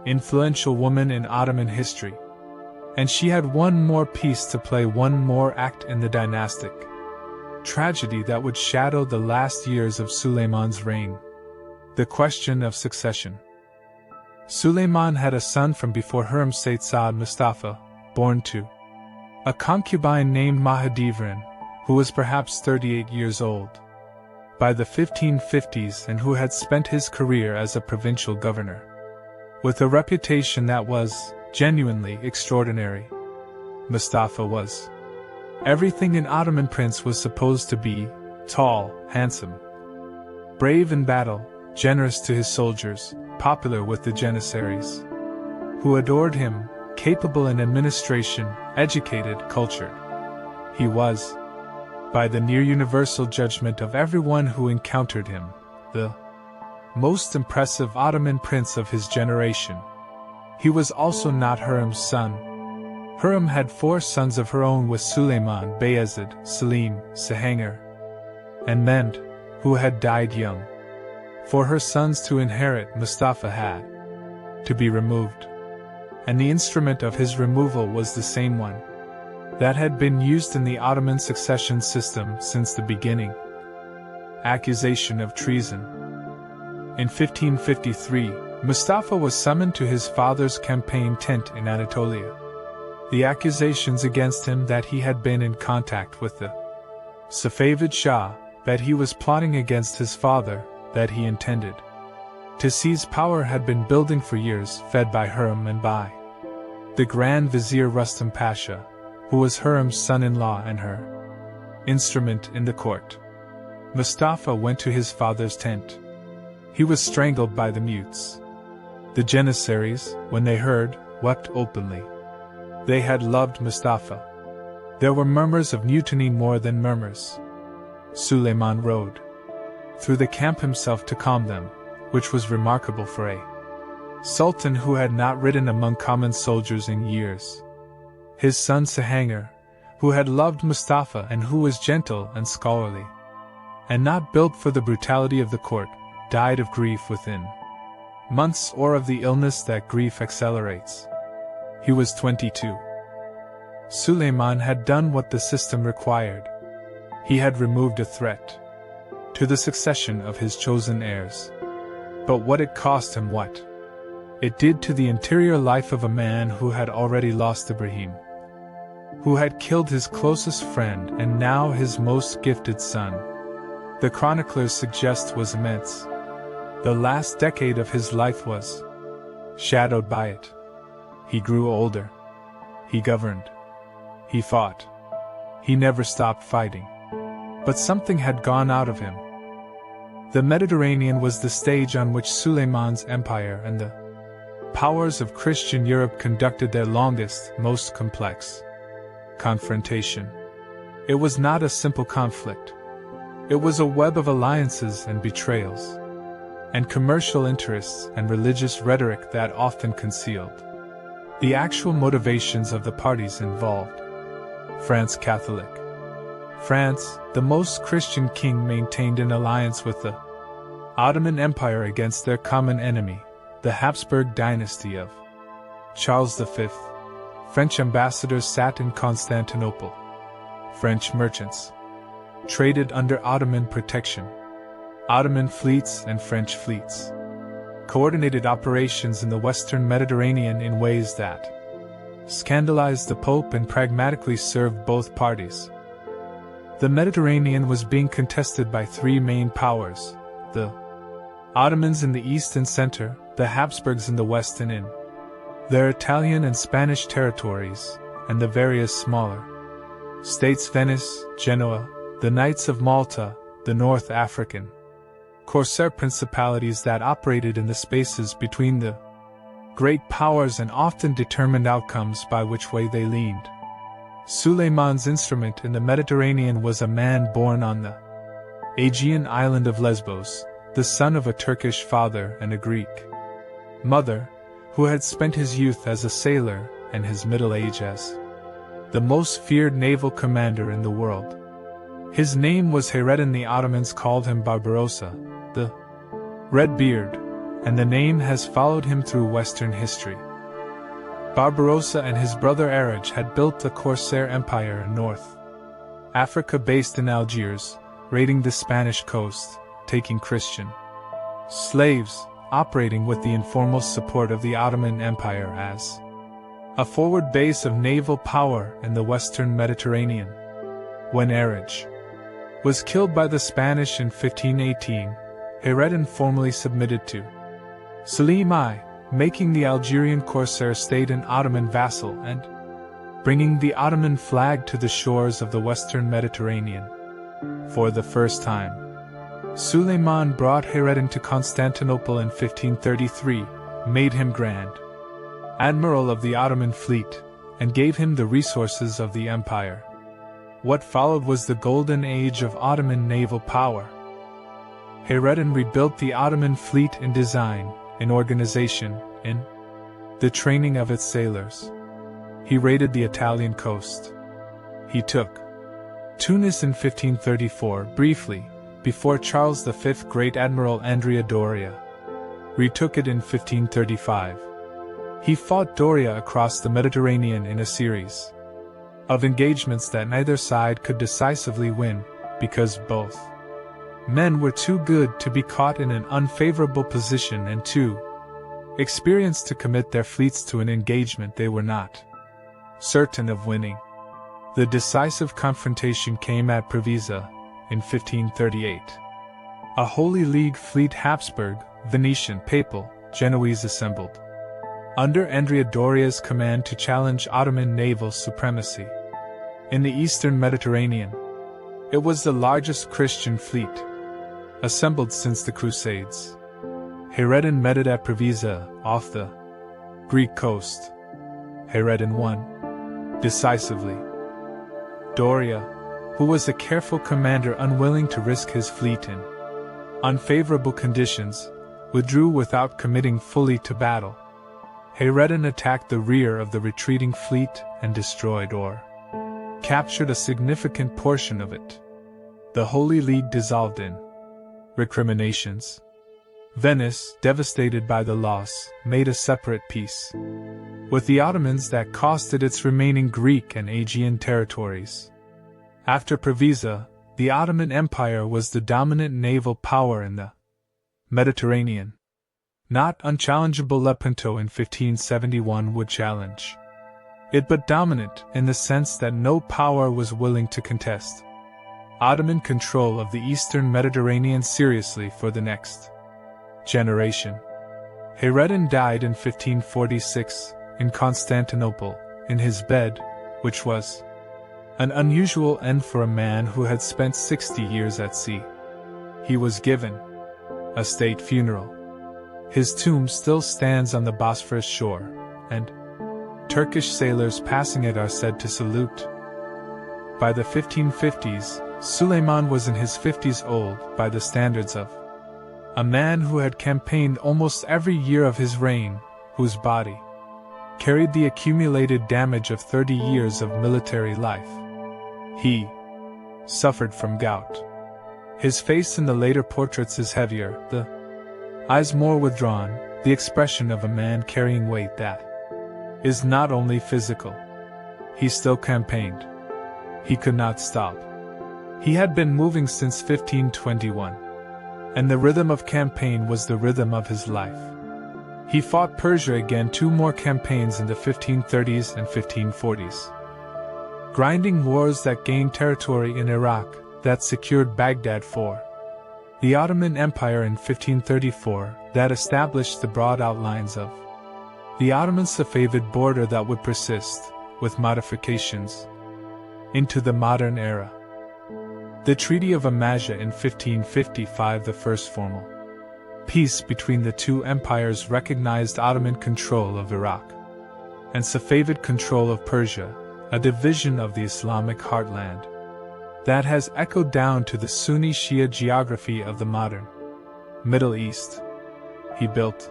influential woman in Ottoman history. And she had one more piece to play, one more act in the dynastic tragedy that would shadow the last years of Suleiman's reign: the question of succession. Suleiman had a son from before Hurrem Said Mustafa, born to a concubine named Mehmed II, who was perhaps 38 years old by the 1550s and who had spent his career as a provincial governor, with a reputation that was genuinely extraordinary. Mustafa was everything an Ottoman prince was supposed to be: tall, handsome, brave in battle, generous to his soldiers, popular with the Janissaries, who adored him, capable in administration, educated, cultured. He was, by the near-universal judgment of everyone who encountered him, the most impressive Ottoman prince of his generation. He was also not Hurrem's son. Hurrem had 4 sons of her own with Suleiman, Bayezid, Selim, Cihangir, and Mehmed, who had died young. For her sons to inherit, Mustafa had to be removed, and the instrument of his removal was the same one that had been used in the Ottoman succession system since the beginning: accusation of treason. In 1553, Mustafa was summoned to his father's campaign tent in Anatolia. The accusations against him that he had been in contact with the Safavid Shah, that he was plotting against his father, that he intended to seize power had been building for years, fed by Hurrem and by the Grand Vizier Rustam Pasha, who was Hurrem's son-in-law and her instrument in the court. Mustafa went to his father's tent. He was strangled by the mutes. The Janissaries, when they heard, wept openly. They had loved Mustafa. There were murmurs of mutiny more than murmurs. Suleiman rode through the camp himself to calm them, which was remarkable for a sultan who had not ridden among common soldiers in years. His son Cihangir, who had loved Mustafa and who was gentle and scholarly, and not built for the brutality of the court, died of grief within months, or of the illness that grief accelerates. He was 22. Suleiman had done what the system required. He had removed a threat to the succession of his chosen heirs. But what it cost him, what it did to the interior life of a man who had already lost Ibrahim, who had killed his closest friend and now his most gifted son, the chroniclers suggest was immense. The last decade of his life was shadowed by it. He grew older. He governed. He fought. He never stopped fighting. But something had gone out of him. The Mediterranean was the stage on which Suleiman's empire and the powers of Christian Europe conducted their longest, most complex confrontation. It was not a simple conflict. It was a web of alliances and betrayals, and commercial interests and religious rhetoric that often concealed the actual motivations of the parties involved. France Catholic. France, the most Christian king, maintained an alliance with the Ottoman Empire against their common enemy, the Habsburg dynasty of Charles V. French ambassadors sat in Constantinople. French merchants traded under Ottoman protection. Ottoman fleets and French fleets coordinated operations in the Western Mediterranean in ways that scandalized the Pope and pragmatically served both parties. The Mediterranean was being contested by 3 main powers: the Ottomans in the east and center, the Habsburgs in the west and in their Italian and Spanish territories, and the various smaller states: Venice, Genoa, the Knights of Malta, the North African Corsair principalities that operated in the spaces between the great powers and often determined outcomes by which way they leaned. Suleiman's instrument in the Mediterranean was a man born on the Aegean island of Lesbos, the son of a Turkish father and a Greek mother, who had spent his youth as a sailor and his middle age as the most feared naval commander in the world. His name was Hayreddin. The Ottomans called him Barbarossa, the Red Beard, and the name has followed him through Western history. Barbarossa and his brother Araj had built the Corsair Empire in North Africa, based in Algiers, raiding the Spanish coast, taking Christian slaves, operating with the informal support of the Ottoman Empire as a forward base of naval power in the western Mediterranean. When Erij was killed by the Spanish in 1518, Hayreddin formally submitted to Selim I, making the Algerian corsair state an Ottoman vassal and bringing the Ottoman flag to the shores of the western Mediterranean. For the first time, Suleiman brought Hayreddin to Constantinople in 1533, made him Grand Admiral of the Ottoman fleet, and gave him the resources of the empire. What followed was the golden age of Ottoman naval power. Hayreddin rebuilt the Ottoman fleet in design, in organization, in the training of its sailors. He raided the Italian coast. He took Tunis in 1534, briefly, before Charles V, Great Admiral Andrea Doria retook it in 1535. He fought Doria across the Mediterranean in a series of engagements that neither side could decisively win, because both men were too good to be caught in an unfavorable position and too experienced to commit their fleets to an engagement they were not certain of winning. The decisive confrontation came at Preveza in 1538. A Holy League fleet, Habsburg, Venetian, Papal, Genoese, assembled under Andrea Doria's command to challenge Ottoman naval supremacy in the eastern Mediterranean. It was the largest Christian fleet assembled since the Crusades. Hayreddin met it at Preveza, off the Greek coast. Hayreddin won decisively. Doria, who was a careful commander unwilling to risk his fleet in unfavorable conditions, withdrew without committing fully to battle. Hayreddin attacked the rear of the retreating fleet and destroyed or captured a significant portion of it. The Holy League dissolved in recriminations. Venice, devastated by the loss, made a separate peace with the Ottomans that cost it its remaining Greek and Aegean territories. After Preveza, the Ottoman Empire was the dominant naval power in the Mediterranean. Not unchallengeable, Lepanto in 1571 would challenge it, but dominant in the sense that no power was willing to contest Ottoman control of the eastern Mediterranean seriously for the next generation. Hayreddin died in 1546 in Constantinople, in his bed, which was an unusual end for a man who had spent 60 years at sea. He was given a state funeral. His tomb still stands on the Bosphorus shore, and Turkish sailors passing it are said to salute. By the 1550s, Suleiman was in his 50s old by the standards of a man who had campaigned almost every year of his reign, whose body carried the accumulated damage of 30 years of military life. He suffered from gout. His face in the later portraits is heavier, the eyes more withdrawn, the expression of a man carrying weight that is not only physical. He still campaigned. He could not stop. He had been moving since 1521, and the rhythm of campaign was the rhythm of his life. He fought Persia again 2 more campaigns in the 1530s and 1540s. Grinding wars that gained territory in Iraq, that secured Baghdad for the Ottoman Empire in 1534, that established the broad outlines of the Ottoman Safavid border that would persist, with modifications, into the modern era. The Treaty of Amasya in 1555, the first formal peace between the two empires, recognized Ottoman control of Iraq and Safavid control of Persia, a division of the Islamic heartland that has echoed down to the Sunni Shia geography of the modern Middle East. He built,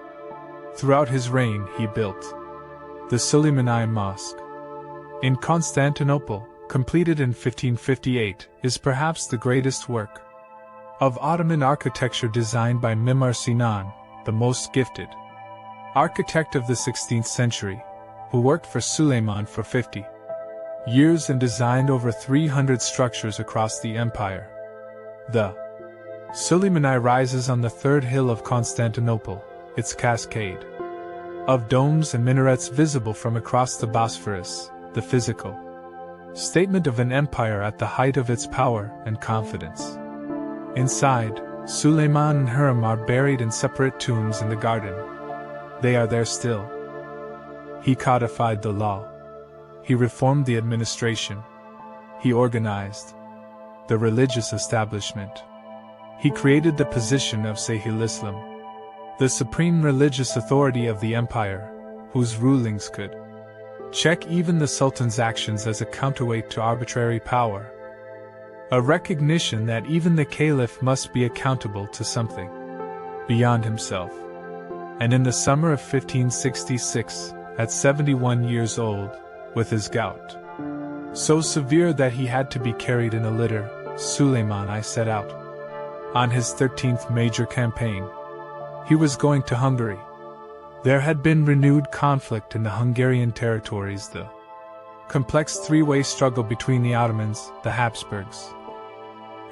throughout his reign, he built the Suleimani Mosque in Constantinople, completed in 1558, is perhaps the greatest work of Ottoman architecture designed by Mimar Sinan, the most gifted architect of the 16th century, who worked for Suleiman for 50 years and designed over 300 structures across the empire. The Suleimani rises on the third hill of Constantinople, its cascade of domes and minarets visible from across the Bosphorus, the physical statement of an empire at the height of its power and confidence. Inside, Suleiman and Hurrem are buried in separate tombs in the garden. They are there still. He codified the law. He reformed the administration. He organized the religious establishment. He created the position of Sahil Islam, the supreme religious authority of the empire, whose rulings could check even the Sultan's actions as a counterweight to arbitrary power. A recognition that even the Caliph must be accountable to something beyond himself. And in the summer of 1566, at 71 years old, with his gout so severe that he had to be carried in a litter, Suleiman I set out on his 13th major campaign. He was going to Hungary. There had been renewed conflict in the Hungarian territories, the complex three-way struggle between the Ottomans, the Habsburgs,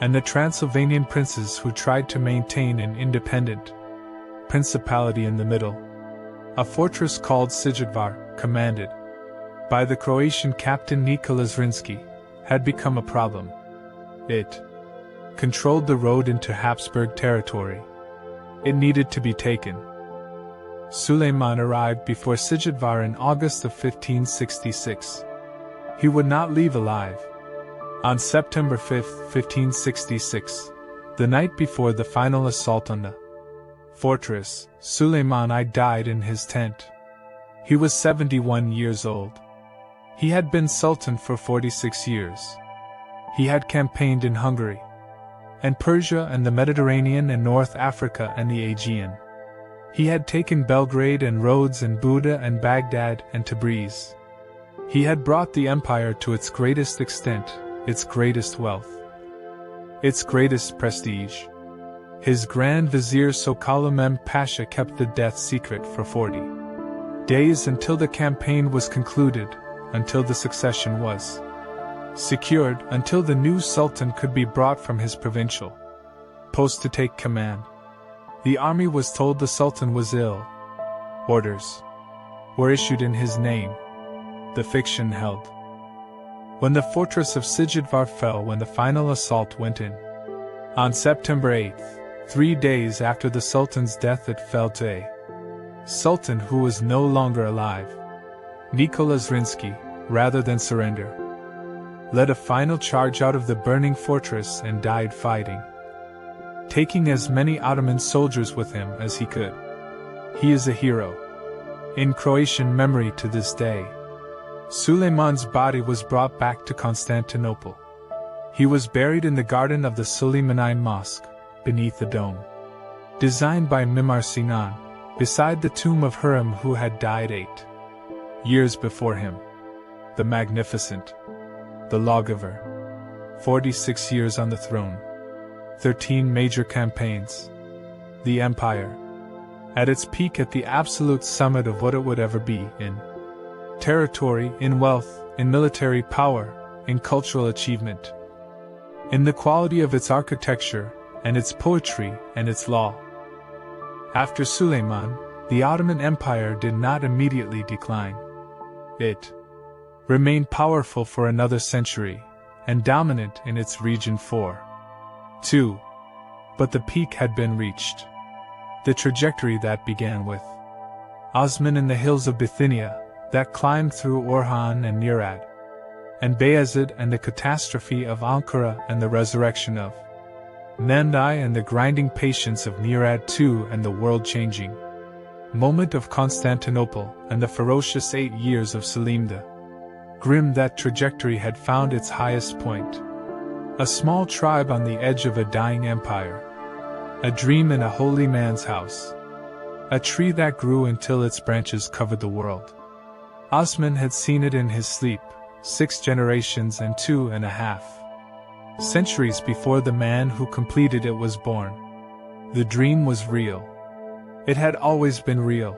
and the Transylvanian princes who tried to maintain an independent principality in the middle. A fortress called Sigetvar, commanded by the Croatian captain Nikola Zrinski, had become a problem. It controlled the road into Habsburg territory. It needed to be taken. Suleiman arrived before Sigetvar in August of 1566. He would not leave alive. On September 5, 1566, the night before the final assault on the fortress, Suleiman I died in his tent. He was 71 years old. He had been Sultan for 46 years. He had campaigned in Hungary, and Persia and the Mediterranean and North Africa and the Aegean. He had taken Belgrade and Rhodes and Buda and Baghdad and Tabriz. He had brought the empire to its greatest extent, its greatest wealth, its greatest prestige. His Grand Vizier Sokollu Pasha kept the death secret for 40 days until the campaign was concluded, until the succession was secured, until the new Sultan could be brought from his provincial post to take command. The army was told the Sultan was ill. Orders were issued in his name. The fiction held. When the fortress of Sigetvar fell, when the final assault went in, on September 8th, 3 days after the Sultan's death, it fell to a Sultan who was no longer alive. Nikola Zrinski, rather than surrender, led a final charge out of the burning fortress and died fighting, taking as many Ottoman soldiers with him as he could. He is a hero in Croatian memory to this day. Suleiman's body was brought back to Constantinople. He was buried in the garden of the Suleimani Mosque, beneath the dome designed by Mimar Sinan, beside the tomb of Hurrem, who had died 8 years before him. The magnificent, the lawgiver, 46 years on the throne, 13 major campaigns. The empire, at its peak, at the absolute summit of what it would ever be, in territory, in wealth, in military power, in cultural achievement, in the quality of its architecture, and its poetry, and its law. After Suleiman, the Ottoman Empire did not immediately decline. It remained powerful for another century, and dominant in its region for 2. But the peak had been reached. The trajectory that began with Osman in the hills of Bithynia, that climbed through Orhan and Murad, and Bayezid, and the catastrophe of Ankara and the resurrection of Mehmed I, and the grinding patience of Murad II, and the world-changing moment of Constantinople, and the ferocious 8 years of Selim the Grim. That trajectory had found its highest point. A small tribe on the edge of a dying empire. A dream in a holy man's house. A tree that grew until its branches covered the world. Osman had seen it in his sleep, 6 generations and 2.5 centuries before the man who completed it was born. The dream was real. It had always been real.